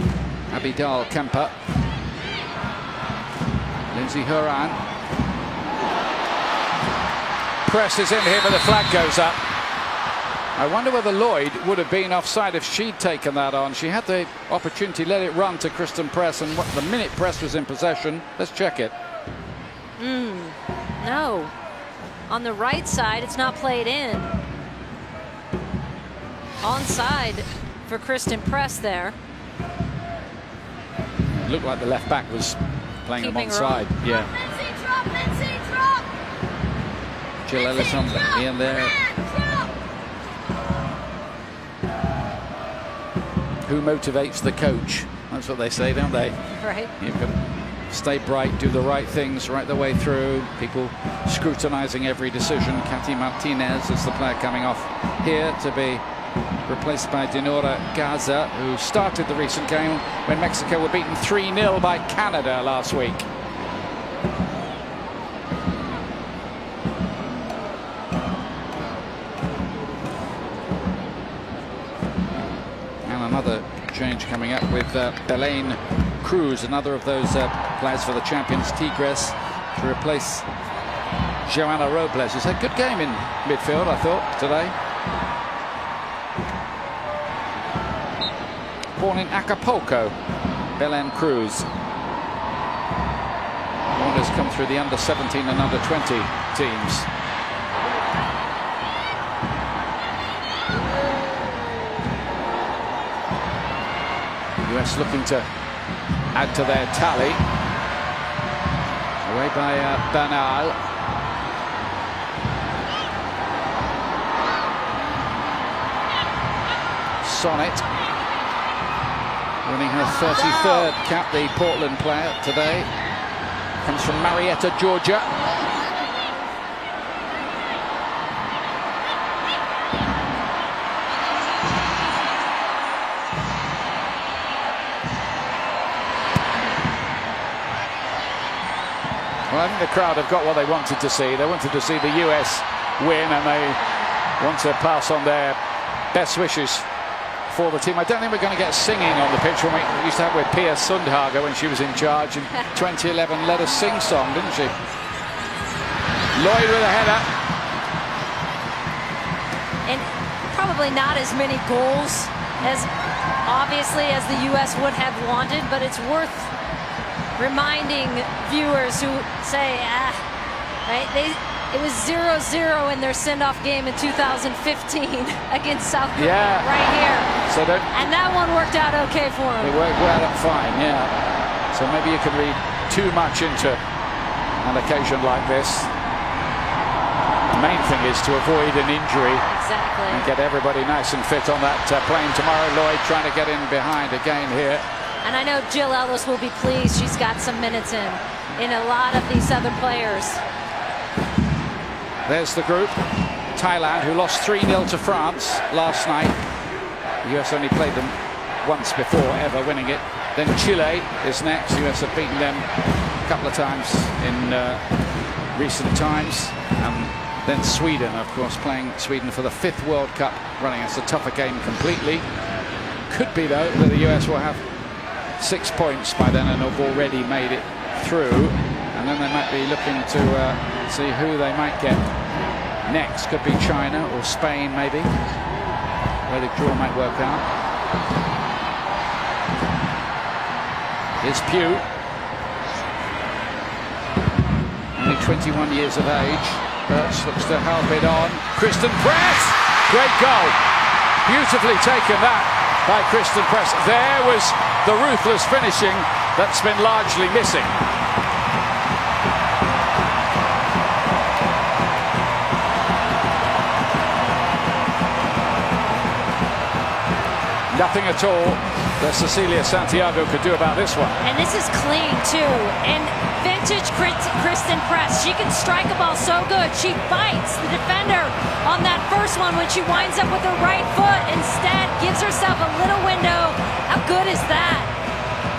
Abidal Kemper. Lindsay Horan. Press is in here, but the flag goes up. I wonder whether Lloyd would have been offside if she'd taken that on. She had the opportunity, let it run to Kristen Press, and the minute Press was in possession, let's check it. No. On the right side, it's not played in. Onside for Kristen Press there. It looked like the left back was playing them onside. Yeah. Jill Ellis on the end there. Who motivates the coach? That's what they say, don't they? Right. You can stay bright, do the right things right the way through. People scrutinizing every decision. Katy Martinez is the player coming off here to be replaced by Dinora Gaza, who started the recent game when Mexico were beaten 3-0 by Canada last week. And another change coming up with Belen Cruz, another of those players for the champions Tigres, to replace Joanna Robles, who's had a good game in midfield, I thought, today. Born in Acapulco, Belen Cruz. Orders come through the under-17 and under-20 teams. US looking to add to their tally. Away by Bernal. Sonnet winning her 33rd cap, the Portland player today. Comes from Marietta, Georgia. Well, I think the crowd have got what they wanted to see. They wanted to see the US win, and they want to pass on their best wishes for the team. I don't think we're going to get singing on the pitch when we used to have with Pia Sundhage when she was in charge in 2011. Let us sing song, didn't she? Lloyd with a header. And probably not as many goals as obviously as the US would have wanted, but it's worth reminding viewers who say, right? It was 0-0 in their send-off game in 2015 against South Korea, right here. So and that one worked out okay for them. It worked well and fine, yeah. So maybe you can read too much into an occasion like this. The main thing is to avoid an injury Exactly. And get everybody nice and fit on that plane tomorrow. Lloyd trying to get in behind again here. And I know Jill Ellis will be pleased. She's got some minutes in a lot of these other players. There's the group. Thailand, who lost 3-0 to France last night. The US only played them once before ever winning it. Then Chile is next. The US have beaten them a couple of times in recent times. And then Sweden, of course, playing Sweden for the 5th World Cup running. It's a tougher game completely. Could be, though, that the US will have 6 points by then and have already made it through. And then they might be looking to see who they might get next. Could be China or Spain, maybe, where the draw might work out. Here's Pugh, only 21 years of age. Birch looks to help it on. Kristen Press, great goal, beautifully taken that by Kristen Press. There was the ruthless finishing that's been largely missing. Nothing at all that Cecilia Santiago could do about this one. And this is clean, too. And vintage Kristen Press, she can strike a ball so good. She bites the defender on that first one when she winds up with her right foot. Instead, gives herself a little window. How good is that?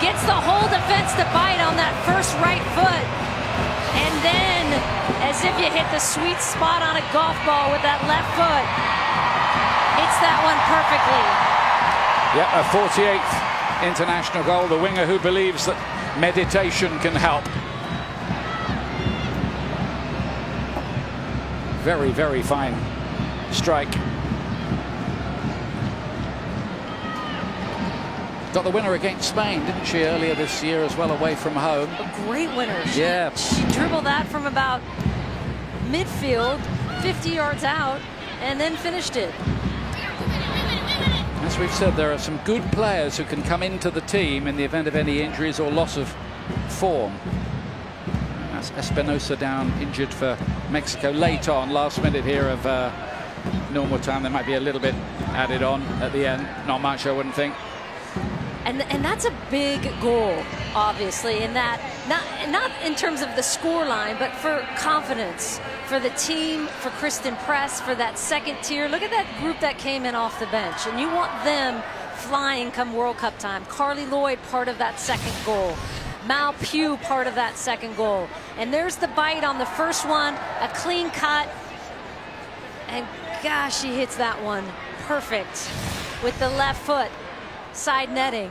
Gets the whole defense to bite on that first right foot. And then, as if you hit the sweet spot on a golf ball with that left foot, hits that one perfectly. Yeah, a 48th international goal. The winger who believes that meditation can help. Very, very fine strike. Got the winner against Spain, didn't she, earlier this year as well, away from home. A great winner. Yeah. She dribbled that from about midfield, 50 yards out, and then finished it. As we've said, there are some good players who can come into the team in the event of any injuries or loss of form. That's Espinosa down injured for Mexico late on, last minute here of normal time. There might be a little bit added on at the end. Not much, I wouldn't think. And that's a big goal, obviously, in that not in terms of the score line, but for confidence, for the team, for Kristen Press, for that second tier. Look at that group that came in off the bench, and you want them flying come World Cup time. Carly Lloyd, part of that second goal. Mal Pugh, part of that second goal. And there's the bite on the first one, a clean cut, and gosh, she hits that one perfect with the left foot. Side netting.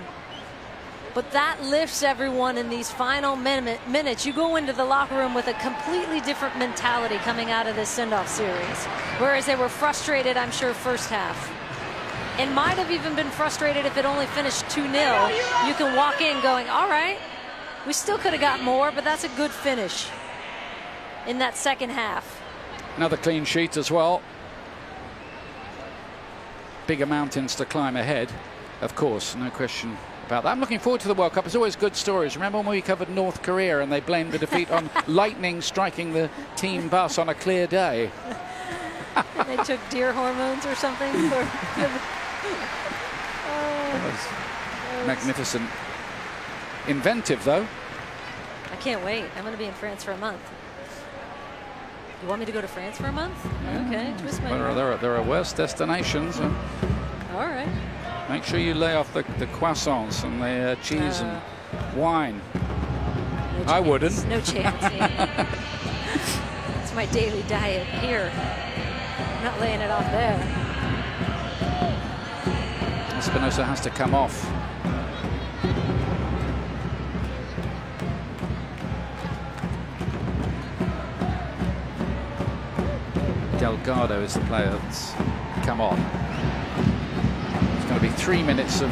But that lifts everyone in these final minutes. You go into the locker room with a completely different mentality coming out of this send-off series. Whereas they were frustrated, I'm sure, first half. And might have even been frustrated if it only finished 2-0. You can walk in going, all right, we still could have got more, but that's a good finish in that second half. Another clean sheet as well. Bigger mountains to climb ahead. Of course, no question about that. I'm looking forward to the World Cup. It's always good stories. Remember when we covered North Korea and they blamed the defeat on lightning striking the team bus on a clear day? They took deer hormones or something? Magnificent. Inventive, though. I can't wait. I'm going to be in France for a month. You want me to go to France for a month? Yeah. Okay. Twist my There are worse destinations. All right. Make sure you lay off the croissants and the cheese and wine. No I wouldn't. No chance. It's my daily diet here. I'm not laying it off there. Espinosa has to come off. Delgado is the player that's come on. It's going to be 3 minutes of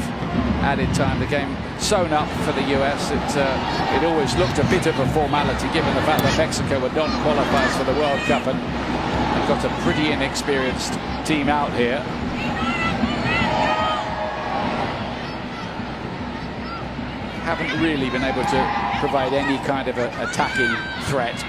added time. The game sewn up for the US. It always looked a bit of a formality given the fact that Mexico were non-qualifiers for the World Cup and they've got a pretty inexperienced team out here. Haven't really been able to provide any kind of attacking threat.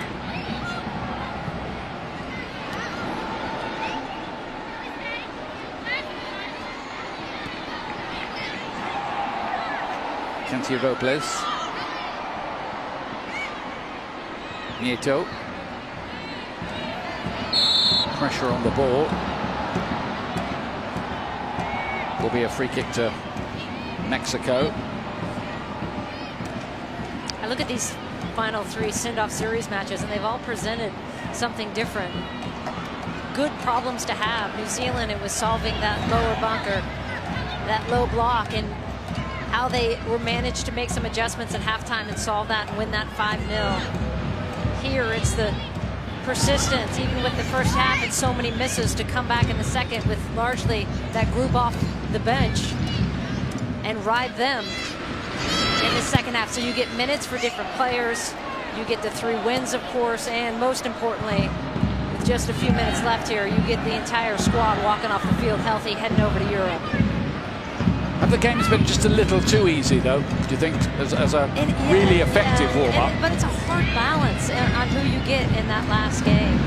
Kenty Robles. Nieto. Pressure on the ball. Will be a free kick to Mexico. I look at these final 3 send-off series matches, and they've all presented something different. Good problems to have. New Zealand, it was solving that lower bunker, that low block, and how they were managed to make some adjustments at halftime and solve that and win that 5-0. Here, it's the persistence, even with the first half and so many misses, to come back in the second with largely that group off the bench and ride them in the second half. So you get minutes for different players. You get the 3 wins, of course, and most importantly, with just a few minutes left here, you get the entire squad walking off the field healthy, heading over to Europe. Have the games been just a little too easy, though, do you think, as a really effective warm-up? But it's a hard balance on who you get in that last game.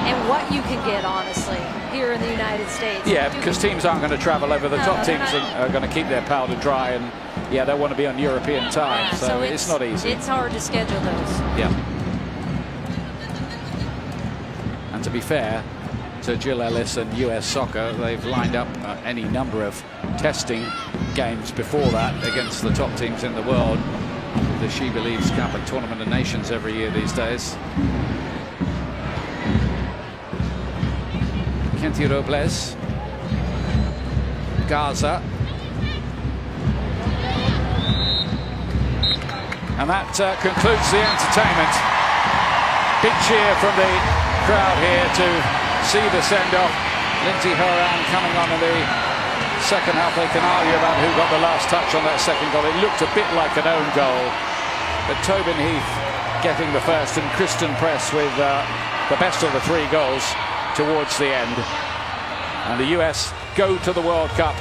And what you can get, honestly, here in the United States. Yeah, because teams aren't going to travel over. The top teams are going to keep their powder dry, and yeah, they want to be on European time, Yeah, so it's not easy. It's hard to schedule those. Yeah. And to be fair to Jill Ellis and US Soccer, they've lined up any number of testing games before that against the top teams in the world. The She Believes Cup and Tournament of Nations every year these days. Kenty Robles. Gaza. And that concludes the entertainment. Big cheer from the crowd here to see the send-off. Lindsay Horan coming on in the second half. They can argue about who got the last touch on that second goal. It looked a bit like an own goal, but Tobin Heath getting the first, and Kristen Press with the best of the 3 goals towards the end. And the US go to the World Cup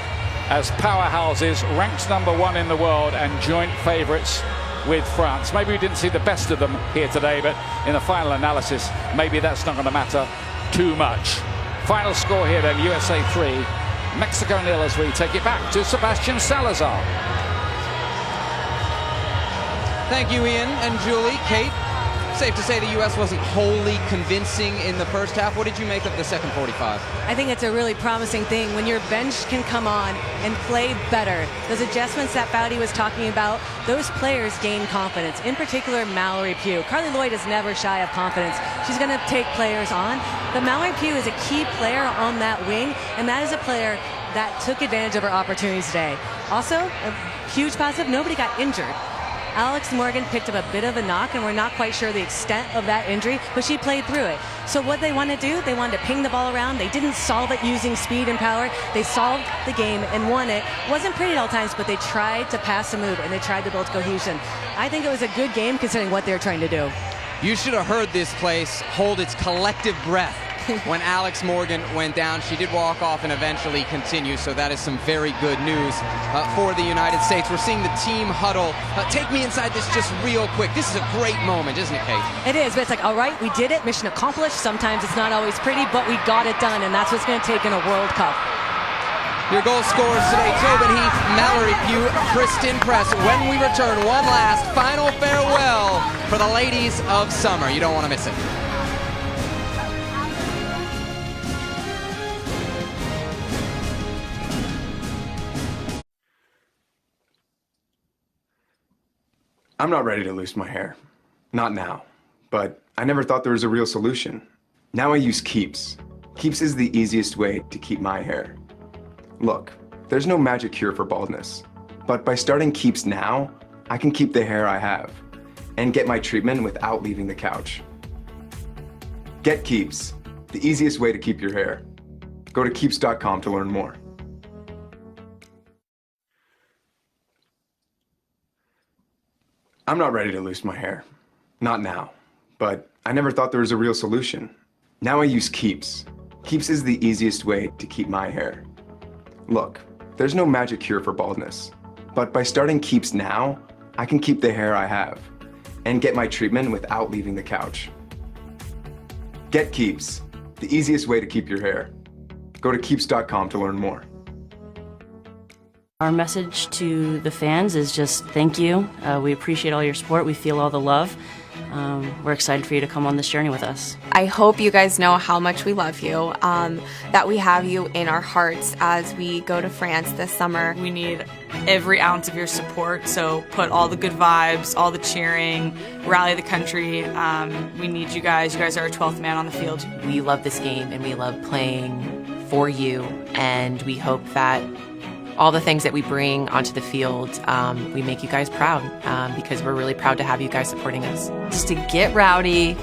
as powerhouses, ranked #1 in the world and joint favourites with France. Maybe we didn't see the best of them here today, but in the final analysis, maybe that's not going to matter too much. Final score here then, USA 3, Mexico 0, as we take it back to Sebastian Salazar. Thank you, Ian and Julie. Kate, safe to say the U.S. wasn't wholly convincing in the first half. What did you make of the second 45? I think it's a really promising thing when your bench can come on and play better. Those adjustments that Foudy was talking about, those players gain confidence. In particular, Mallory Pugh. Carly Lloyd is never shy of confidence. She's going to take players on. But Mallory Pugh is a key player on that wing, and that is a player that took advantage of her opportunities today. Also, a huge positive, nobody got injured. Alex Morgan picked up a bit of a knock, and we're not quite sure the extent of that injury, but she played through it. So what they want to do, they wanted to ping the ball around. They didn't solve it using speed and power. They solved the game and won it. Wasn't pretty at all times, but they tried to pass the move, and they tried to build cohesion. I think it was a good game considering what they were trying to do. You should have heard this place hold its collective breath when Alex Morgan went down. She did walk off and eventually continue, so that is some very good news for the United States. We're seeing the team huddle. Take me inside this just real quick. This is a great moment, isn't it, Kate? It is, but it's like, all right, we did it, mission accomplished. Sometimes it's not always pretty, but we got it done, and that's what's going to take in a World Cup. Your goal scorers today, Tobin Heath, Mallory Pugh, Kristen Press. When we return, one last final farewell for the ladies of summer. You don't want to miss it. I'm not ready to lose my hair. Not now. But I never thought there was a real solution. Now I use Keeps. Keeps is the easiest way to keep my hair. Look, there's no magic cure for baldness. But by starting Keeps now, I can keep the hair I have and get my treatment without leaving the couch. Get Keeps, the easiest way to keep your hair. Go to keeps.com to learn more. I'm not ready to lose my hair. Not now. But I never thought there was a real solution. Now I use Keeps. Keeps is the easiest way to keep my hair. Look, there's no magic cure for baldness. But by starting Keeps now, I can keep the hair I have and get my treatment without leaving the couch. Get Keeps, the easiest way to keep your hair. Go to keeps.com to learn more. Our message to the fans is just thank you. We appreciate all your support. We feel all the love. We're excited for you to come on this journey with us. I hope you guys know how much we love you, that we have you in our hearts as we go to France this summer. We need every ounce of your support, so put all the good vibes, all the cheering, rally the country. We need you guys. You guys are our 12th man on the field. We love this game and we love playing for you, and we hope that all the things that we bring onto the field, we make you guys proud, because we're really proud to have you guys supporting us. Just to get rowdy,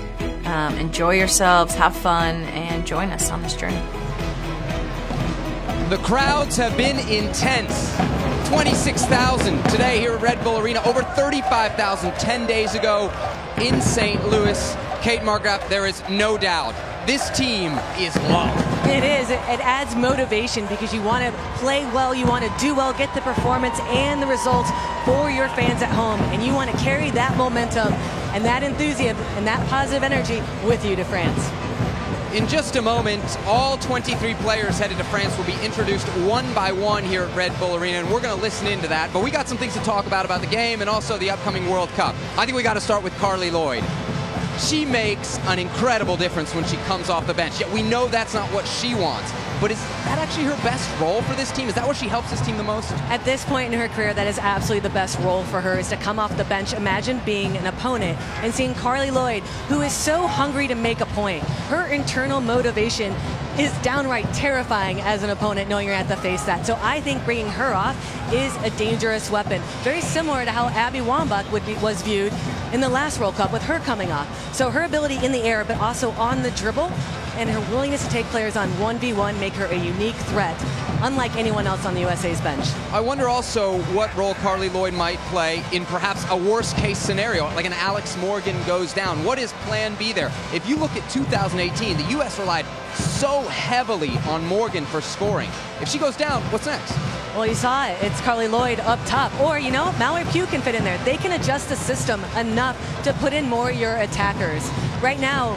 enjoy yourselves, have fun, and join us on this journey. The crowds have been intense. 26,000 today here at Red Bull Arena, over 35,000 10 days ago in St. Louis. Kate Markgraf, there is no doubt this team is loved. It is. It adds motivation because you want to play well, you want to do well, get the performance and the results for your fans at home, and you want to carry that momentum and that enthusiasm and that positive energy with you to France. In just a moment, all 23 players headed to France will be introduced one by one here at Red Bull Arena, and we're going to listen into that. But we got some things to talk about the game and also the upcoming World Cup. I think we got to start with Carly Lloyd. She makes an incredible difference when she comes off the bench, yet we know that's not what she wants. But is that actually her best role for this team? Is that where she helps this team the most? At this point in her career, that is absolutely the best role for her, is to come off the bench. Imagine being an opponent and seeing Carly Lloyd, who is so hungry to make a point. Her internal motivation is downright terrifying as an opponent, knowing you're going to have to face that. So I think bringing her off is a dangerous weapon. Very similar to how Abby Wambach was viewed in the last World Cup with her coming off. So her ability in the air, but also on the dribble, and her willingness to take players on 1v1 make her a unique threat, unlike anyone else on the USA's bench. I wonder also what role Carly Lloyd might play in perhaps a worst-case scenario, like an Alex Morgan goes down. What is plan B there? If you look at 2018, the U.S. relied so heavily on Morgan for scoring. If she goes down, what's next? Well, you saw it. It's Carly Lloyd up top. Or, you know, Mallory Pugh can fit in there. They can adjust the system enough to put in more of your attackers. Right now,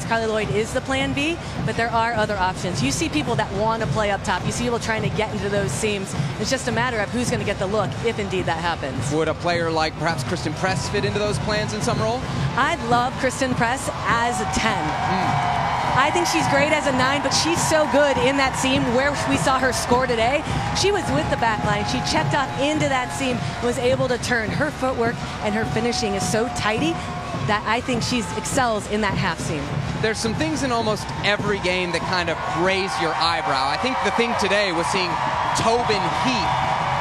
Carly Lloyd is the plan B, but there are other options. You see people that want to play up top. You see people trying to get into those seams. It's just a matter of who's going to get the look, if indeed that happens. Would a player like perhaps Kristen Press fit into those plans in some role? I'd love Kristen Press as a 10. I think she's great as a 9, but she's so good in that seam where we saw her score today. She was with the back line. She checked off into that seam and was able to turn. Her footwork and her finishing is so tidy that I think she excels in that half seam. There's some things in almost every game that kind of raise your eyebrow. I think the thing today was seeing Tobin Heath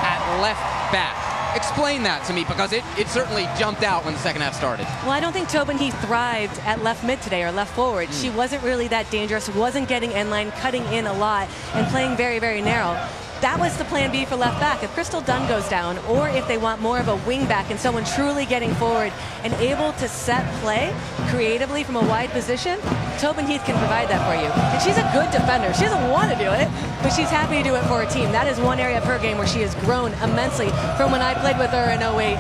at left back. Explain that to me, because it certainly jumped out when the second half started. Well, I don't think Tobin Heath thrived at left mid today or left forward. She wasn't really that dangerous, wasn't getting end line, cutting in a lot, and playing very, very narrow. That was the plan B for left back. If Crystal Dunn goes down, or if they want more of a wing back and someone truly getting forward and able to set play creatively from a wide position, Tobin Heath can provide that for you. And she's a good defender. She doesn't want to do it, but she's happy to do it for her team. That is one area of her game where she has grown immensely from when I played with her in 08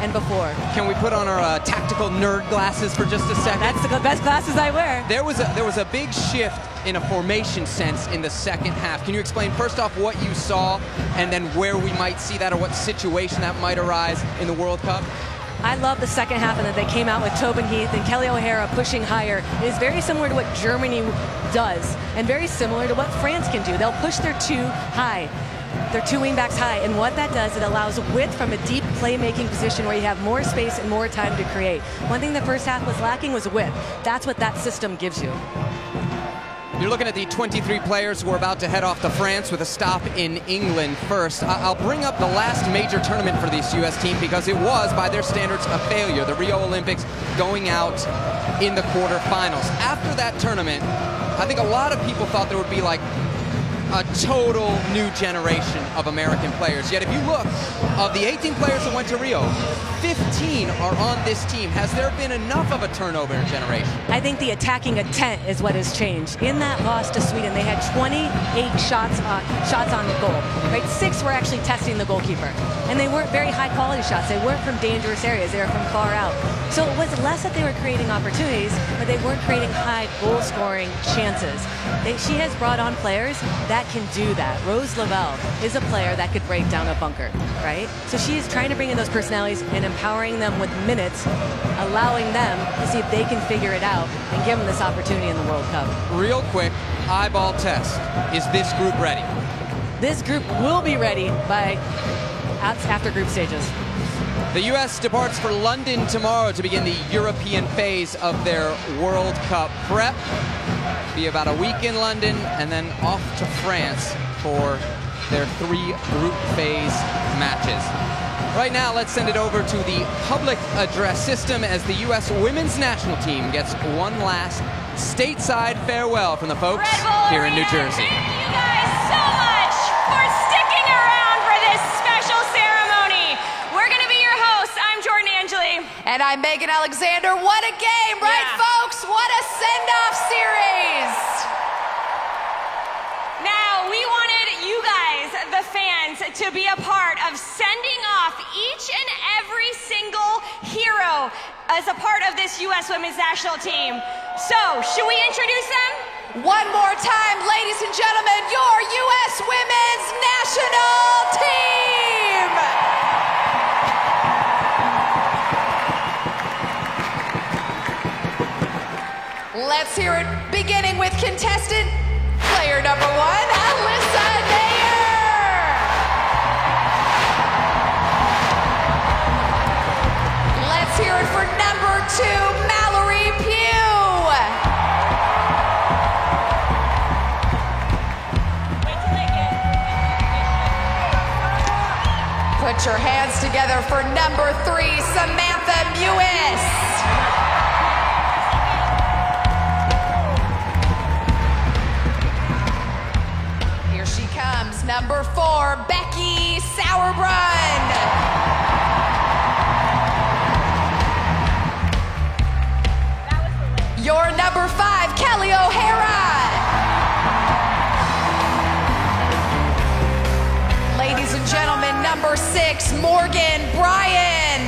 and before. Can we put on our tactical nerd glasses for just a second? That's the best glasses I wear. There was a big shift in a formation sense in the second half. Can you explain first off what you saw and then where we might see that, or what situation that might arise in the World Cup? I love the second half, and that they came out with Tobin Heath and Kelly O'Hara pushing higher. It is very similar to what Germany does, and very similar to what France can do. They'll push their two high, their two wingbacks high, and what that does, it allows width from a deep playmaking position where you have more space and more time to create. One thing the first half was lacking was width. That's what that system gives you. You're looking at the 23 players who are about to head off to France with a stop in England first. I'll bring up the last major tournament for this U.S. team because it was, by their standards, a failure. The Rio Olympics going out in the quarterfinals. After that tournament, I think a lot of people thought there would be like a total new generation of American players. Yet if you look, of the 18 players that went to Rio, 15 are on this team. Has there been enough of a turnover in a generation? I think the attacking intent is what has changed. In that loss to Sweden, they had 28 shots on the goal. Right, 6 were actually testing the goalkeeper, and they weren't very high quality shots. They weren't from dangerous areas. They were from far out. So it was less that they were creating opportunities, but they weren't creating high goal scoring chances. She has brought on players that can do that. Rose Lavelle is a player that could break down a bunker, right? So she is trying to bring in those personalities and empowering them with minutes, allowing them to see if they can figure it out and give them this opportunity in the World Cup. Real quick, eyeball test. Is this group ready? This group will be ready by after group stages. The U.S. departs for London tomorrow to begin the European phase of their World Cup prep. Be about a week in London and then off to France for their 3 group phase matches. Right now, let's send it over to the public address system as the U.S. women's national team gets one last stateside farewell from the folks here in New Jersey. Thank you guys so much for sticking around for this special ceremony. We're going to be your hosts. I'm Jordan Angeli. And I'm Megan Alexander. What a game, right, folks? What a send-off series. Now, we wanted you guys, the fans, to be a part of sending off each and every single hero as a part of this U.S. women's national team. So, should we introduce them? One more time, ladies and gentlemen, your U.S. women's national team! Let's hear it, beginning with contestant player number 1, Alyssa Nair. Let's hear it for number 2, Mallory Pugh. Put your hands together for number 3, Samantha Mewis. Number 4, Becky Sauerbrunn. Your number 5, Kelly O'Hara. Ladies and gentlemen, number 6, Morgan Bryan.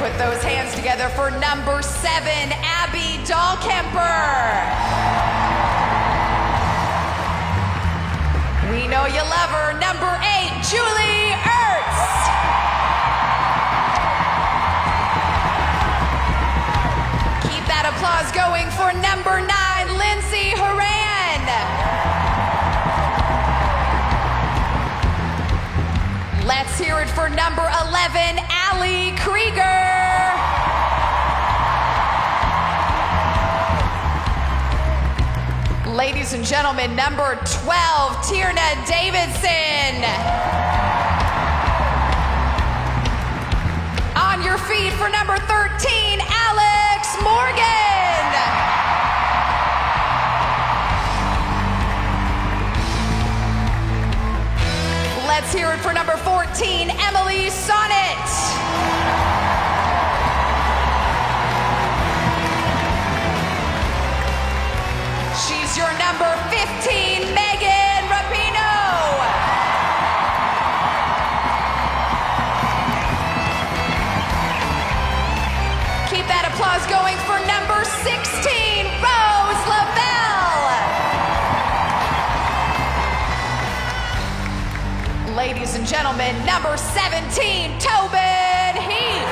Put those hands together for number 7, Abby Dahlkemper. We know you love her. Number 8, Julie Ertz. Keep that applause going for number 9, Lindsay Horan. Let's hear it for number 11, Allie Krieger. Ladies and gentlemen, number 12, Tierna Davidson. On your feet for number 13, Alex Morgan. Let's hear it for number 14, Emily Sonnet. She's your number 15, Megan Rapinoe. Keep that applause going for number 16, Rose Lavelle. Ladies and gentlemen, number 17, Tobin Heath.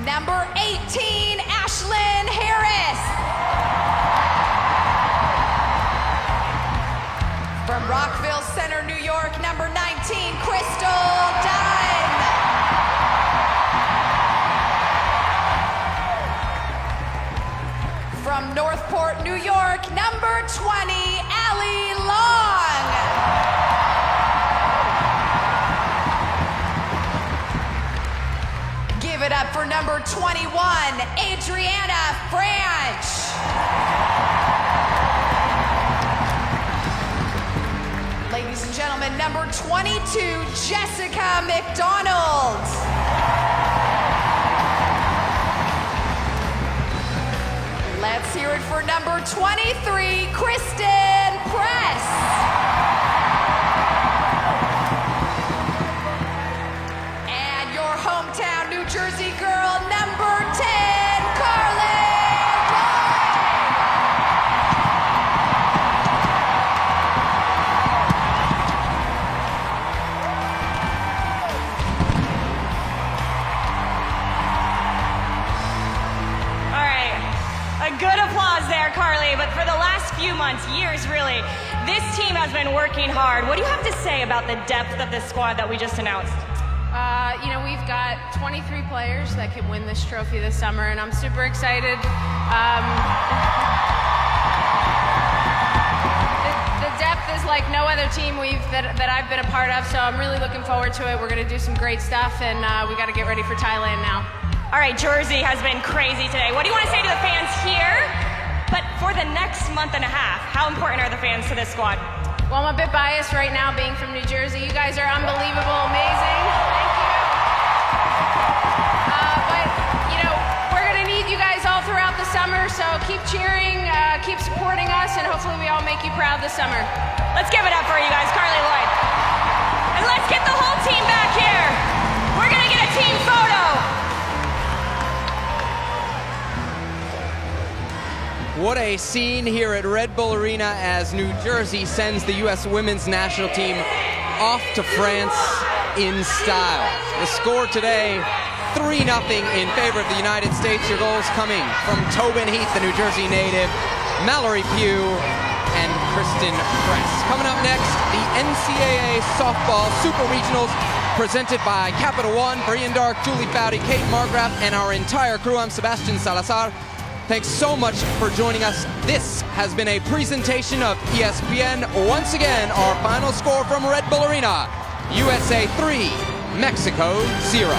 Number 18, Ashlyn Harris. From Rockville Center, New York, number 19, Crystal Dime. From Northport, New York, number 20, Allie Long. Give it up for number 21, Adriana Branch. number 22, Jessica McDonald. Let's hear it for number 23, Kristen Press. And your hometown New Jersey girl, number 10, Carly Lloyd. All right, a good applause there, Carly, but for the last few months, years really, this team has been working hard. What do you have to say about the depth of this squad that we just announced? You know, we've got 23 players that can win this trophy this summer, and I'm super excited. The depth is like no other team that I've been a part of, so I'm really looking forward to it. We're going to do some great stuff, and we got to get ready for Thailand now. All right, Jersey has been crazy today. What do you want to say to the fans here? But for the next month and a half, how important are the fans to this squad? Well, I'm a bit biased right now being from New Jersey. You guys are unbelievable, amazing. Thank you. But, you know, we're going to need you guys all throughout the summer, so keep cheering, keep supporting us, and hopefully we all make you proud this summer. Let's give it up for you guys, Carly Lloyd. And let's get the whole team back here. We're going to get a team photo. What a scene here at Red Bull Arena as New Jersey sends the U.S. women's national team off to France in style. The score today, 3-0 in favor of the United States. Your goals coming from Tobin Heath, the New Jersey native, Mallory Pugh, and Kristen Press. Coming up next, the NCAA Softball Super Regionals presented by Capital One. Brian Dark, Julie Foudy, Kate Margraf, and our entire crew. I'm Sebastian Salazar. Thanks so much for joining us. This has been a presentation of ESPN. Once again, our final score from Red Bull Arena, USA 3, Mexico 0.